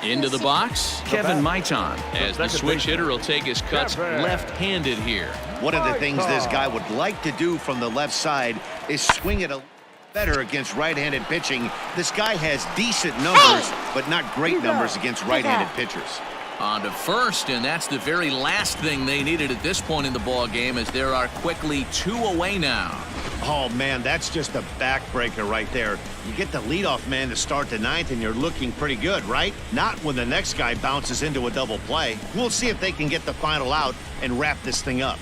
Into the box, Kevin Maitan, as the switch hitter will take his cuts left-handed here. One of the things this guy would like to do from the left side is swing it a better against right-handed pitching. This guy has decent numbers, but not great numbers against right-handed pitchers. On to first, and that's the very last thing they needed at this point in the ball game, as there are quickly 2 away now. Oh, man, that's just a backbreaker right there. You get the leadoff man to start the 9th, and you're looking pretty good, right? Not when the next guy bounces into a double play. We'll see if they can get the final out and wrap this thing up.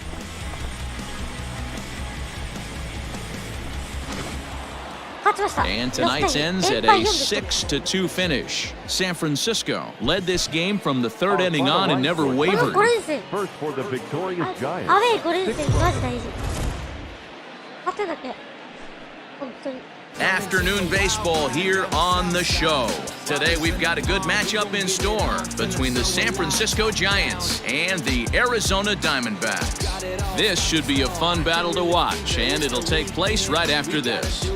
And tonight's ends at a 6-2 finish. San Francisco led this game from the third inning on and never wavered. First for the victorious Giants. Afternoon baseball here on the show. Today we've got a good matchup in store between the San Francisco Giants and the Arizona Diamondbacks. This should be a fun battle to watch, and it'll take place right after this.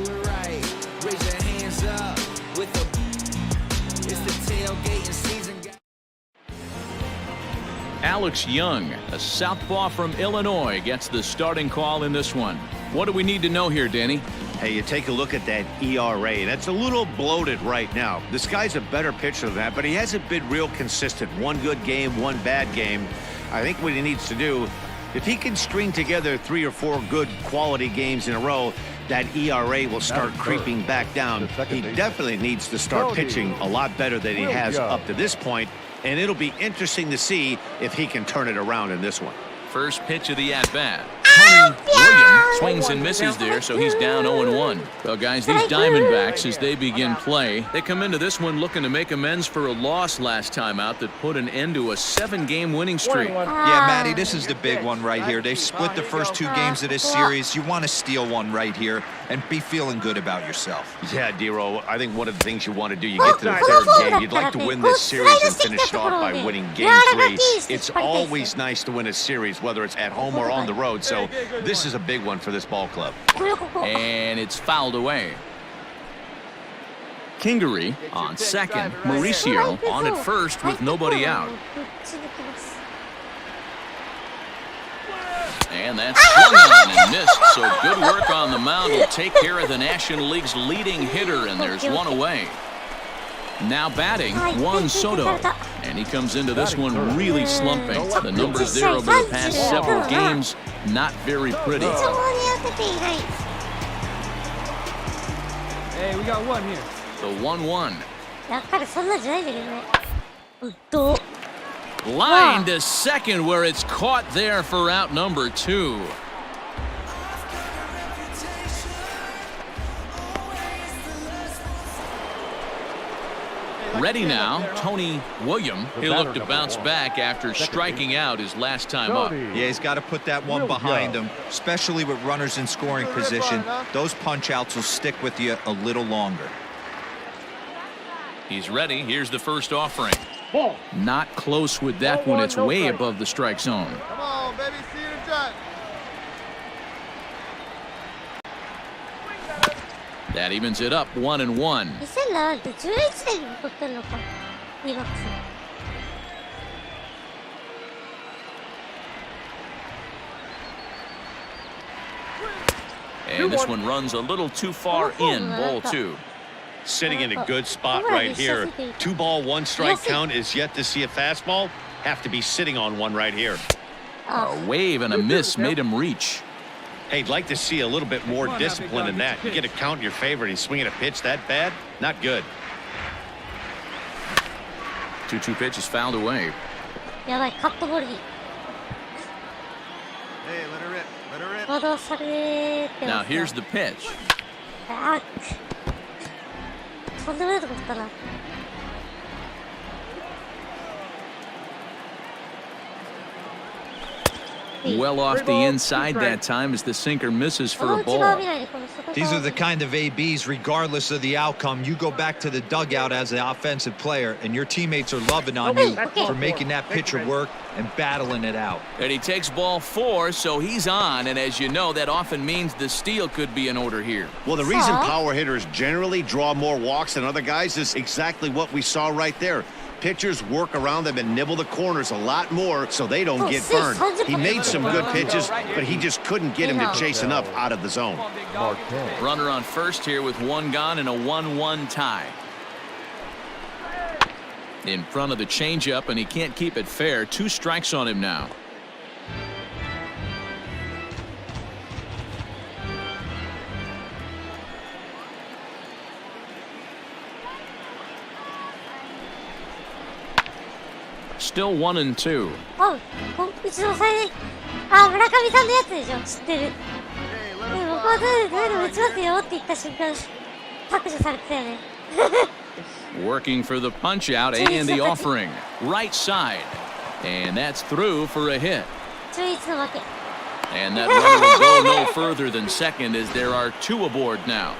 Alex Young, a southpaw from Illinois, gets the starting call in this one. What do we need to know here, Danny? Hey, you take a look at that ERA. That's a little bloated right now. This guy's a better pitcher than that, but he hasn't been real consistent. One good game, one bad game. I think what he needs to do, if he can string together 3 or 4 good quality games in a row, that ERA will start creeping back down. He definitely needs to start pitching a lot better than he has up to this point, and it'll be interesting to see if he can turn it around in this one. First pitch of the at-bat. Tony Williams swings and misses there, so he's down 0-1. Well, guys, these Diamondbacks, as they begin play, they come into this one looking to make amends for a loss last time out that put an end to a 7-game winning streak. Yeah, Matty, this is the big one right here. They split the first 2 games of this series. You want to steal one right here and be feeling good about yourself. Yeah, Dero, I think one of the things you want to do, you get to the 3rd game, you'd like to win this series and finish it off by winning game 3. It's always nice to win a series, whether it's at home or on the road, so this is a big one for this ball club. And it's fouled away. Kingery on second, Mauricio on at first with nobody out. And that's swung on and missed, so good work on the mound will take care of the National League's leading hitter, and there's one away. Now batting, Juan Soto, and he comes into this one really slumping. The numbers there over the past several games, not very pretty. Hey, we got one here. The 1-1. Line to second, where it's caught there for out number 2. Ready now, Tony Williams. He'll look to bounce back after striking out his last time up. Yeah, he's got to put that one behind him, especially with runners in scoring position. Those punch-outs will stick with you a little longer. He's ready. Here's the first offering. Not close with that one. It's way above the strike zone. Come on, baby. See you in the judge. That evens it up 1-1. And this one runs a little too far in, ball 2. Sitting in a good spot right here. 2-ball, 1-strike count is yet to see a fastball. Have to be sitting on one right here. A wave and a miss made him reach. Hey, I'd like to see a little bit more discipline in that. You get a count in your favor and he's swinging a pitch that bad? Not good. 2-2 pitch is fouled away. Hey, let her rip. Let her rip. Now here's the pitch. Well off the inside that time as the sinker misses for a ball. These are the kind of ABs, regardless of the outcome. You go back to the dugout as an offensive player, and your teammates are loving on you for making that pitcher work and battling it out. And he takes ball 4, so he's on, and as you know, that often means the steal could be in order here. Well, the reason power hitters generally draw more walks than other guys is exactly what we saw right there. Pitchers work around them and nibble the corners a lot more so they don't get burned. He made some good pitches, but he just couldn't get him to chase enough out of the zone. Runner on first here with 1 gone and a 1-1 tie. In front of the changeup, and he can't keep it fair. 2 strikes on him now. Still 1-2. うちの最あ、村上さんのやつでしょ。知ってる。僕はどうでも打ちますよって言った瞬間、Working for the punch out and the offering. Right side. And that's through for a hit. And that runner will go no further than second as there are 2 aboard now.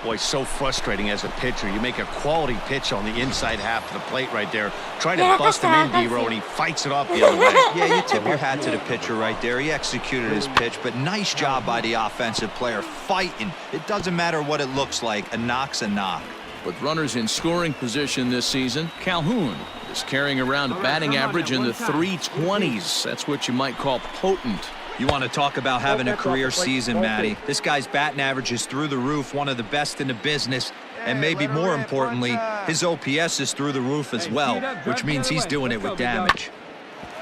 Boy, so frustrating as a pitcher. You make a quality pitch on the inside half of the plate right there. Try to bust him in, D-Row, and he fights it off the other way. Yeah, you tip your hat to the pitcher right there. He executed his pitch, but nice job by the offensive player fighting. It doesn't matter what it looks like. A knock's a knock. With runners in scoring position this season, Calhoun is carrying around a batting average in the 320s. That's what you might call potent. You want to talk about having a career season, Matty. This guy's batting average is through the roof, one of the best in the business. And maybe more importantly, his OPS is through the roof as well, which means he's doing it with damage.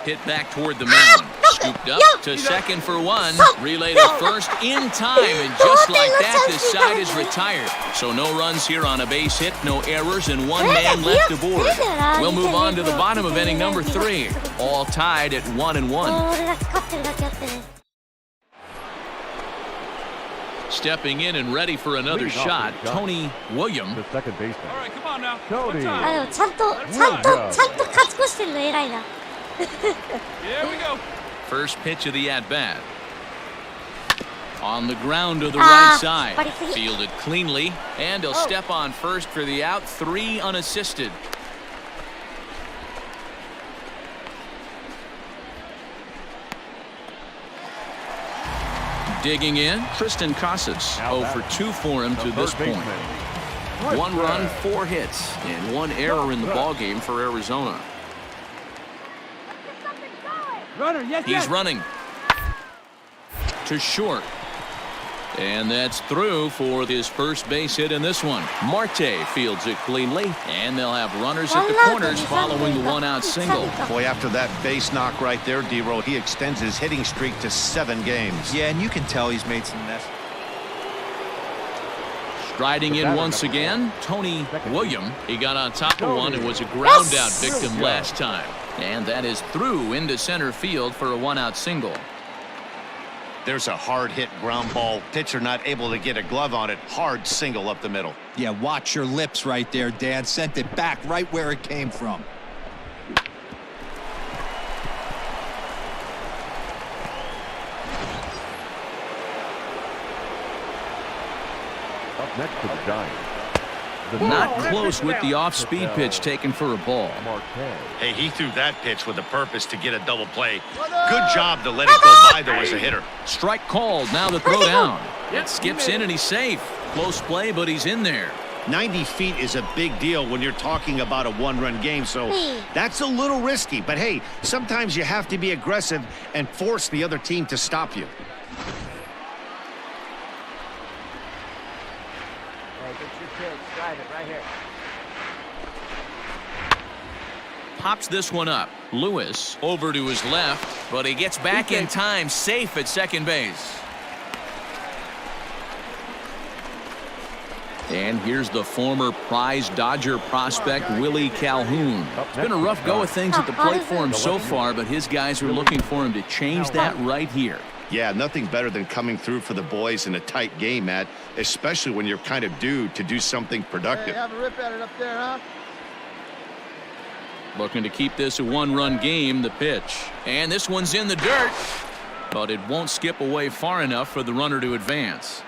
Hit back toward the mound. Scooped up to second for 1. Relay to first in time. And just like that, this side is retired. So no runs here on a base hit, no errors, and 1 man left aboard. We'll move on to the bottom of inning number 3. All tied at 1-1. Stepping in and ready for another shot, Tony William. The second baseman. All right, come on now. Tony. Here we go. First pitch of the at-bat. On the ground to the right side. Fielded cleanly, and he'll step on first for the out. 3 unassisted. Digging in, Tristan Casas. 0 for 2 for him to this point. 1 run, 4 hits, and 1 error in the ballgame for Arizona. Runner, yes, He's running to short. And that's through for his first base hit in this one. Marte fields it cleanly, and they'll have runners at the corners following the 1-out single. Boy, after that base knock right there, D-Row, he extends his hitting streak to 7 games. Yeah, and you can tell he's made some nest. Striding in once again, Tony William. He got on top of one and was a ground-out victim last time. And that is through into center field for a 1-out single. There's a hard-hit ground ball. Pitcher not able to get a glove on it. Hard single up the middle. Yeah, watch your lips right there, Dan. Sent it back right where it came from. Up next to the Giants. Not close with the off-speed pitch taken for a ball. Hey, he threw that pitch with a purpose to get a double play. Good job to let it go by, though, as a hitter. Strike called. Now the throw down. It skips in and he's safe. Close play, but he's in there. 90 feet is a big deal when you're talking about a 1-run game, so that's a little risky. But, hey, sometimes you have to be aggressive and force the other team to stop you. Right here. Pops this one up. Lewis over to his left, but he gets back in time, safe at second base. And here's the former prize Dodger prospect, Willie Calhoun. It's been a rough go of things at the plate for him so far, but his guys are looking for him to change that right here. Yeah, nothing better than coming through for the boys in a tight game, Matt, especially when you're kind of due to do something productive. Hey, have a rip at it up there, huh? Looking to keep this a 1-run game, the pitch. And this one's in the dirt, but it won't skip away far enough for the runner to advance.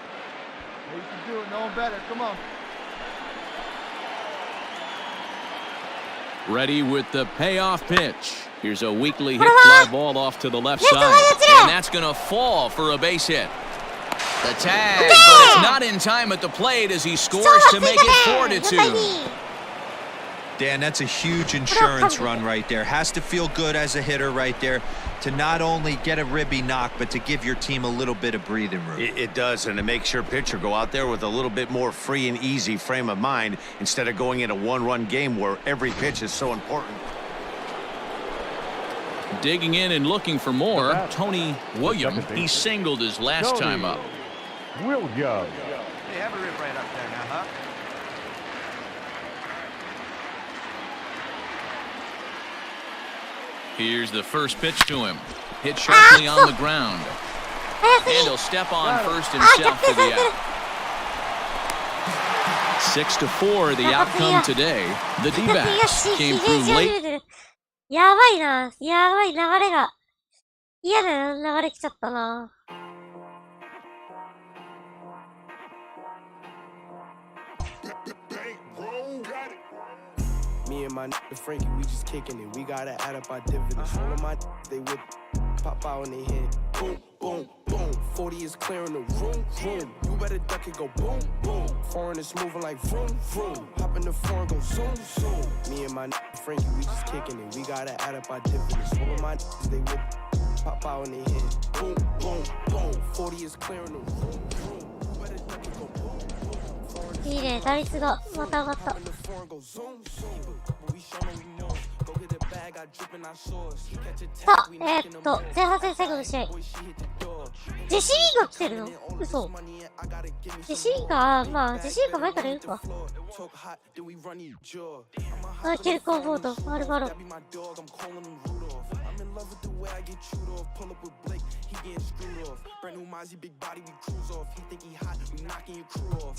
Hey, you can do it. No one better. Come on. Ready with the payoff pitch. Here's a weakly hit fly ball off to the left side. And that's going to fall for a base hit. The tag, but it's not in time at the plate as he scores to make it 4-2. Dan, that's a huge insurance run right there. Has to feel good as a hitter right there to not only get a ribby knock, but to give your team a little bit of breathing room. It does, and it makes your pitcher go out there with a little bit more free and easy frame of mind instead of going in a 1-run game where every pitch is so important. Digging in and looking for more, Tony William. He singled his last time up. William. Hey, have a rip right up there now, huh? Here's the first pitch to him. Hit sharply on the ground. And he'll step on first himself for the out. 6-4, the outcome today. The D-backs came through late. やばいな。やばい流れが。嫌な流れ来ちゃったな。Me and my Frankie, we just kicking it. We gotta add up our dividends. All of my they whip, pop out in their head. Boom, boom, boom. 40 is clearing the room, room. You better duck it, go boom, boom. Foreign is moving like vroom, vroom. Hop in the foreign, go zoom, zoom. Me and my Frankie, we just kicking it. We gotta add up our dividends. All of my they whip, pop out in their head. Boom, boom, boom. 40 is clearing the room, room. You better duck it, go boom, boom. いいね、打率がまた上がった。さあ、前半戦最後の試合。ジェシー・リンが来てるの？嘘。ジェシー・リンが、まあ、ジェシー・リンが前からいるか。あ、ケルコンフォード、アルバロ。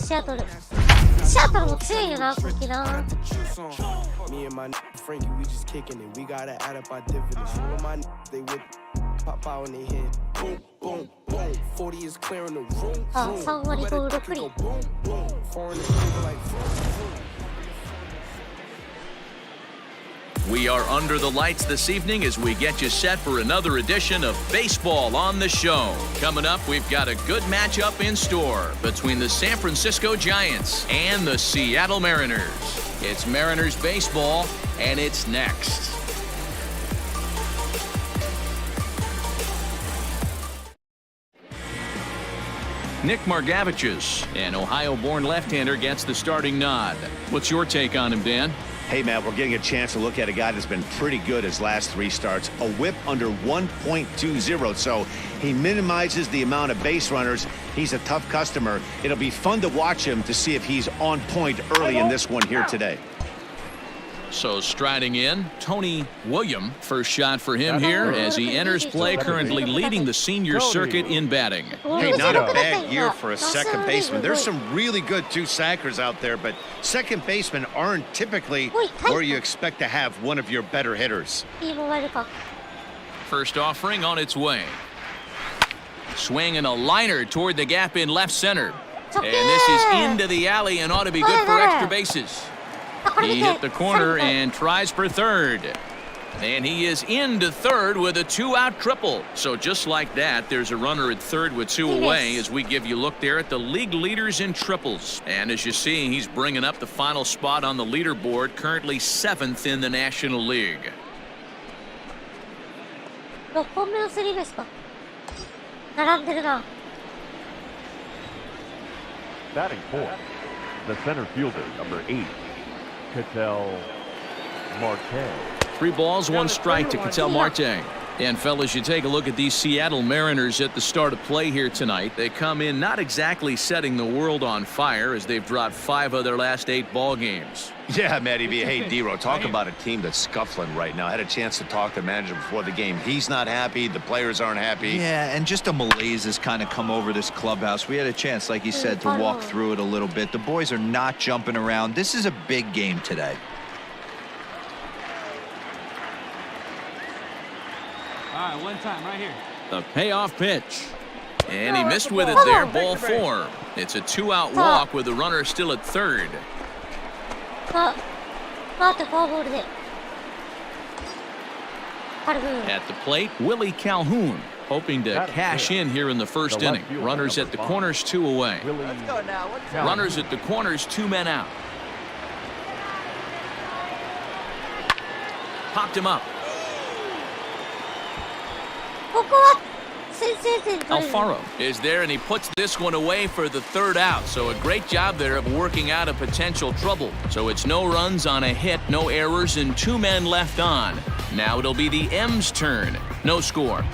シアトルも強いよな、こっちな。あ、3割5分6厘。We are under the lights this evening as we get you set for another edition of Baseball on the Show. Coming up, we've got a good matchup in store between the San Francisco Giants and the Seattle Mariners. It's Mariners baseball, and it's next. Nick Margavich's, an Ohio-born left-hander, gets the starting nod. What's your take on him, Dan? Hey, Matt, we're getting a chance to look at a guy that's been pretty good his last 3 starts. A whip under 1.20, so he minimizes the amount of base runners. He's a tough customer. It'll be fun to watch him to see if he's on point early in this one here today. So striding in, Tony William. First shot for him here as he enters play, currently leading the senior circuit in batting. Hey, not a bad year for a second baseman. There's some really good two-sackers out there, but second basemen aren't typically where you expect to have one of your better hitters. First offering on its way. Swing and a liner toward the gap in left center. And this is into the alley and ought to be good for extra bases. He hit the corner and tries for third. And he is into third with a 2-out triple. So just like that, there's a runner at third with 2 away as we give you a look there at the league leaders in triples. And as you see, he's bringing up the final spot on the leaderboard, currently 7th in the National League. 6本目のスリーベースか。並んでるな。Batting fourth, the center fielder, number 8. Ketel Marte. 3 balls, 1 strike to Ketel Marte. And fellas, you take a look at these Seattle Mariners at the start of play here tonight. They come in not exactly setting the world on fire as they've dropped 5 of their last 8 ball games. Yeah, Matty B. Hey, D-Ro, talk about a team that's scuffling right now. I had a chance to talk to the manager before the game. He's not happy. The players aren't happy. Yeah, and just a malaise has kind of come over this clubhouse. We had a chance, like you said, to walk through it a little bit. The boys are not jumping around. This is a big game today. All right, one time right here. The payoff pitch. And he missed with it there, ball 4. It's a 2-out walk with the runner still at third. At the plate, Willie Calhoun, hoping to cash in here in the first inning. Runners at the corners, 2 away. Let's go now. Runners at the corners, 2 men out. Popped him up. Alfaro is there, and he puts this one away for the 3rd out. So a great job there of working out a potential trouble. So it's no runs on a hit, no errors, and 2 men left on. Now it'll be the M's turn. No score.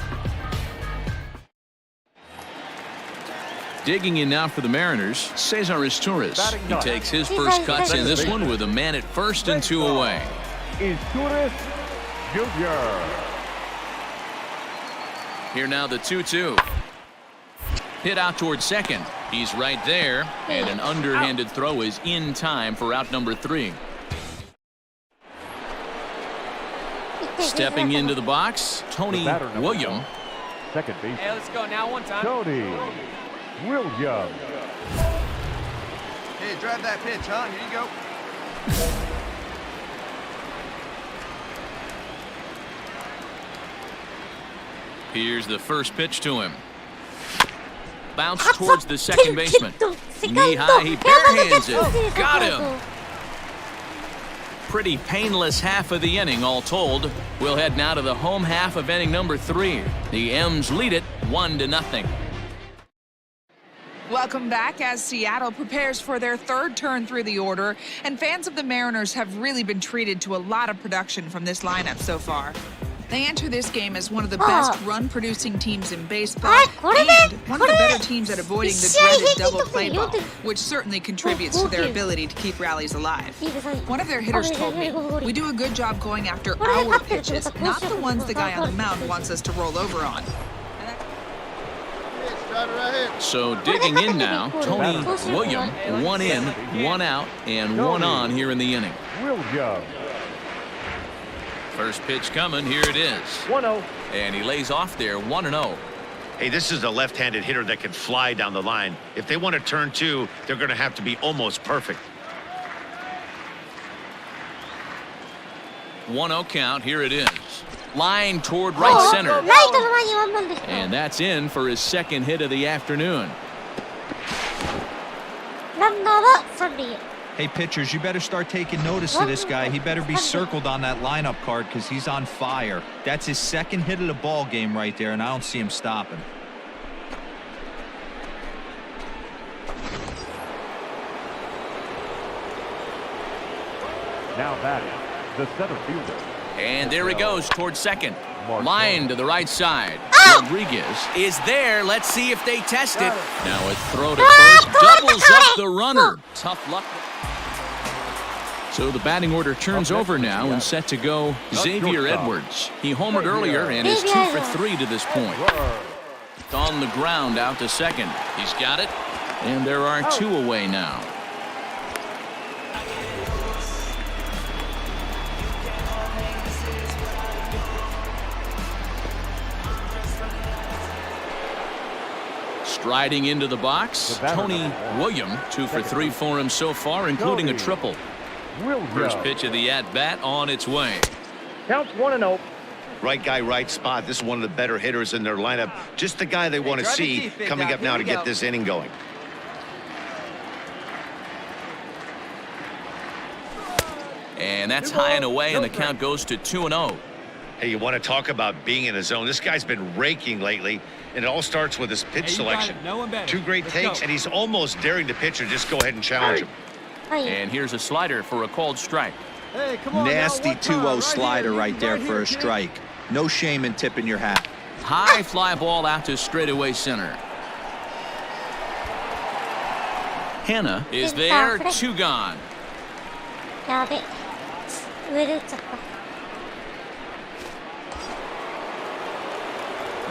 Digging in now for the Mariners, Cesar Izturis. He takes his first cuts in this one with a man at first and 2 away. Izturis Jr. Here now the 2-2. Hit out towards second. He's right there, and an underhanded throw is in time for out number 3. Stepping into the box, Tony William. Second base. Hey, let's go now. One time. Tony William. Hey, drive that pitch, huh? Here you go. Here's the first pitch to him. Bounce towards the second baseman. Knee high, he barehands it. Got him. Pretty painless half of the inning, all told. We'll head now to the home half of inning number 3. The M's lead it 1-0. Welcome back as Seattle prepares for their third turn through the order, and fans of the Mariners have really been treated to a lot of production from this lineup so far. They enter this game as one of the best run-producing teams in baseball and one of the better teams at avoiding the dreaded double play ball, which certainly contributes to their ability to keep rallies alive. One of their hitters told me, "We do a good job going after our pitches, not the ones the guy on the mound wants us to roll over on." So digging in now, Tony William, 1 in, 1 out, and 1 on here in the inning. William. First pitch coming, here it is. 1-0. And he lays off there, 1-0. Hey, this is a left-handed hitter that can fly down the line. If they want to turn 2, they're going to have to be almost perfect. 1-0 count, here it is. Line toward right center. And that's in for his second hit of the afternoon. Hey, pitchers, you better start taking notice of this guy. He better be circled on that lineup card because he's on fire. That's his second hit of the ball game right there, and I don't see him stopping. Now batting, the center fielder. And there he goes towards second. Line to the right side. Rodriguez is there. Let's see if they test it. Now a throw to first. Doubles up the runner. Tough luck. So the batting order turns over now and set to go Xavier Edwards. He homered earlier and is 2 for 3 to this point. On the ground out to second. He's got it. And there are 2 away now. Striding into the box, Tony William, 2 for 3 for him so far, including a triple. First pitch of the at-bat on its way. Counts 1-0. Right guy, right spot. This is one of the better hitters in their lineup. Just the guy they want to see coming up now to get this inning going. And that's high and away, and the count goes to 2-0. Hey, you want to talk about being in his zone? This guy's been raking lately, and it all starts with his pitch selection. 2 great takes, and he's almost daring the pitcher just go ahead and challenge him. And here's a slider for a called strike. Hey, come on. Nasty 2-0 slider right there for a strike. No shame in tipping your hat. High fly ball out to straightaway center. Hannah is there, 2 gone.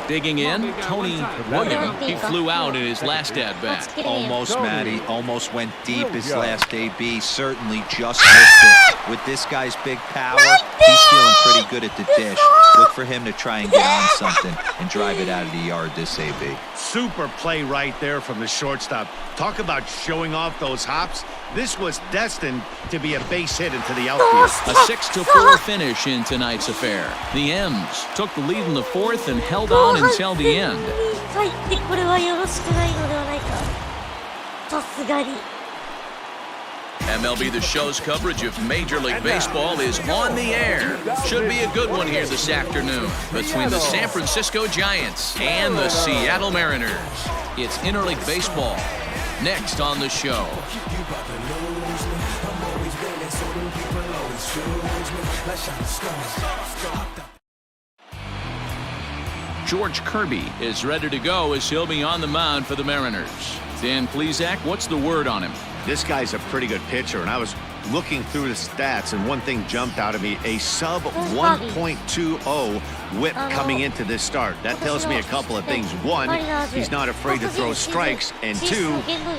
Digging in, Tony William. He flew out in his last at-bat. Almost, Matty. Almost went deep his last AB. Certainly just missed it. With this guy's big power, he's feeling pretty good at the dish. Look for him to try and get on something and drive it out of the yard this AB. Super play right there from the shortstop. Talk about showing off those hops. This was destined to be a base hit into the outfield. A 6-4 finish in tonight's affair. The M's took the lead in the 4th and held on until the end. MLB The Show's coverage of Major League Baseball is on the air. Should be a good one here this afternoon between the San Francisco Giants and the Seattle Mariners. It's interleague baseball next on the show. George Kirby is ready to go as he'll be on the mound for the Mariners. Dan Plesac, what's the word on him? This guy's a pretty good pitcher, and I was looking through the stats, and one thing jumped out at me, a sub 1.20 whip coming into this start. That tells me a couple of things. One, he's not afraid to throw strikes, and two,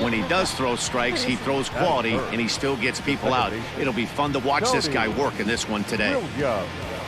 when he does throw strikes, he throws quality, and he still gets people out. It'll be fun to watch this guy work in this one today.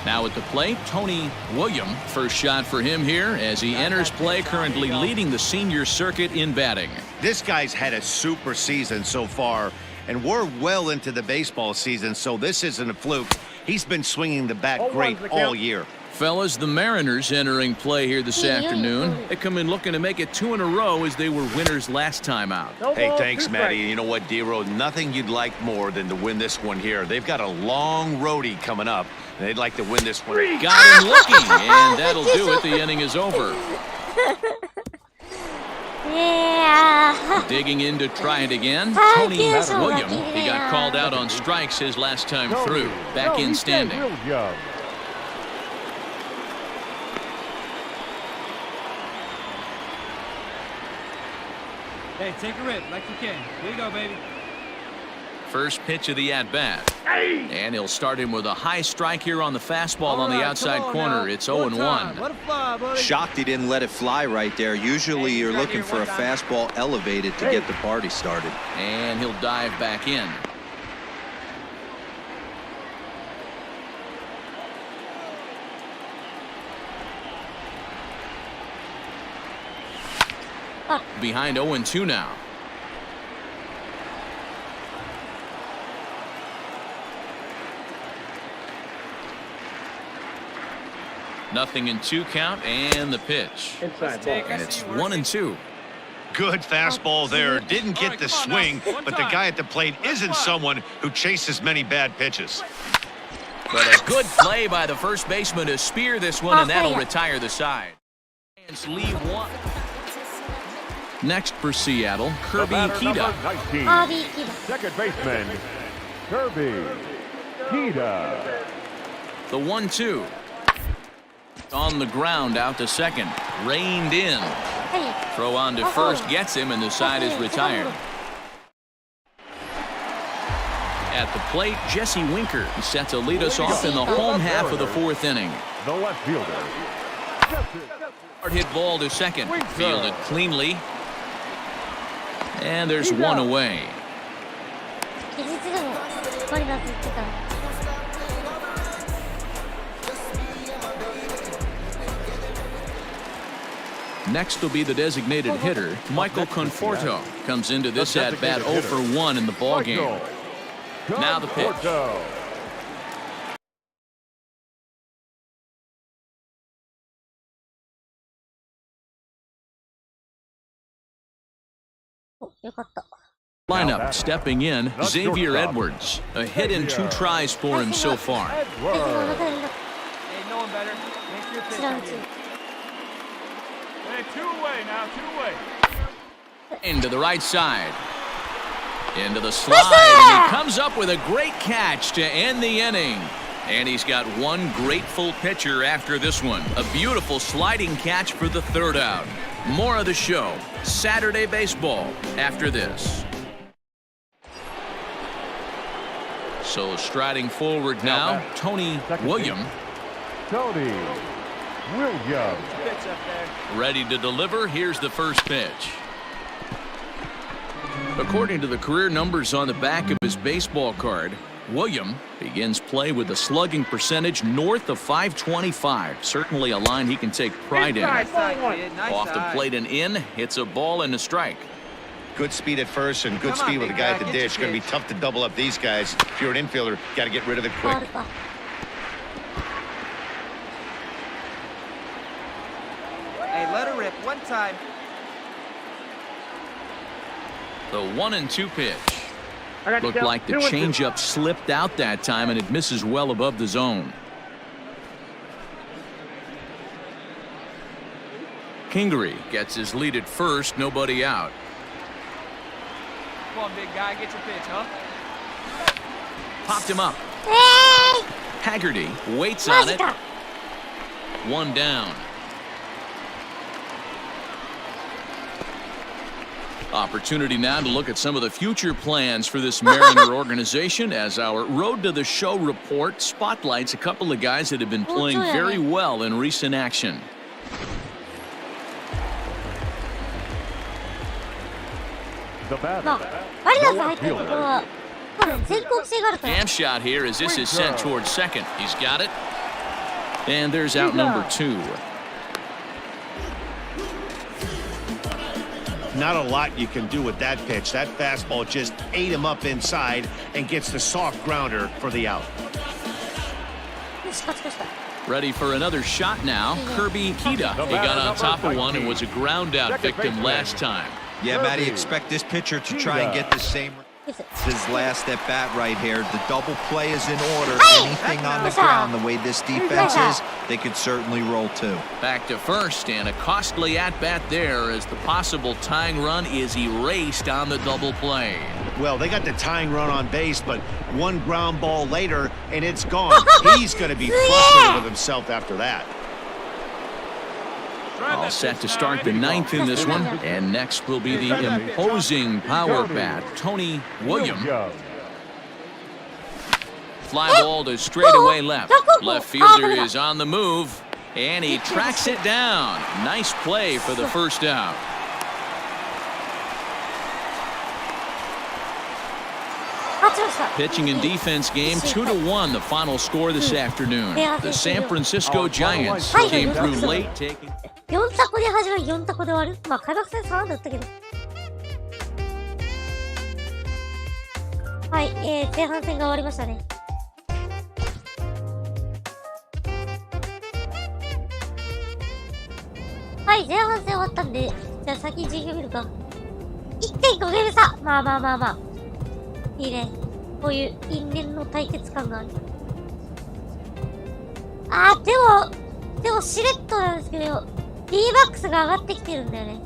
Now at the plate, Tony William. First shot for him here as he enters play, currently leading the senior circuit in batting. This guy's had a super season so far, and we're well into the baseball season, so this isn't a fluke. He's been swinging the bat great all year. Fellas, the Mariners entering play here this afternoon. They come in looking to make it 2 in a row as they were winners last time out. Hey, thanks, Matty. You know what, D-Row? Nothing you'd like more than to win this one here. They've got a long roadie coming up, and they'd like to win this one. Got him looking, and that'll do it. The inning is over. Yeah. Digging in to try it again, Tony William. He got called out on strikes his last time through. Back in standing. Hey, take a rip like you can. Here you go, baby. First pitch of the at-bat. And he'll start him with a high strike here on the fastball on the outside corner. Now. It's 0-1. Shocked he didn't let it fly right there. Usually you're looking for a fastball elevated to get the party started. And he'll dive back in. Behind 0-2 now. Nothing in 2 count, and the pitch. And it's 1-2. Good fastball there. Didn't get the swing, but the guy at the plate isn't someone who chases many bad pitches. But a good play by the first baseman to spear this one, and that'll retire the side. Lead one. Next for Seattle, Kirby Kita. Second baseman, Kirby Kita. The 1-2. On the ground, out to second. Reined in. Throw on to first, gets him, and the side is retired. At the plate, Jesse Winker set to lead us off in the home half of the 4th inning. The left fielder. Hard hit ball to second. Fielded cleanly. And there's one away. Next will be the designated hitter, Michael Conforto. Comes into this at-bat 0 for 1 in the ballgame. Now the pitch. Lineup stepping in, Xavier Edwards. A hit in 2 tries for him so far. Hey, no one better. Make your pitch. Hey, 2 away now, 2 away. Into the right side. Into the slide, and he comes up with a great catch to end the inning. And he's got one grateful pitcher after this one. A beautiful sliding catch for the 3rd out. More of the show, Saturday Baseball, after this. So striding forward now, Tony William. Tony William. Ready to deliver. Here's the first pitch. According to the career numbers on the back of his baseball card, William begins play with a slugging percentage north of .525. Certainly a line he can take pride in. Off the plate and in, hits a ball and a strike. Good speed at first and good speed with the guy at the dish. Going to be tough to double up these guys. If you're an infielder, got to get rid of it quick. Hey, let her rip one time. The 1-2 pitch. Looked like the changeup slipped out that time, and it misses well above the zone. Kingery gets his lead at first, nobody out. Come on, big guy, get your pitch, huh? Popped him up. Haggerty waits on it. 1 down. Opportunity now to look at some of the future plans for this Mariner organization as our Road to the Show report spotlights a couple of guys that have been playing very well in recent action. The batter. Jam shot here as this is sent towards second. He's got it. And there's out number 2. Not a lot you can do with that pitch. That fastball just ate him up inside and gets the soft grounder for the out. Ready for another shot now. Kirby Kida. He got on top of one and was a ground out victim last time. Yeah, Matty, expect this pitcher to try and get the same. His last at bat right here. The double play is in order. Anything on the ground, the way this defense is, they could certainly roll too. Back to first, and a costly at bat there as the possible tying run is erased on the double play. Well, they got the tying run on base, but one ground ball later, and it's gone. He's going to be frustrated with himself after that. All set to start the 9th in this one, and next will be the imposing power bat, Tony William. Fly ball to straightaway left. Left fielder is on the move, and he tracks it down. Nice play for the first out. Pitching and defense game 2-1, the final score this afternoon. The San Francisco Giants came through late, taking 4タコで始まり4タコで終わる。まあ開幕戦3安打打ったけど。はい、前半戦が終わりましたね。はい、前半戦終わったんで、じゃあ先に順位を見るか。1.5 ゲーム差。まあ。いいね。こういう因縁の対決感がある。でもしれっとなんですけど、D バックスが上がってきてるんだよね。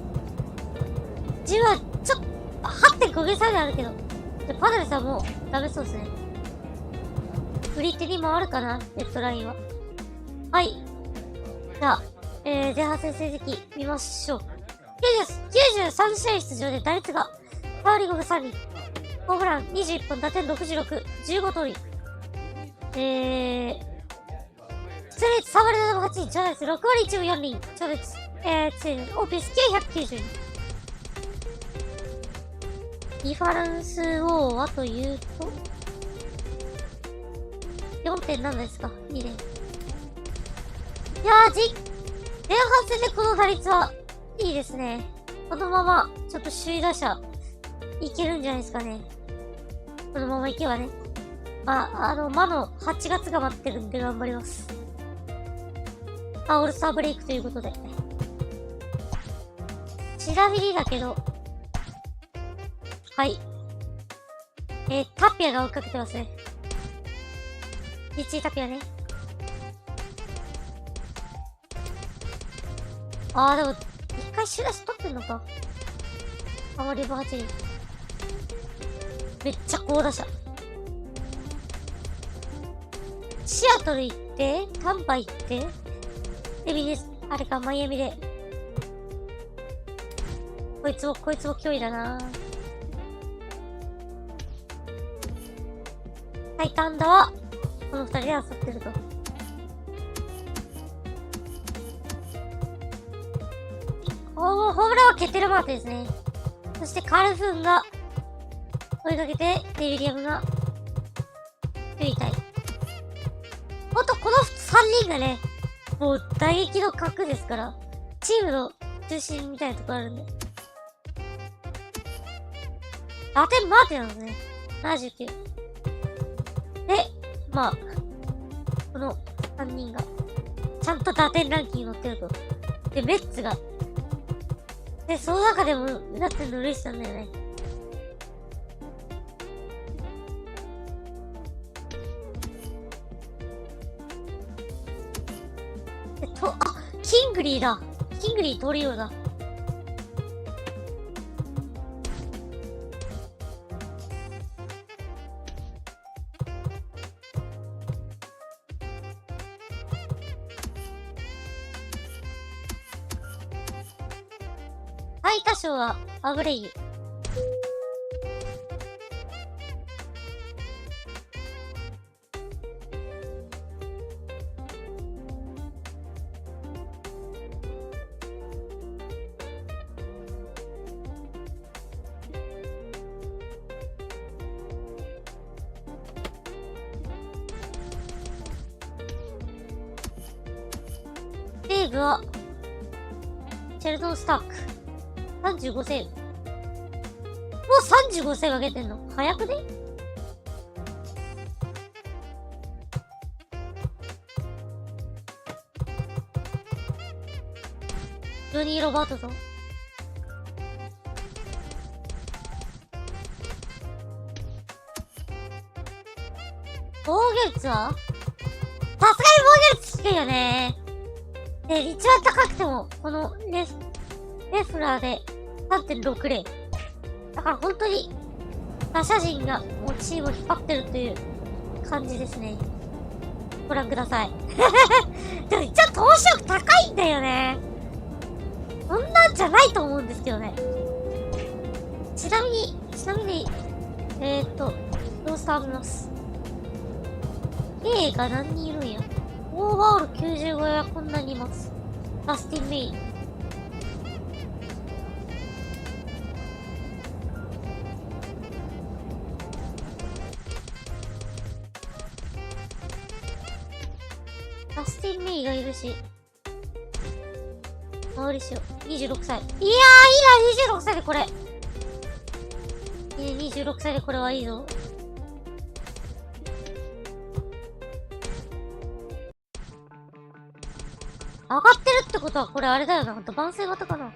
自分はちょっと 8.5 ゲーム差であるけど、パドレスはもうダメそうですね。振り手に回るかな、レッドラインは。はい。じゃあ、前半戦成績見ましょう。93試合出場で打率が3割5分3厘。ホームラン21本、打点66、15盗塁。出率3割7分8厘、長打率6割1分4厘、長打率、OPS992。リファランス王はというと、4.7 ですか。いいね。いやー、前半戦でこの打率はいいですね。このまま、ちょっと首位打者、いけるんじゃないですかね。このままいけばね。魔の8月が待ってるんで頑張ります。オールスターブレイクということで。ちなみにだけど、はい。タピアが追っかけてますね。1位タピアね。でも、一回首位打者取ってんのか。リブ8人。めっちゃ好打者。シアトル行って、タンパ行って、あれか、マイアミで。こいつも脅威だな。タイタンダは、この2人で遊ってると。ホームランはケテルマーテですね。そしてカルフーンが追いかけて、ウィリアムが9位タイ。ほんと、この3人がね、もう打撃の核ですから、チームの中心みたいなところあるんで。打点マーティなんですね。79。で、この3人が、ちゃんと打点ランキングに乗ってると。で、メッツが、で、その中でも、なってるのルイスなんだよね。キングリーだ。キングリートリオだ。最多勝はアブレイユ。ブは、シェルドン・スターク。35セーブ。もう35セーブ上げてんの早くね？ジョニー・ロバートソン。防御率はさすがに防御率低いよね。で、一番高くても、このレフラーで 3.60。だから本当に、打者陣がもうチームを引っ張ってるという感じですね。ご覧ください。でも一応投手力高いんだよね。そんなんじゃないと思うんですけどね。ちなみに、ロースター見ます。A が何人いるんや。オーバーオール95はこんなにいます。ダスティン・メイン。ダスティン・メイがいるし。マウリシオ、26歳。いやー、いいな、26歳でこれ。いいね、26歳でこれはいいぞ。上がってるってことはこれあれだよな。ほんと番宣型かな。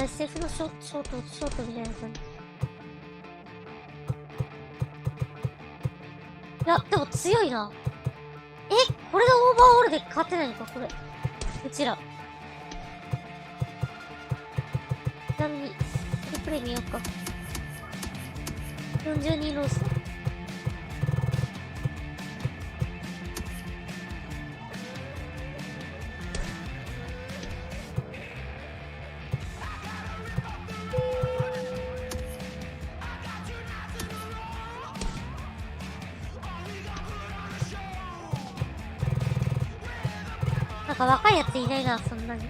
SF のショートみたいな感じ。いや、でも強いな。これでオーバーオールで勝てないのか、これ。うちら。ちなみに、リプレイ見ようか。42ロース。なんか若いやついないな、そんなに。で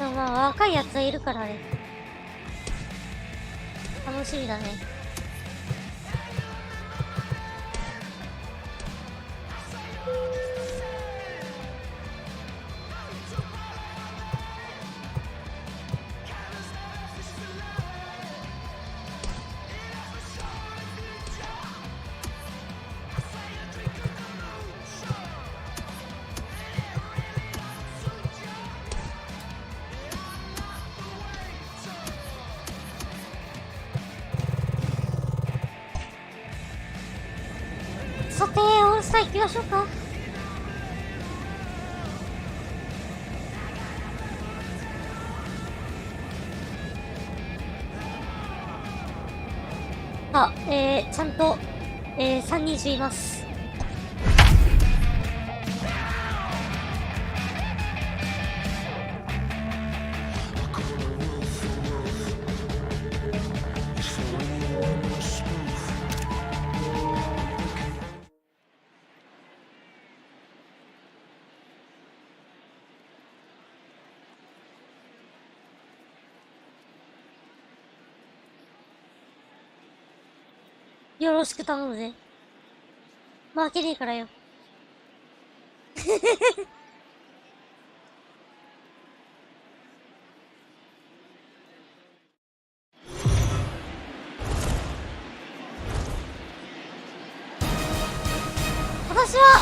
もまあ若いやつはいるからね。楽しみだね。さて、オールスター行きましょうか。ちゃんと、3人中います。よろしく頼むぜ。負けねえからよ。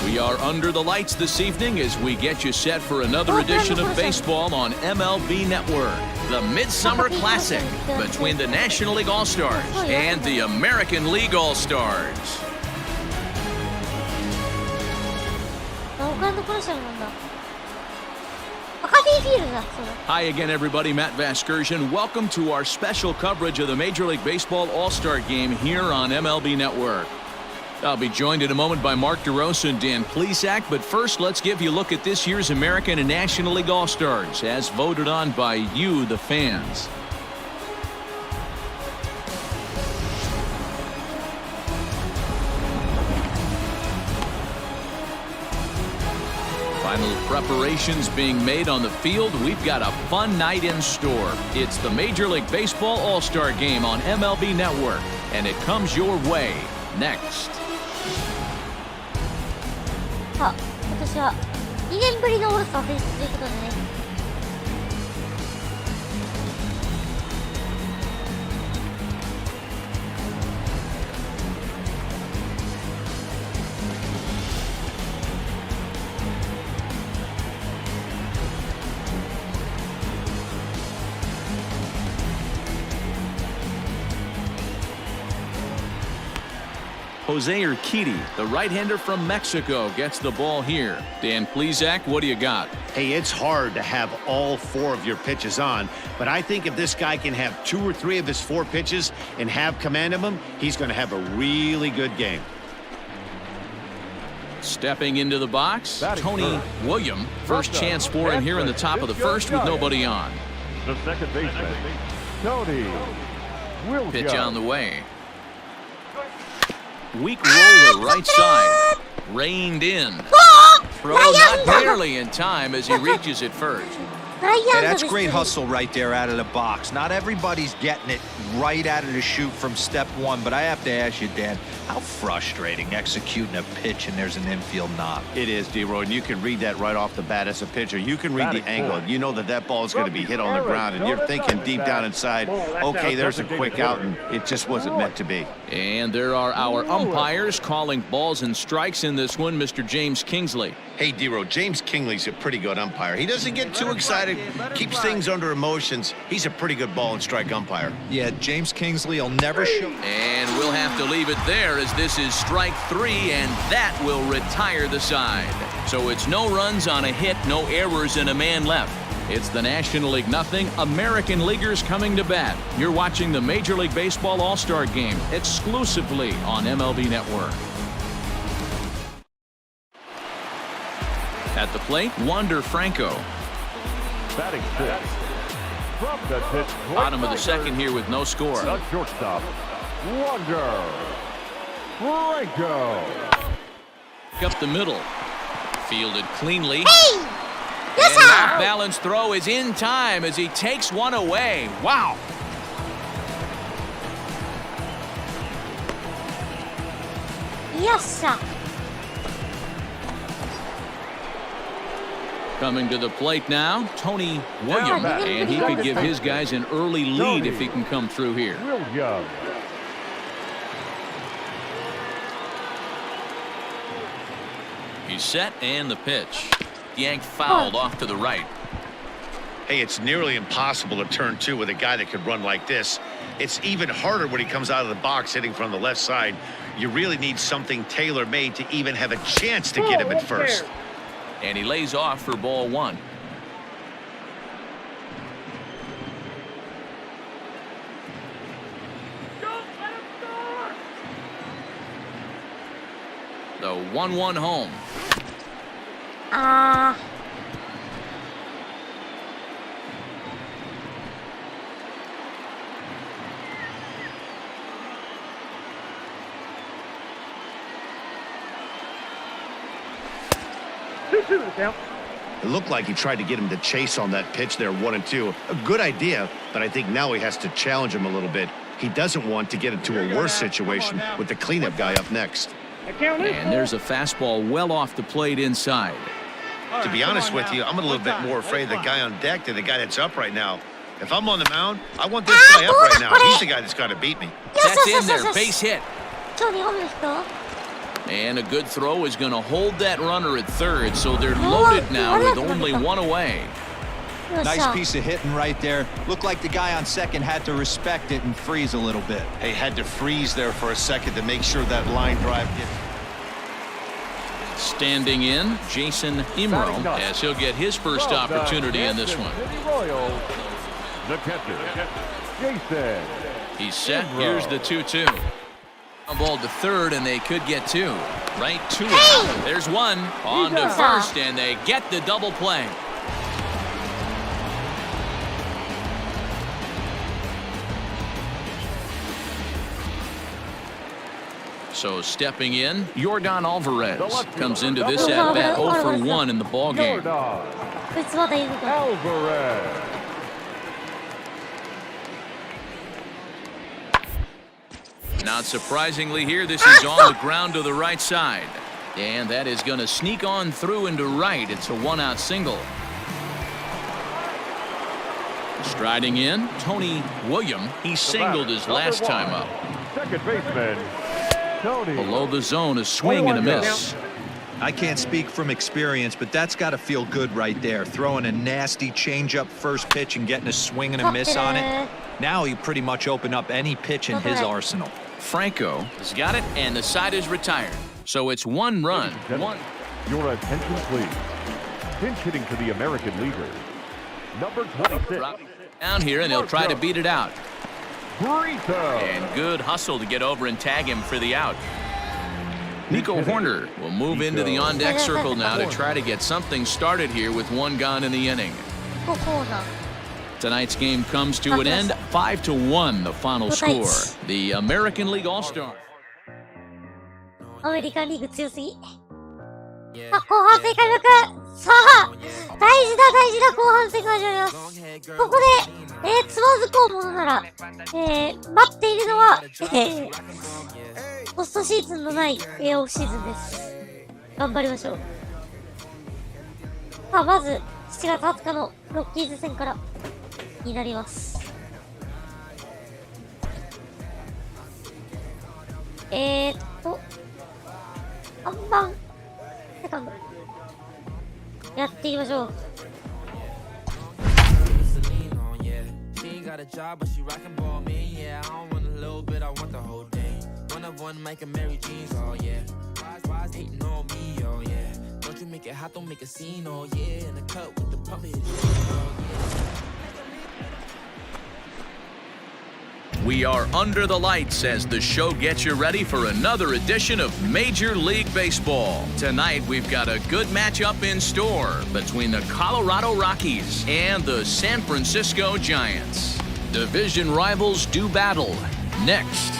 We are under the lights this evening as we get you set for another edition of baseball on MLB Network. The Midsummer Classic between the National League All-Stars and the American League All-Stars. Hi again, everybody. Matt Vasgersian. Welcome to our special coverage of the Major League Baseball All-Star Game here on MLB Network. I'll be joined in a moment by Mark DeRosa and Dan Plesac, but first let's give you a look at this year's American and National League All-Stars as voted on by you, the fans. preparations being made on the field, we've got a fun night in store. It's the Major League Baseball All-Star Game on MLB Network, and it comes your way next. さあ、今年は2年ぶりのオールスター選出ということでね。Jose Urquidy, the right-hander from Mexico, gets the ball here. Dan Plesac, what do you got? Hey, it's hard to have all 4 of your pitches on, but I think if this guy can have 2 or 3 of his 4 pitches and have command of them, he's going to have a really good game. Stepping into the box, Tony William. First chance for him here in the top of the first with nobody on. The second baseman, Tony William. Pitch on the way. Weak roller right side. Reined in. Throw not barely in time as he reaches it first. Hey, that's great hustle right there out of the box. Not everybody's getting it right out of the chute from step 1, but I have to ask you, Dan, how frustrating executing a pitch and there's an infield knock. It is, D-Roy, and you can read that right off the bat as a pitcher. You can read the angle. You know that ball is going to be hit on the ground, and you're thinking deep down inside, okay, there's a quick out, and it just wasn't meant to be. And there are our umpires calling balls and strikes in this one, Mr. James Kingsley. Hey, D-Roy, James Kingsley's a pretty good umpire. He doesn't get too excited, keeps things under emotions. He's a pretty good ball and strike umpire. Yeah, James Kingsley will never show. And we'll have to leave it there as this is strike 3, and that will retire the side. So it's no runs on a hit, no errors, and a man left. It's the National League nothing, American Leaguers coming to bat. You're watching the Major League Baseball All-Star Game exclusively on MLB Network. At the plate, Wander Franco. Batting 6. From the pitch, Bottom of the second here with no score. The shortstop, Wander Franco. Up the middle. Fielded cleanly. Hey! Yes, and off balance throw is in time as he takes one away. Wow. Yes, sir. Coming to the plate now, Tony William, and he could give his guys an early lead if he can come through here. William. He's set and the pitch. Yanked fouled off to the right. Hey, it's nearly impossible to turn 2 with a guy that could run like this. It's even harder when he comes out of the box hitting from the left side. You really need something tailor-made to even have a chance to get him at first. And he lays off for ball 1. The 1-1 home. It looked like he tried to get him to chase on that pitch there, 1-2. A good idea, but I think now he has to challenge him a little bit. He doesn't want to get into a worse situation with the cleanup guy up next. And there's a fastball well off the plate inside. To be honest with you, I'm a little bit more afraid of the guy on deck than the guy that's up right now. If I'm on the mound, I want this guy up right now. He's the guy that's got to beat me. That's in there, base hit. And a good throw is going to hold that runner at third, so they're loaded now with only 1 away. Nice piece of hitting right there. Looked like the guy on second had to respect it and freeze a little bit. Hey, had to freeze there for a second to make sure that line drive gets. Standing in, Jason Imro, as he'll get his first opportunity in this one. The catcher, Jason. He's set. Here's the 2-2. Ball to third, and they could get 2. Right to it. There's one. On to first, and they get the double play. So stepping in, Yordan Alvarez comes into this at-bat 0 for 1 in the ballgame. Alvarez. Not surprisingly here, this is on the ground to the right side. And that is going to sneak on through into right. It's a one-out single. Striding in, Tony William. He singled his last time up. Second baseman, Tony. Below the zone, a swing and a miss. I can't speak from experience, but that's got to feel good right there. Throwing a nasty changeup first pitch and getting a swing and a miss on it. Now he pretty much opened up any pitch in his arsenal. Franco has got it, and the side is retired. So it's one run. Your attention, please. Pinch hitting to the American leaguers. Number 26. Down here, and he'll try to beat it out. Burrito. And good hustle to get over and tag him for the out. Nico Horner will move into the on-deck circle now to try to get something started here with one gone in the inning. Tonight's game comes to an end, 5-1, the final score. The American League All-Star. アメリカンリーグ強すぎ。あ、後半戦開幕。さあ、大事だ、後半戦が始まります。ここで、つまずこうものなら、待っているのは、ポストシーズンのない、オフシーズンです。頑張りましょう。さあ、まず、7月20日のロッキーズ戦からになります。3番、セカンド。やっていきましょう。We are under the lights as the show gets you ready for another edition of Major League Baseball. Tonight, we've got a good matchup in store between the Colorado Rockies and the San Francisco Giants. Division rivals do battle. Next.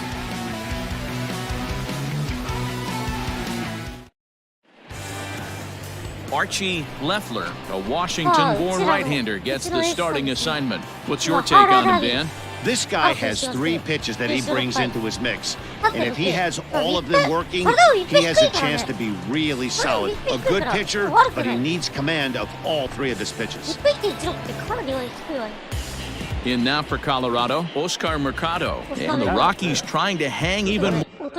Archie Leffler, a Washington-born right-hander, gets the starting assignment. What's your take on him, Dan? This guy has 3 pitches that he brings into his mix. And if he has all of them working, he has a chance to be really solid. A good pitcher, but he needs command of all 3 of his pitches. In now for Colorado, Oscar Mercado. And the Rockies trying to hang even more.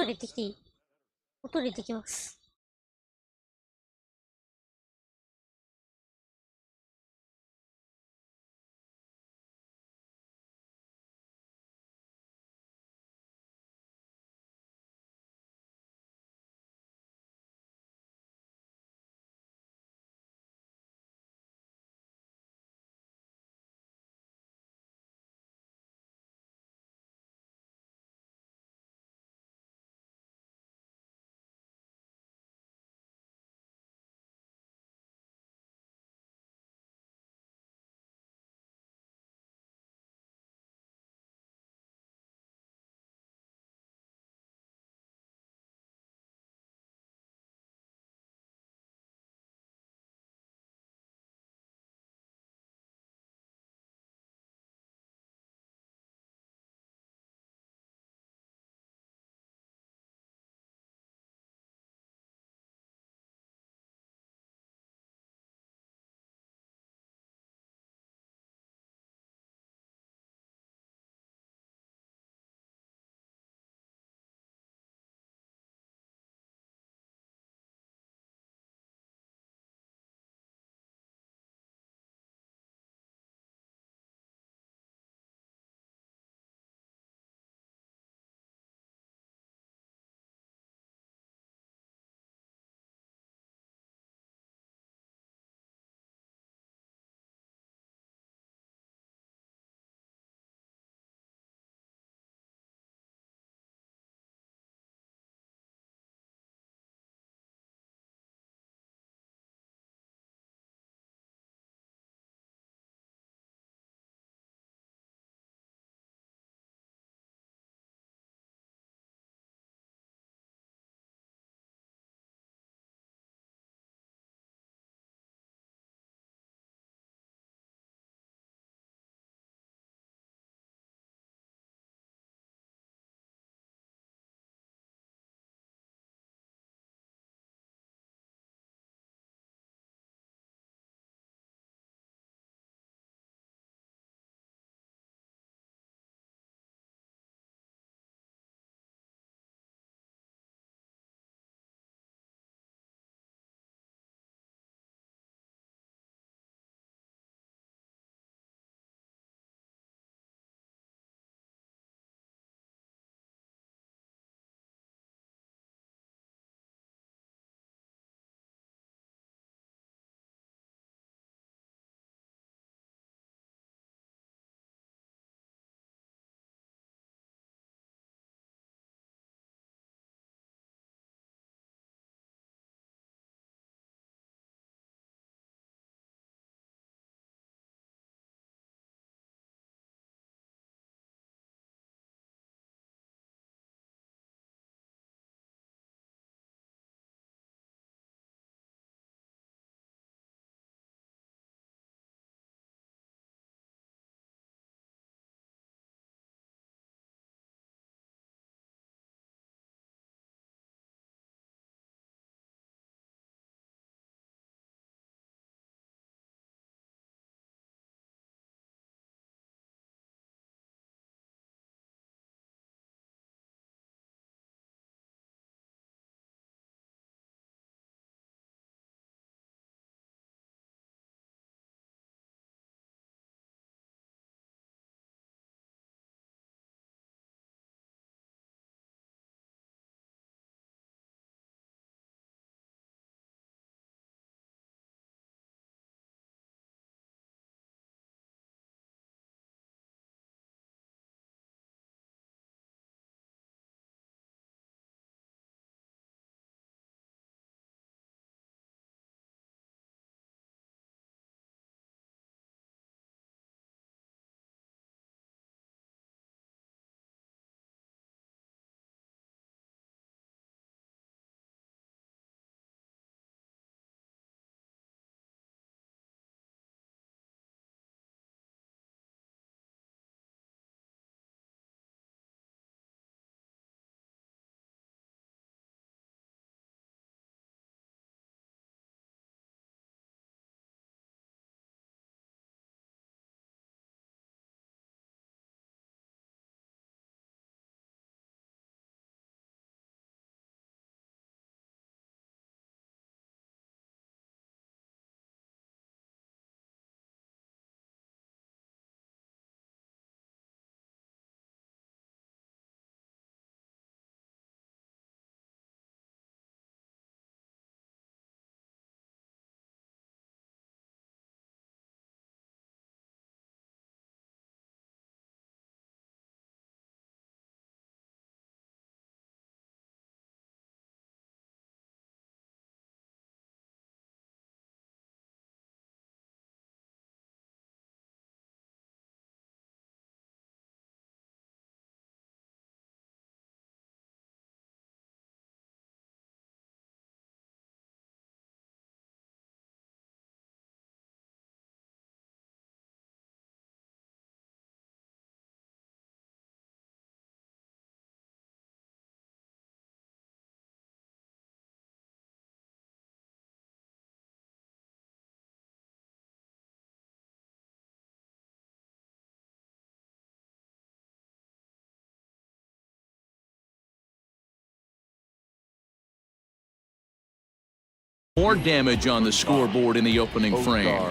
More damage on the scoreboard in the opening frame.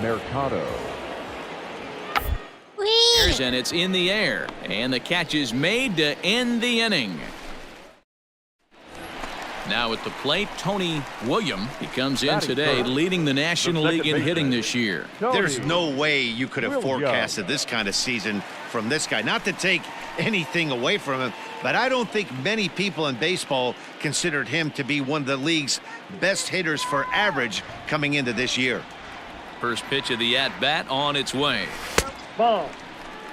Mercado. And it's in the air. And the catch is made to end the inning. Now at the plate, Tony William. He comes in today leading the National League in hitting this year. There's no way you could have forecasted this kind of season from this guy. Not to take anything away from him, but I don't think many people in baseball considered him to be one of the league's best hitters for average coming into this year. First pitch of the at-bat on its way. Ball.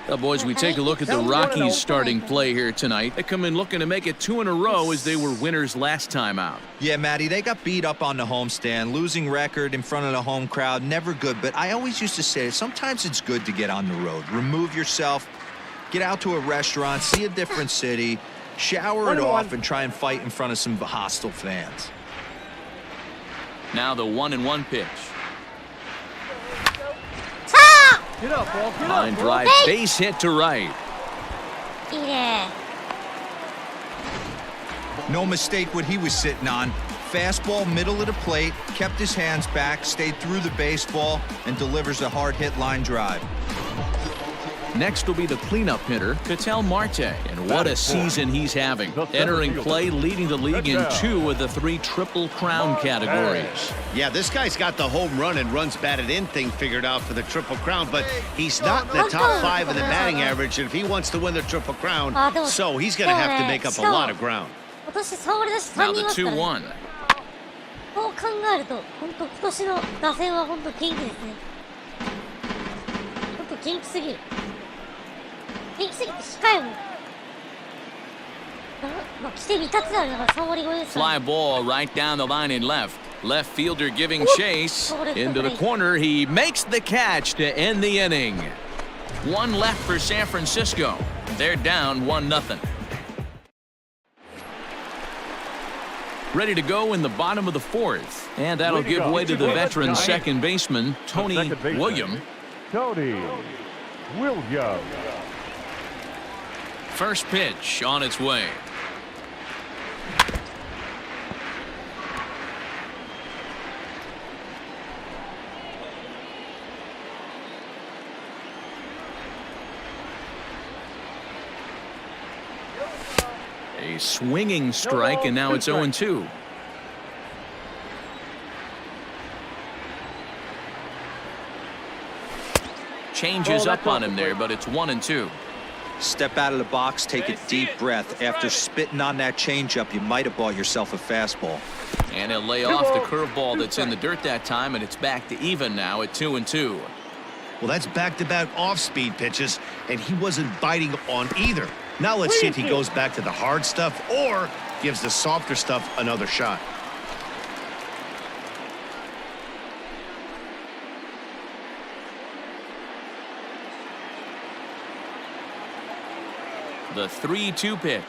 Well, boys, we take a look at the Rockies starting play here tonight. They come in looking to make it 2 in a row as they were winners last time out. Yeah, Matty, they got beat up on the homestand. Losing record in front of the home crowd, never good. But I always used to say, sometimes it's good to get on the road. Remove yourself, get out to a restaurant, see a different city, shower it off, and try and fight in front of some hostile fans. Now the 1-1 pitch. Get up, ball. Get Line up, drive, base hit to right. Yeah. No mistake what he was sitting on. Fastball, middle of the plate, kept his hands back, stayed through the baseball, and delivers a hard hit line drive. Next will be the cleanup hitter, Ketel Marte, and what a season he's having. Entering play, leading the league in 2 of the 3 Triple Crown categories. Yeah, this guy's got the home run and runs batted in thing figured out for the Triple Crown, but he's not in the top 5 in the batting average, and if he wants to win the Triple Crown, so he's going to have to make up a lot of ground. Now the 2-1. そう考えると、本当今年の打線は本当元気ですね。本当元気すぎる。元気すぎて控えも。まあ、来てみたつだから3割超えですから。 Fly ball right down the line in left. Left fielder giving chase. Into the corner, he makes the catch to end the inning. 1 left for San Francisco. They're down 1-0. Ready to go in the bottom of the 4th. And that'll give way to the veteran second baseman, Tony William. Tony William. First pitch on its way. A swinging strike, and now it's 0-2. Changes up on him there, but it's 1-2. Step out of the box, take a deep breath. After spitting on that changeup, you might have bought yourself a fastball. And he'll lay off the curveball that's in the dirt that time, and it's back to even now at 2-2. Well, that's back-to-back off-speed pitches, and he wasn't biting on either. Now let's see if he goes back to the hard stuff or gives the softer stuff another shot. The 3-2 pitch.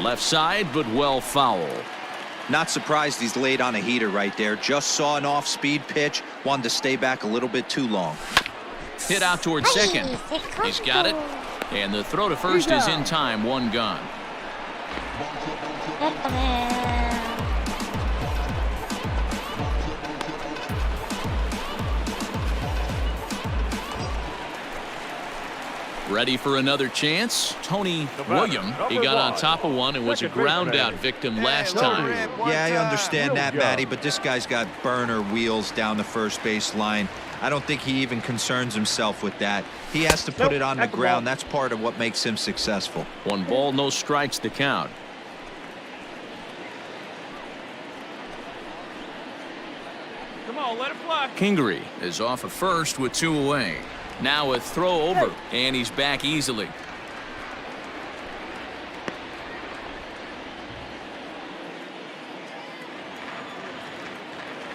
Left side, but well foul. Not surprised he's laid on a heater right there. Just saw an off-speed pitch, wanted to stay back a little bit too long. Hit out towards second. He's got it. And the throw to first is in time, 1 gone. Ready for another chance? Tony William. He got on top of one and was a ground out victim last time. Yeah, I understand that, Matty, but this guy's got burner wheels down the first base line. I don't think he even concerns himself with that. He has to put it on the ground. That's part of what makes him successful. 1 ball, no strikes to count. Come on, let it fly. Kingery is off at first with 2 away. Now a throw over, and he's back easily.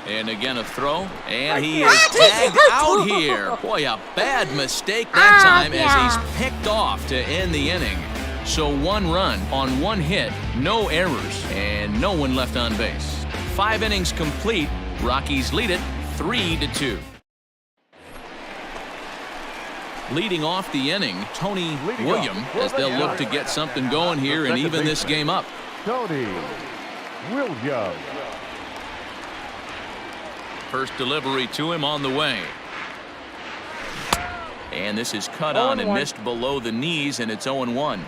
And again a throw, and he is tagged out here. Boy, a bad mistake that time as he's picked off to end the inning. So 1 run on 1 hit, no errors, and no one left on base. 5 innings complete. Rockies lead it 3-2. Leading off the inning, Tony William, as they'll look to get something going here and even this game up. Tony Williams. First delivery to him on the way. And this is cut on and missed below the knees, and it's 0-1.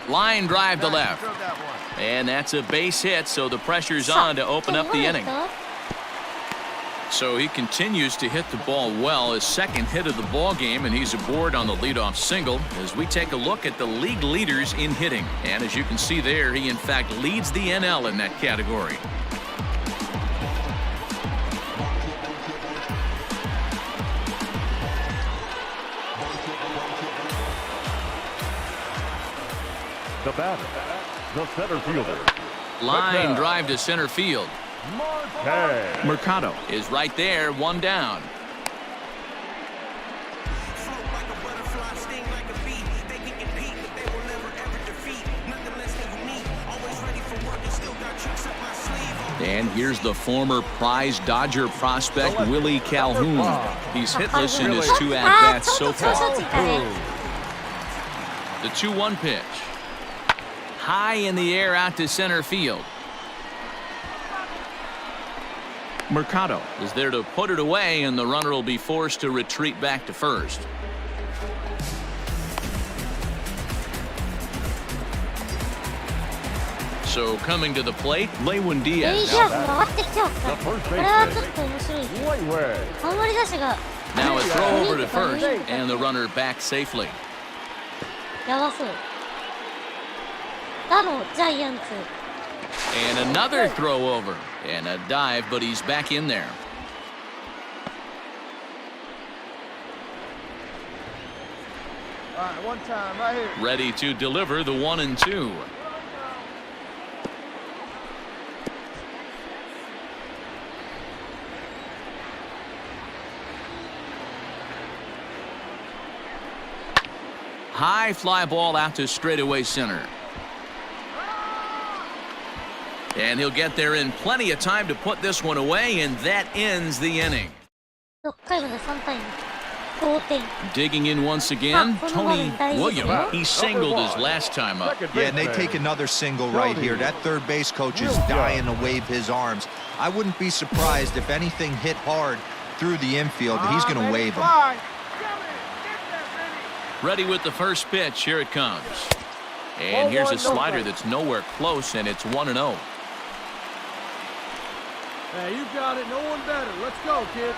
Line drive to left. And that's a base hit, so the pressure's on to open up the inning. So he continues to hit the ball well, his second hit of the ball game, and he's aboard on the leadoff single as we take a look at the league leaders in hitting. And as you can see there, he in fact leads the NL in that category. The batter, the center fielder. Line drive to center field. Mercado is right there, one down. And here's the former prize Dodger prospect Willie Calhoun. He's hitless in his 2 at-bats so far. The 2-1 pitch. High in the air out to center field. Mercado is there to put it away, and the runner will be forced to retreat back to first. So coming to the plate, Lewin Diaz. Now a throw over to first, and the runner back safely. And another throw over and a dive, but he's back in there. All right, one time right here. Ready to deliver the 1-2. High fly ball out to straightaway center. And he'll get there in plenty of time to put this one away, and that ends the inning. Digging in once again, Tony Williams. He singled his last time up. Yeah, and they take another single right here. That third base coach is dying to wave his arms. I wouldn't be surprised if anything hit hard through the infield. He's going to wave him. Ready with the first pitch. Here it comes. And here's a slider that's nowhere close, and it's 1-0. Hey, you got it. No one better. Let's go, kid.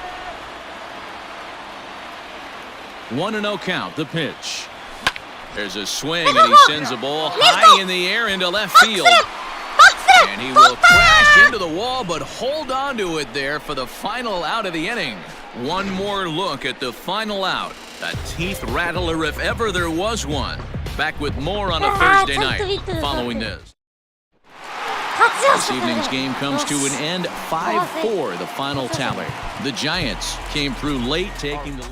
1-0 count. The pitch. There's a swing, and he sends a ball high in the air into left field. And he will crash into the wall, but hold on to it there for the final out of the inning. One more look at the final out. A teeth rattler if ever there was one. Back with more on a Thursday night following this. This evening's game comes to an end, 5-4, the final tally. The Giants came through late, taking the...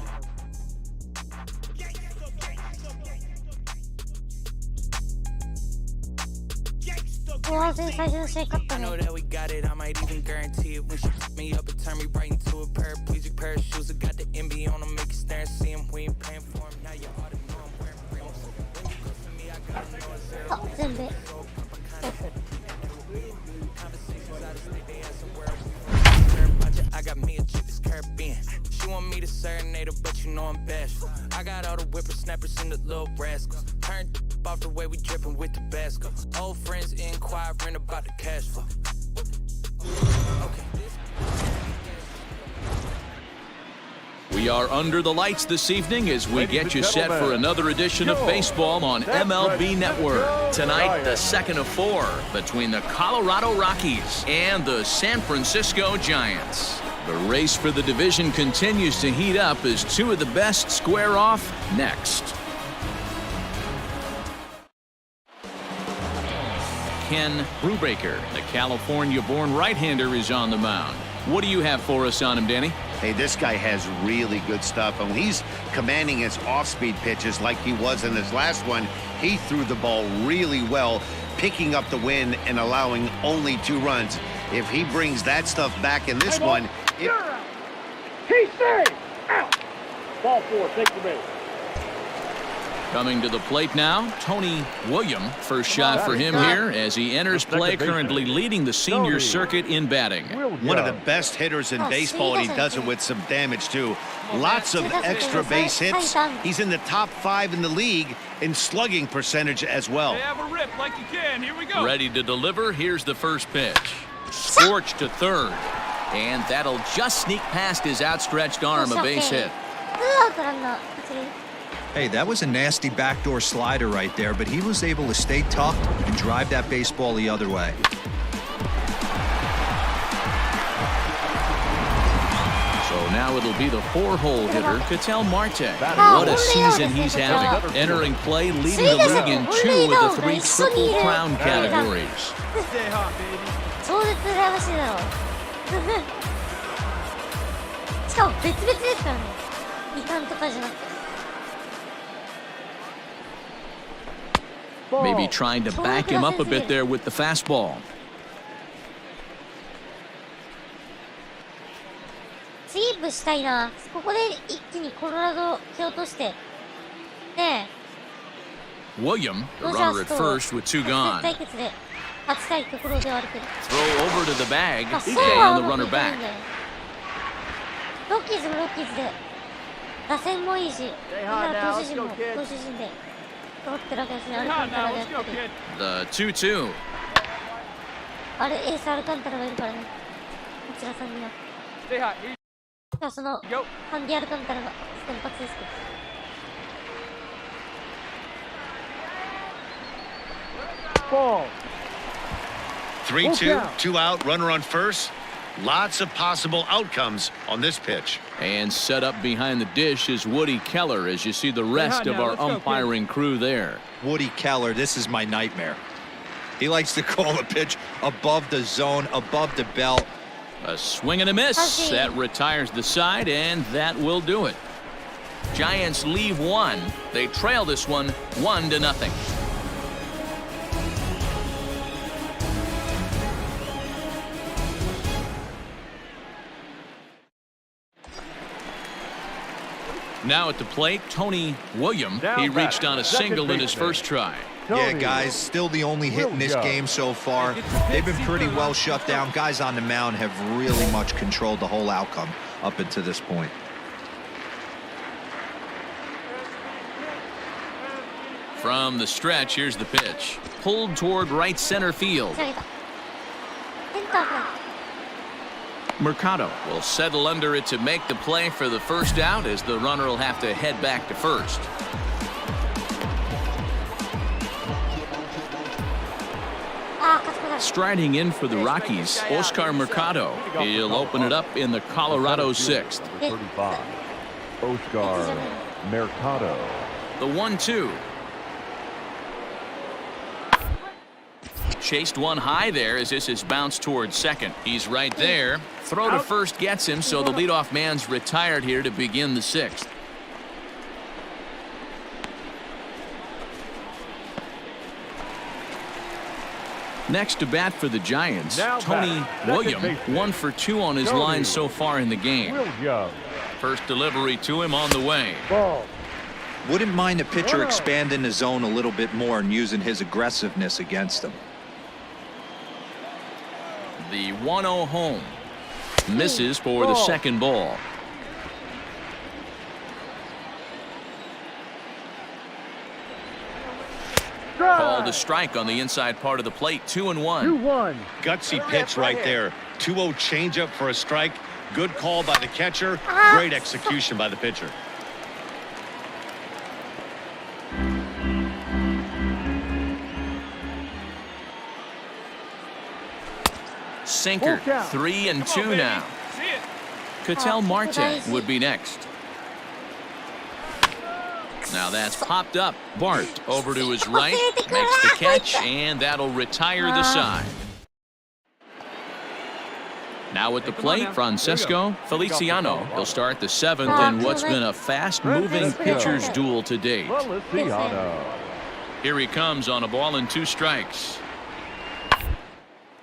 I know that we got it, I might even guarantee it. When she put me up and turn me right into a paraplegic pair of shoes. I got the MB on them, make you stare and see them. We ain't paying for them, now you ought to know I'm wearing rims. When you come to me, I got to know it's zero. I got me a chick that's Caribbean. She want me to serenade her, but you know I'm bashful. I got all the whippersnappers and the little rascals. Turned off the way we drippin' with Tabasco. Old friends inquiring about the cash flow. Okay. We are under the lights this evening as we get you set for another edition of baseball on MLB Network. Tonight, the second of 4 between the Colorado Rockies and the San Francisco Giants. The race for the division continues to heat up as 2 of the best square off next. Ken Brubaker, the California-born right-hander, is on the mound. What do you have for us on him, Danny? Hey, this guy has really good stuff, and when he's commanding his off-speed pitches like he was in his last one, he threw the ball really well, picking up the win and allowing only 2 runs. If he brings that stuff back in this one... He's safe! Out! Ball 4, take the base. Coming to the plate now, Tony William. First shot for him here as he enters play, currently leading the senior circuit in batting. One of the best hitters in baseball, and he does it with some damage, too. Lots of extra base hits. He's in the top 5 in the league in slugging percentage as well. Have a rip like you can. Here we go. Ready to deliver. Here's the first pitch. Scorched to third. And that'll just sneak past his outstretched arm, a base hit. Hey, that was a nasty backdoor slider right there, but he was able to stay tough and drive that baseball the other way. So now it'll be the 4-hole hitter, Ketel Marte. What a season he's having. Entering play, leading the league in 2 of the 3 Triple Crown categories. Stay hot, baby. しかも別々ですからね。2冠とかじゃなくて。Maybe trying to back him up a bit there with the fastball. スイープしたいな。ここで一気にコロラド蹴落として。ねえ。 William, the runner at first with 2 gone. 対決で勝ちたいところではあるけど。 Throw over to the bag, そう and は the うまく runner いかない back. んだよ。ロッキーズもロッキーズで打線もいいし、投手陣も投手陣で揃ってるわけですね。アルカンタラでやってる。 The 2-2. あれエースアルカンタラがいるからね。こちらさんには。Stay hot. じゃあそのハンディアルカンタラが先発ですけど。Ball. 3-2, 2 out, runner on first. Lots of possible outcomes on this pitch. And set up behind the dish is Woody Keller as you see the rest of our umpiring crew there. Woody Keller, this is my nightmare. He likes to call a pitch above the zone, above the belt. A swing and a miss. That retires the side, and that will do it. Giants leave 1. They trail this one 1-0. Now at the plate, Tony William. He reached on a single in his first try. Yeah, guys, still the only hit in this game so far. They've been pretty well shut down. Guys on the mound have really much controlled the whole outcome up until this point. From the stretch, here's the pitch. Pulled toward right center field. Mercado will settle under it to make the play for the first out as the runner will have to head back to first. Striding in for the Rockies, Oscar Mercado. He'll open it up in the Colorado 6th. 35, Oscar Mercado. The 1-2. Chased one high there as this is bounced towards second. He's right there. Throw to first gets him, so the leadoff man's retired here to begin the 6th. Next to bat for the Giants, Tony William, 1 for 2 on his line so far in the game. First delivery to him on the way. Wouldn't mind the pitcher expanding the zone a little bit more and using his aggressiveness against them. The 1-0 home. Misses for the second ball. Called a strike on the inside part of the plate. 2-1. Gutsy pitch right there. 2-0 changeup for a strike. Good call by the catcher. Great execution by the pitcher. Sinker. 3-2 now. Ketel Marte would be next. Now that's popped up. Bart over to his right, makes the catch, and that'll retire the side. Now at the plate, Francesco Feliciano. He'll start the 7th in what's been a fast-moving pitcher's duel to date. Here he comes on a ball and 2 strikes.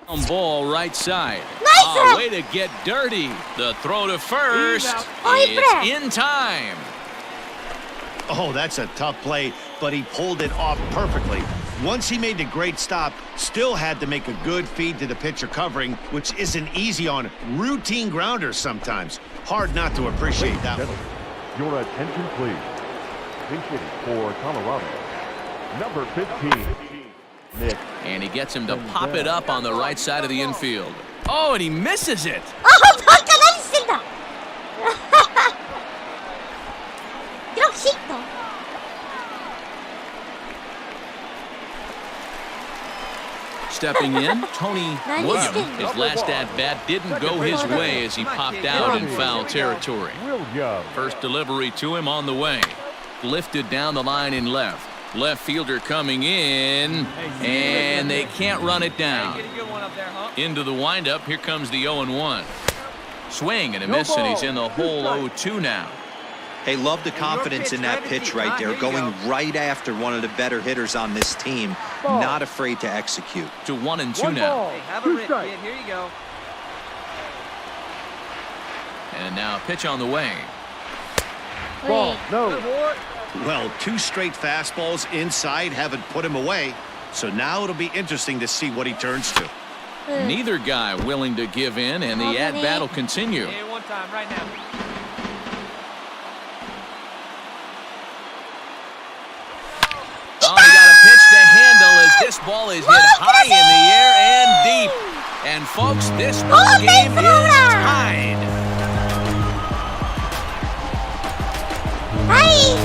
On ball right side. Oh, way to get dirty. The throw to first. It's in time. Oh, that's a tough play, but he pulled it off perfectly. Once he made the great stop, still had to make a good feed to the pitcher covering, which isn't easy on routine grounders sometimes. Hard not to appreciate that one. Your attention, please. Pinch hitting for Colorado, number 15, Nick. And he gets him to pop it up on the right side of the infield. Oh, and he misses it. Oh, バカ何してんだ記録ヒット Stepping in, Tony Williams. His last at-bat didn't go his way as he popped out in foul territory. First delivery to him on the way. Lifted down the line in left. Left fielder coming in, and they can't run it down. Into the windup, here comes the 0-1. Swing and a miss, and he's in the hole 0-2 now. Hey, love the confidence in that pitch right there, going right after one of the better hitters on this team, not afraid to execute. To 1-2 now. Hey, have a rip, kid. Here you go. And now a pitch on the way. Wait. Well, 2 straight fastballs inside haven't put him away, so now it'll be interesting to see what he turns to. Neither guy willing to give in, and the at-bat will continue. Hey, one time, right now. Oh, he got a pitch to handle as this ball is hit high in the air and deep. And folks, this ball game is tied. 第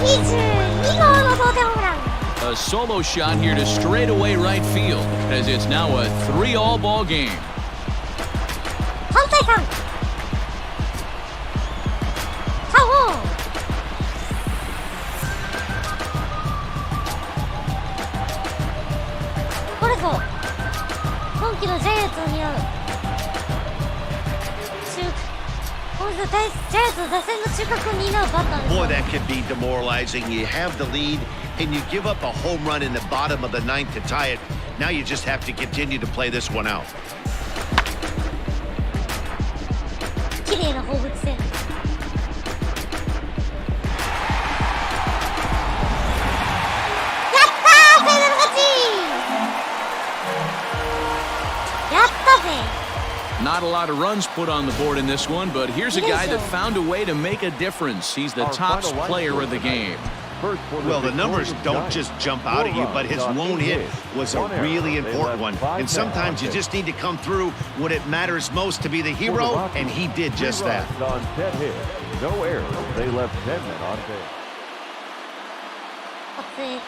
22号の同点ホームラン A solo shot here to straightaway right field, as it's now a 3-all ball game. 3対3さあホーこれぞ今季のジャイアンツを担うジャイアンツの打線の中核を担うバッターです Boy, that could be demoralizing. You have the lead, and you give up a home run in the bottom of the 9th to tie it. Now you just have to continue to play this one out. 綺麗な放物線Not a lot of runs put on the board in this one, but here's a guy that found a way to make a difference. He's the top player of the game. Well, the numbers don't just jump out at you, but his lone hit was a really important one. And sometimes you just need to come through when it matters most to be the hero, and he did just that. On 10 hits, no errors. They left 10 men on base. 正解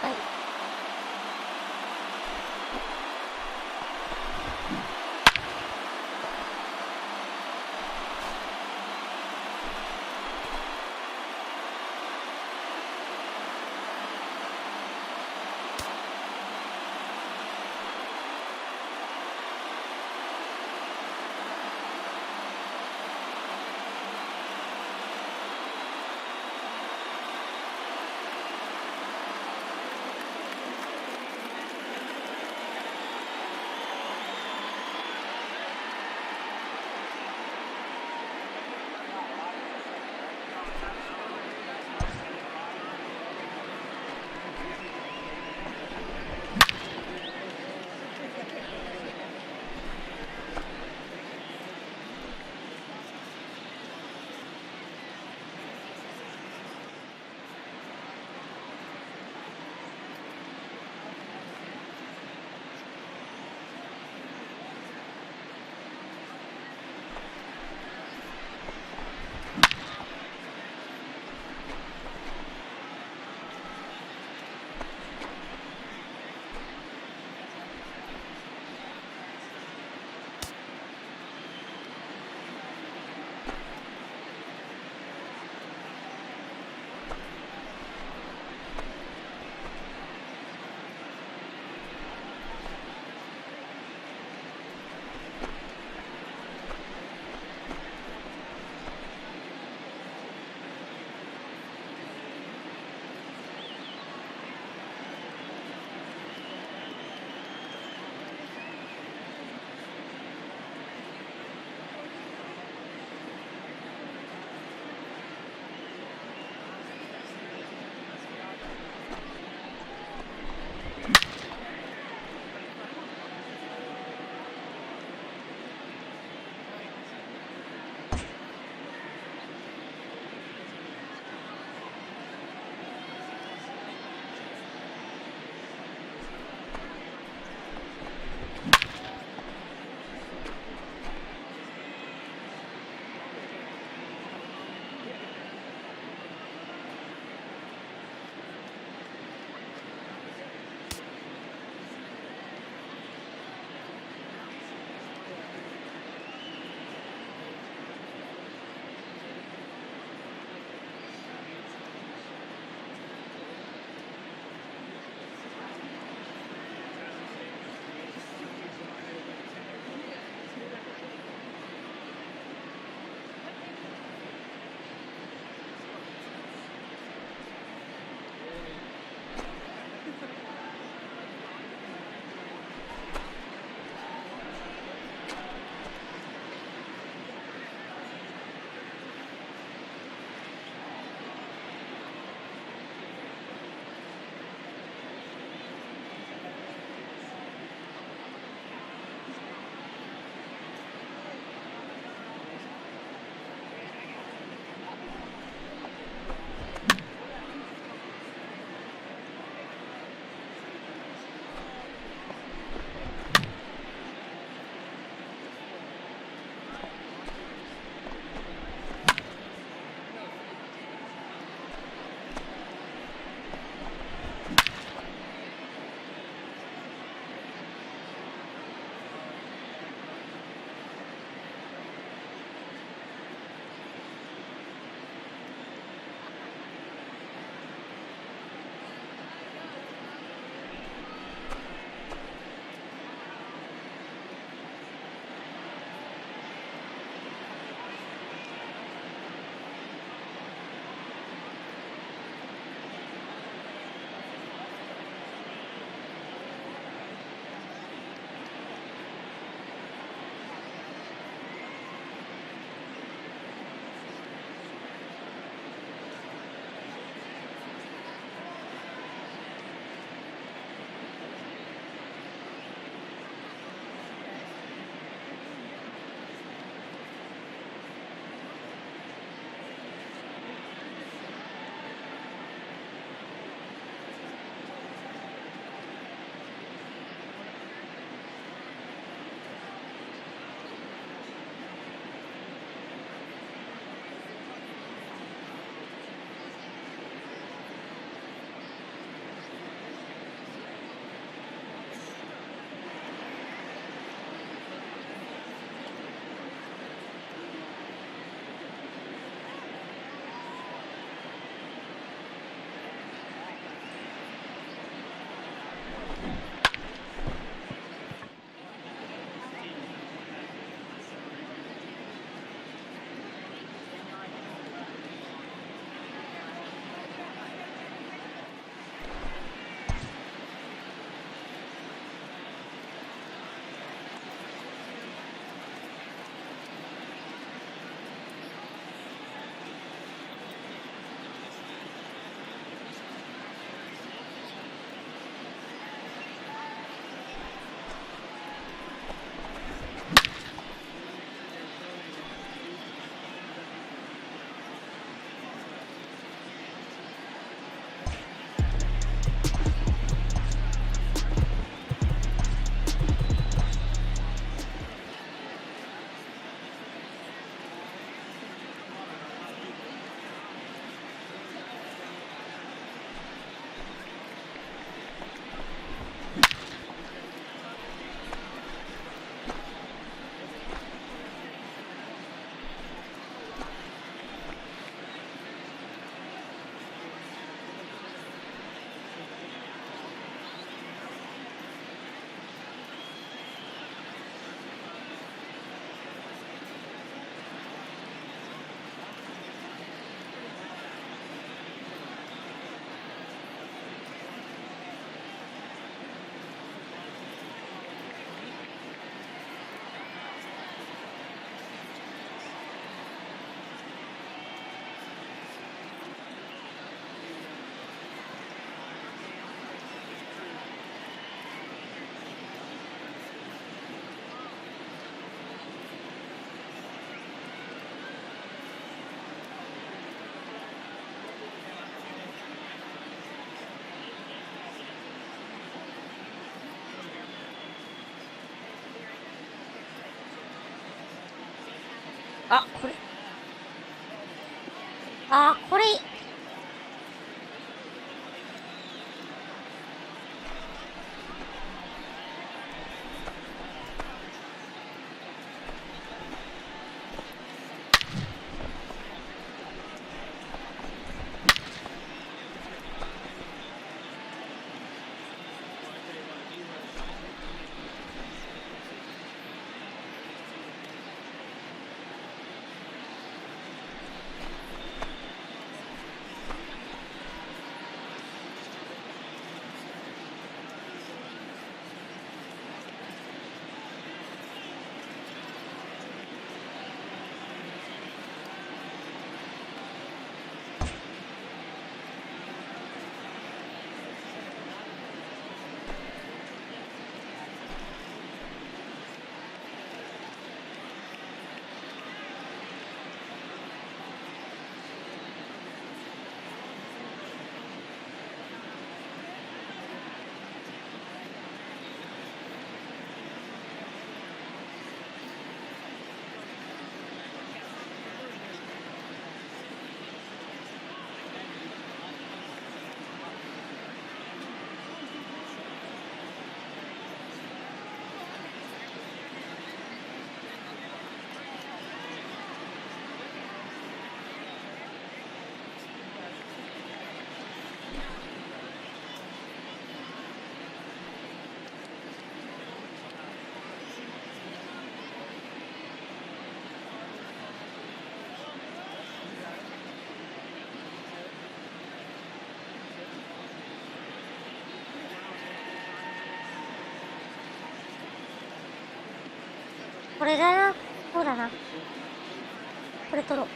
あ、これ。あ、これ。これだな。そうだな。これ取ろう。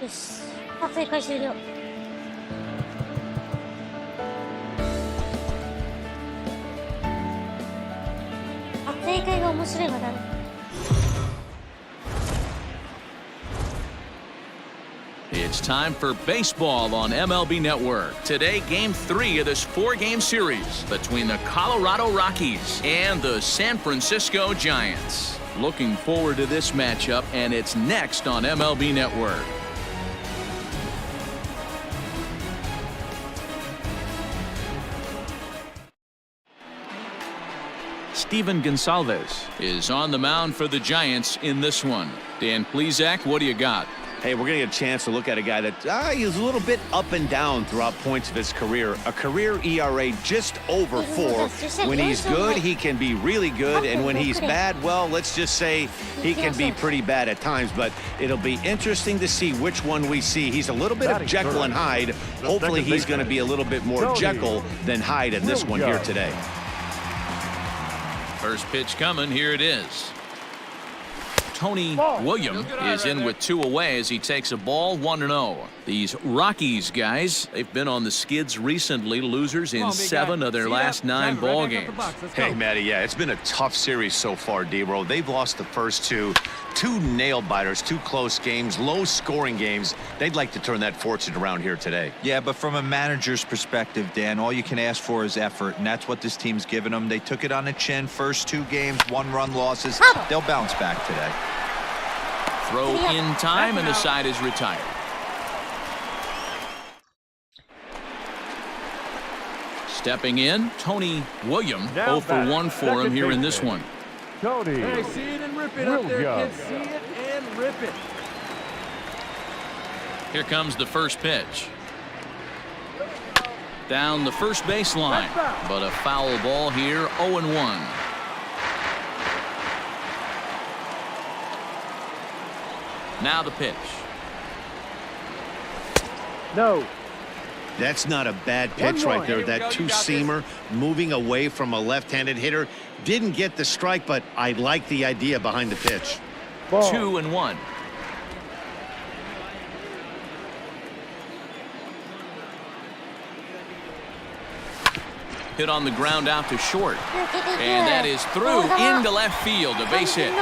よし、撮影会終了。撮影会が面白いわだね。It's time for baseball on MLB Network. Today, Game 3 of this 4-game series between the Colorado Rockies and the San Francisco Giants. Looking forward to this matchup, and it's next on MLB Network. Steven Gonsalves is on the mound for the Giants in this one. Dan Plesac, what do you got? Hey, we're going to get a chance to look at a guy that he's a little bit up and down throughout points of his career. A career ERA just over 4. When he's good, he can be really good. And when he's bad, well, let's just say he can be pretty bad at times. But it'll be interesting to see which one we see. He's a little bit of Jekyll and Hyde. Hopefully, he's going to be a little bit more Jekyll than Hyde in this one here today. First pitch coming. Here it is. Tony Williams is in with 2 away as he takes a ball 1-0. These Rockies guys, they've been on the skids recently, losers in 7 of their last 9 ball games. Hey, Matty, yeah, it's been a tough series so far, D-Bro. They've lost the first 2 nail-biters, 2 close games, low-scoring games. They'd like to turn that fortune around here today. Yeah, but from a manager's perspective, Dan, all you can ask for is effort, and that's what this team's given them. They took it on the chin. First 2 games, 1-run losses. They'll bounce back today. Throw in time, and the side is retired. Stepping in, Tony Williams, 0 for 1 for him here in this one. Tony. Hey, see it and rip it up there, kids. See it and rip it. Here comes the first pitch. Down the first baseline, but a foul ball here, 0-1. Now the pitch. No. That's not a bad pitch right there. That 2-seamer moving away from a left-handed hitter. Didn't get the strike, but I like the idea behind the pitch. 2-1. Hit on the ground out to short. And that is through into left field, a base hit.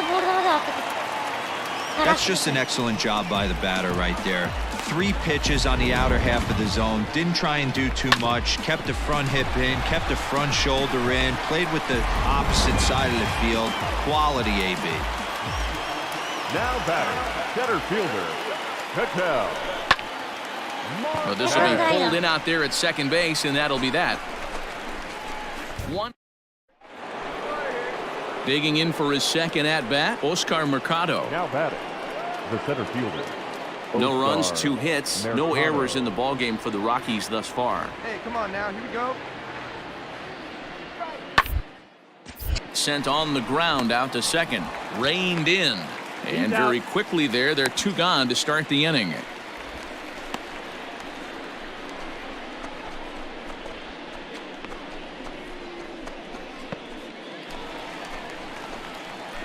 That's just an excellent job by the batter right there. 3 pitches on the outer half of the zone. Didn't try and do too much. Kept the front hip in. Kept the front shoulder in. Played with the opposite side of the field. Quality AB. Now batting, center fielder, Patel. Well, this will be pulled in out there at second base, and that'll be that. 1. Digging in for his second at-bat, Oscar Mercado. Now batting, the center fielder. No runs, 2 hits, no errors in the ballgame for the Rockies thus far. Hey, come on now, here we go. Sent on the ground out to second, reined in, and very quickly there, they're 2 gone to start the inning.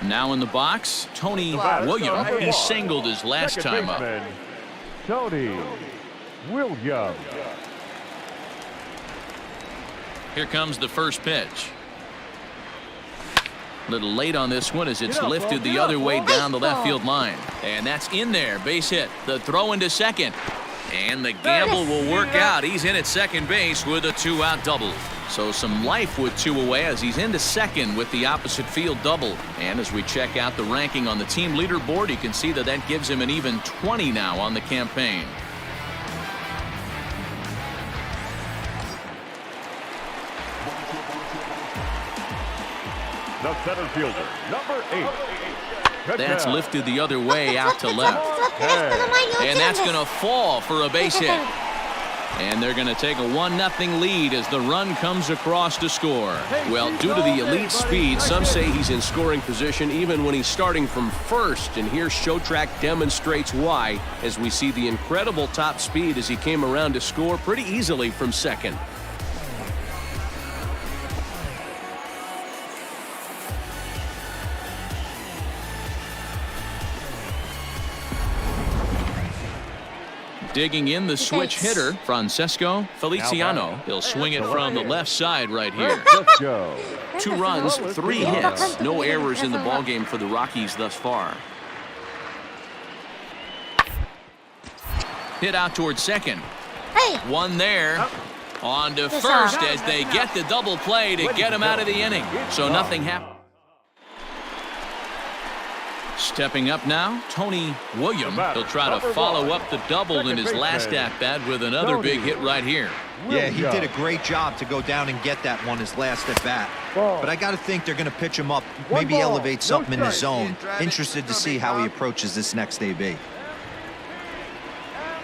Now in the box, Tony Williams. He singled his last time up. Tony Williams. Here comes the first pitch. A little late on this one as it's lifted the other way down the left field line. And that's in there, base hit. The throw into second. And the gamble will work out. He's in at second base with a 2-out double. So some life with 2 away as he's into second with the opposite field double. And as we check out the ranking on the team leaderboard, you can see that that gives him an even 20 now on the campaign. The center fielder, number 8. That's lifted the other way out to left. And that's going to fall for a base hit. And they're going to take a 1-0 lead as the run comes across to score. Well, due to the elite speed, some say he's in scoring position even when he's starting from first. And here Showtrack demonstrates why as we see the incredible top speed as he came around to score pretty easily from second. Digging in the switch hitter, Francisco Feliciano. He'll swing it from the left side right here. 2 runs, 3 hits. No errors in the ballgame for the Rockies thus far. Hit out towards second. One there. On to first as they get the double play to get him out of the inning. So nothing happened. Stepping up now, Tony William. He'll try to follow up the double in his last at-bat with another big hit right here. Yeah, he did a great job to go down and get that one his last at-bat. But I got to think they're going to pitch him up, maybe elevate something in the zone. Interested to see how he approaches this next AB.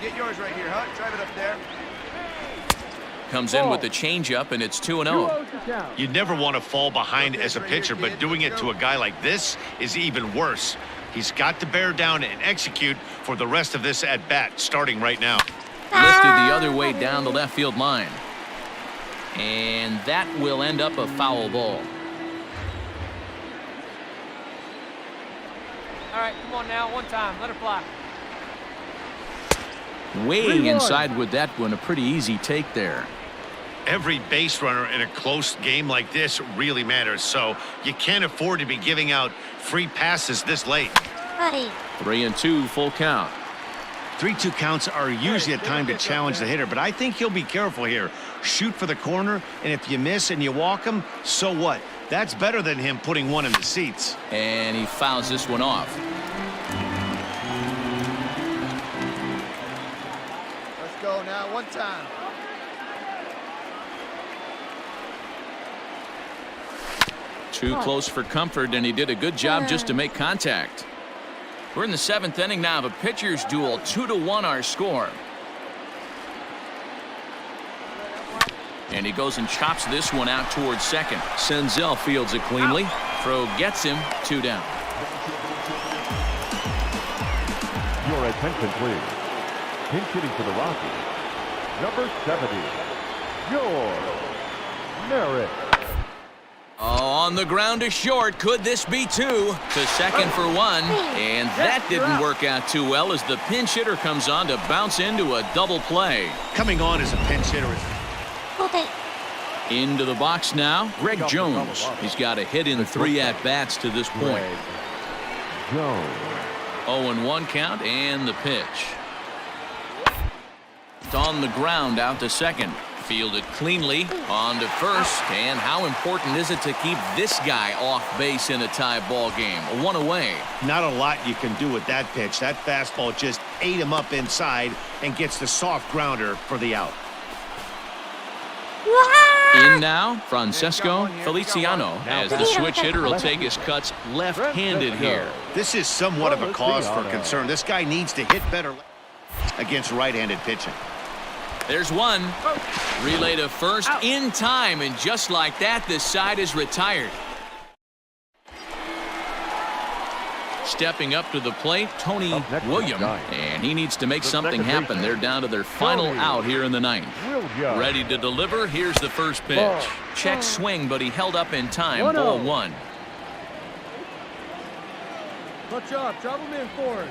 Get yours right here, Hunt. Drive it up there. Comes in with the changeup, and it's 2-0. You never want to fall behind as a pitcher, but doing it to a guy like this is even worse. He's got to bear down and execute for the rest of this at-bat, starting right now. Lifted the other way down the left field line. And that will end up a foul ball. All right, come on now, one time. Let her fly. Weighing inside with that one, a pretty easy take there. Every base runner in a close game like this really matters, so you can't afford to be giving out free passes this late. 3-2, full count. 3-2 counts are usually a time to challenge the hitter, but I think he'll be careful here. Shoot for the corner, and if you miss and you walk him, so what? That's better than him putting one in the seats. And he fouls this one off. Let's go now, one time. Too close for comfort, and he did a good job just to make contact. We're in the 7th inning now of a pitcher's duel. 2-1 our score. And he goes and chops this one out towards second. Senzel fields it cleanly. Throw gets him. 2 down. Your attention, please. Pinch hitting for the Rockies. Number 70, George Merritt. Oh, on the ground to short. Could this be 2? To second for 1. And that didn't work out too well as the pinch hitter comes on to bounce into a double play. Coming on as a pinch hitter is... Into the box now, Greg Jones. He's got a hit in 3 at-bats to this point. 0-1 count and the pitch. It's on the ground out to second. Fielded cleanly on to first. And how important is it to keep this guy off base in a tie ball game? 1 away. Not a lot you can do with that pitch. That fastball just ate him up inside and gets the soft grounder for the out. In now, Francisco Feliciano, as the switch hitter will take his cuts left-handed here. This is somewhat of a cause for concern. This guy needs to hit better against right-handed pitching. There's one. Relay to first in time, and just like that, this side is retired. Stepping up to the plate, Tony William, and he needs to make something happen. They're down to their final out here in the 9th. Ready to deliver. Here's the first pitch. Check swing, but he held up in time. Ball 1. Touch up. Travel man forward.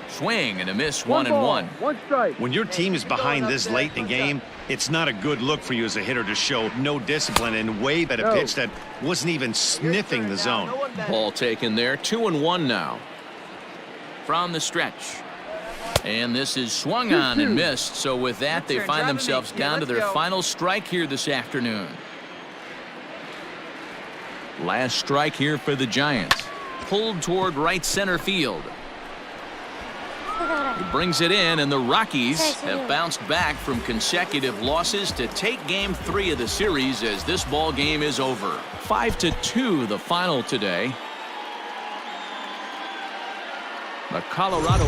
Swing and a miss. 1-1. One strike. When your team is behind this late in the game, it's not a good look for you as a hitter to show no discipline and wave at a pitch that wasn't even sniffing the zone. Ball taken there. 2-1 now. From the stretch. And this is swung on and missed. So with that, they find themselves down to their final strike here this afternoon. Last strike here for the Giants. Pulled toward right center field. He brings it in, and the Rockies have bounced back from consecutive losses to take Game 3 of the series as this ball game is over. 5-2 the final today. The Colorado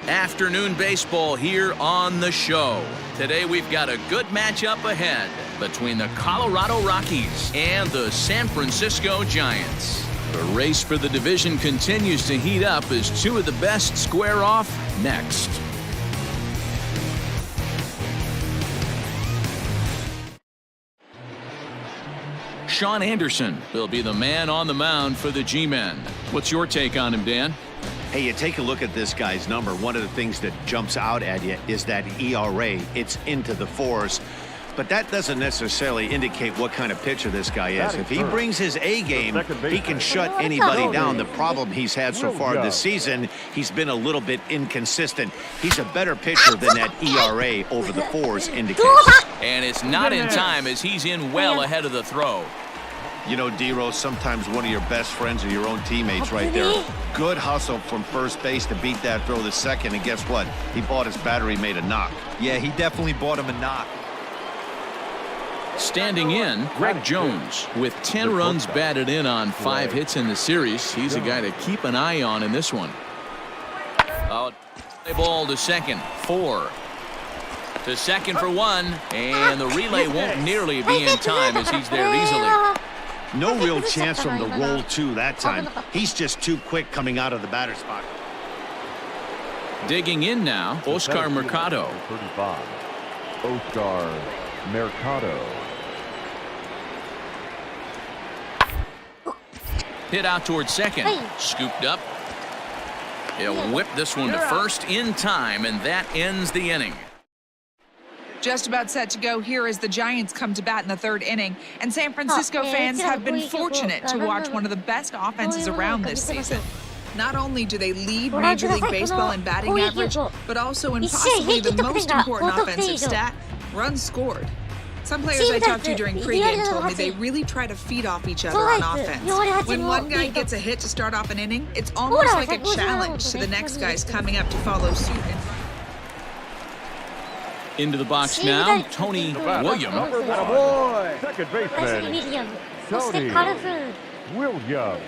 afternoon baseball here on the show. Today we've got a good matchup ahead between the Colorado Rockies and the San Francisco Giants. The race for the division continues to heat up as 2 of the best square off next. Sean Anderson will be the man on the mound for the G-Men. What's your take on him, Dan? Hey, you take a look at this guy's number. One of the things that jumps out at you is that ERA. It's into the 4s. But that doesn't necessarily indicate what kind of pitcher this guy is. If he brings his A game, he can shut anybody down. The problem he's had so far this season, he's been a little bit inconsistent. He's a better pitcher than that ERA over the 4s indicates. And it's not in time as he's in well ahead of the throw. You know, D-Rose, sometimes one of your best friends are your own teammates right there. Good hustle from first base to beat that throw to second, and guess what? He bought his battery made a knock. Yeah, he definitely bought him a knock. Standing in, Greg Jones with 10 runs batted in on 5 hits in the series. He's a guy to keep an eye on in this one. Ball to second, 4. To second for 1, and the relay won't nearly be in time as he's there easily. No real chance from the roll 2 that time. He's just too quick coming out of the batter's spot. Digging in now, Oscar Mercado. 35. Oscar Mercado. Hit out towards second. Scooped up. He'll whip this one to first in time, and that ends the inning. Just about set to go here as the Giants come to bat in the 3rd inning, and San Francisco fans have been fortunate to watch one of the best offenses around this season. Not only do they lead Major League Baseball in batting average, but also in possibly the most important offensive stat, runs scored. Some players I talked to during pregame told me they really try to feed off each other on offense. When one guy gets a hit to start off an inning, it's almost like a challenge to the next guys coming up to follow suit. Into the box now, Tony Williams. Second baseman, Tony Williams.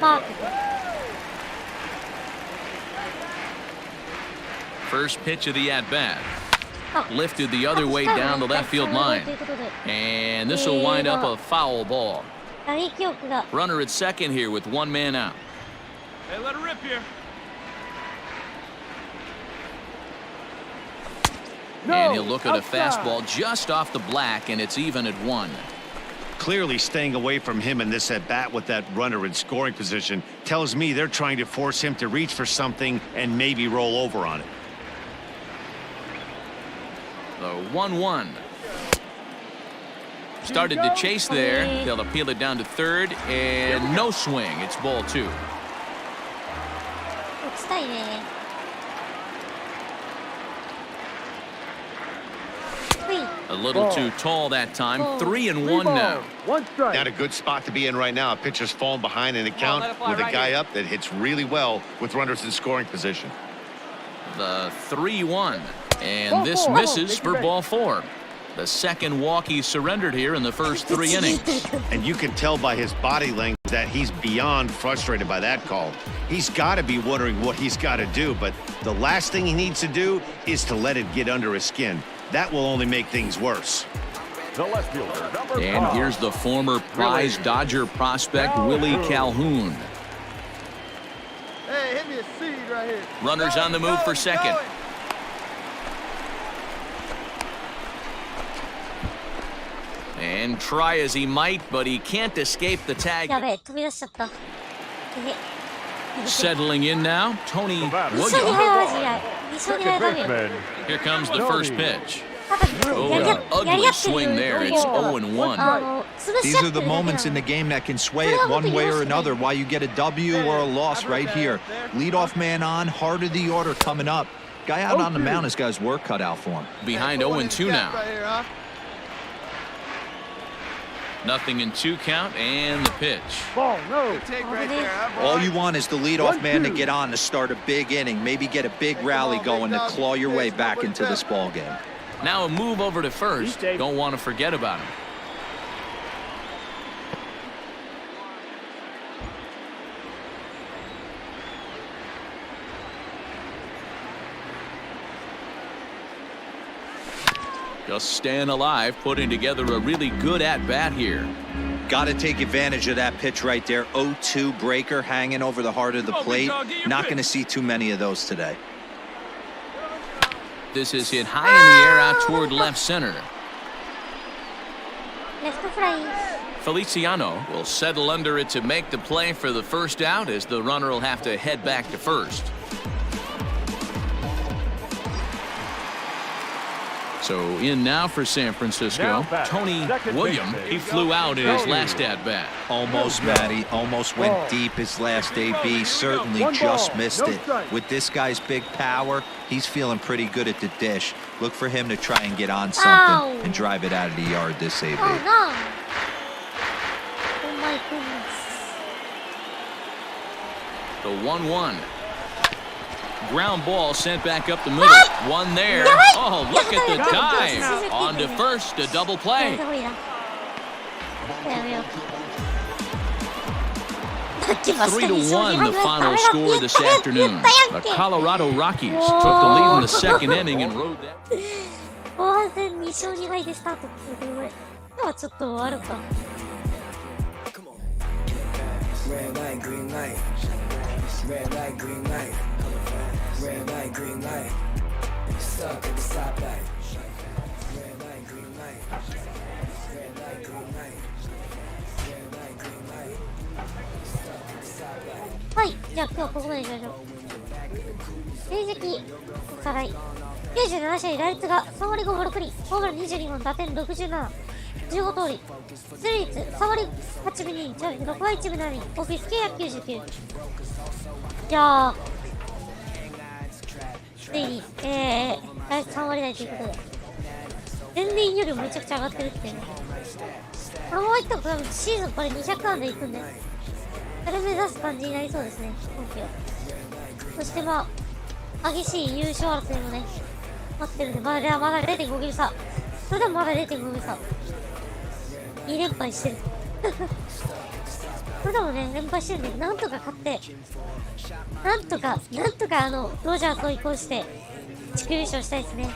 First pitch of the at-bat. Lifted the other way down the left field line. And this will wind up a foul ball. Runner at second here with 1 man out. Hey, let it rip here. And he'll look at a fastball just off the black, and it's even at 1. Clearly staying away from him in this at-bat with that runner in scoring position tells me they're trying to force him to reach for something and maybe roll over on it. The 1-1. Started to chase there. They'll appeal it down to third, and no swing. It's ball 2. A little too tall that time. 3-1 now. Not a good spot to be in right now. A pitcher's falling behind in the count with a guy up that hits really well with runners in scoring position. The 3-1. And this misses for ball 4. The second walk he surrendered here in the first 3 innings. And you can tell by his body language that he's beyond frustrated by that call. He's got to be wondering what he's got to do, but the last thing he needs to do is to let it get under his skin. That will only make things worse. The left fielder, number 5. And here's the former prize Dodger prospect, Willie Calhoun. Hey, hit me a seed right here. Runners on the move for second. And try as he might, but he can't escape the tag. Settling in now, Tony Williams. Here comes the first pitch. Oh, an ugly swing there. It's 0-1. These are the moments in the game that can sway it one way or another. Why you get a W or a loss right here. Leadoff man on, heart of the order coming up. Guy out on the mound has got his work cut out for him. Behind 0-2 now. Nothing in 2 count, and the pitch. Ball, no. All you want is the leadoff man to get on to start a big inning, maybe get a big rally going to claw your way back into this ball game. Now a move over to first. Don't want to forget about him. Just staying alive, putting together a really good at-bat here. Got to take advantage of that pitch right there. 0-2 breaker hanging over the heart of the plate. Not going to see too many of those today. This is hit high in the air out toward left center. レフトフライ。Feliciano will settle under it to make the play for the first out as the runner will have to head back to first. So in now for San Francisco, Tony Williams. He flew out in his last at-bat. Almost, Matty. Almost went deep his last AB. Certainly just missed it. With this guy's big power, he's feeling pretty good at the dish. Look for him to try and get on something and drive it out of the yard this AB. Oh, no. Oh, my goodness. The 1-1. Ground ball sent back up the middle. One there. Oh, look at the dive. On to first, a double play. 3-1 the final score this afternoon. The Colorado Rockies took the lead in the second inning and rode that. 後半戦2勝2敗でスタートっていうことで、今はちょっと悪か。Red light, green light. Red light, green light. Red light, green light. Stuck at the stoplight. Red light, green light. Red light, green light. Red light, green light. Stuck at the stoplight. はい、じゃあ今日はここまでにしましょう。成績おさらい。97試合、打率が3割5分6厘、ホームラン22本、打点67、15通り、出塁率3割8分2厘、6割1分7厘、オフィス999。じゃあ、ついに、打率3割台ということで、前年よりもめちゃくちゃ上がってるっていうね。このままいったらシーズンこれ200安でいくんで、それ目指す感じになりそうですね、今季は。そしてまあ、激しい優勝争いもね、待ってるんで、まだ 0.5 ゲーム差。それでもまだ 0.5 ゲーム差。2連敗してる。それでもね、連敗してるんで、なんとか勝って、なんとかロジャースを移行して、地区優勝したいですね。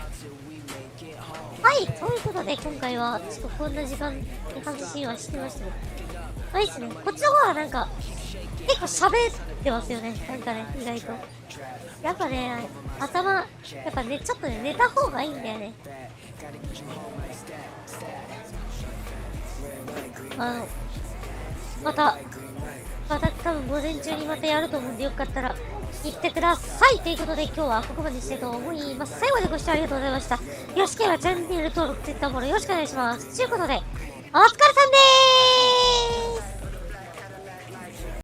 はい、ということで、今回は、ちょっとこんな時間に話はしてましたね。まあいいっすね。こっちの方はなんか、結構喋ってますよね。なんかね、意外と。やっぱね、頭、やっぱね、ちょっとね、寝た方がいいんだよね。また多分午前中にまたやると思うんで、よかったら行ってください。ということで今日はここまでしたいと思います。最後までご視聴ありがとうございました。よろしければチャンネル登録、Twitter フォローよろしくお願いします。ということで、お疲れ様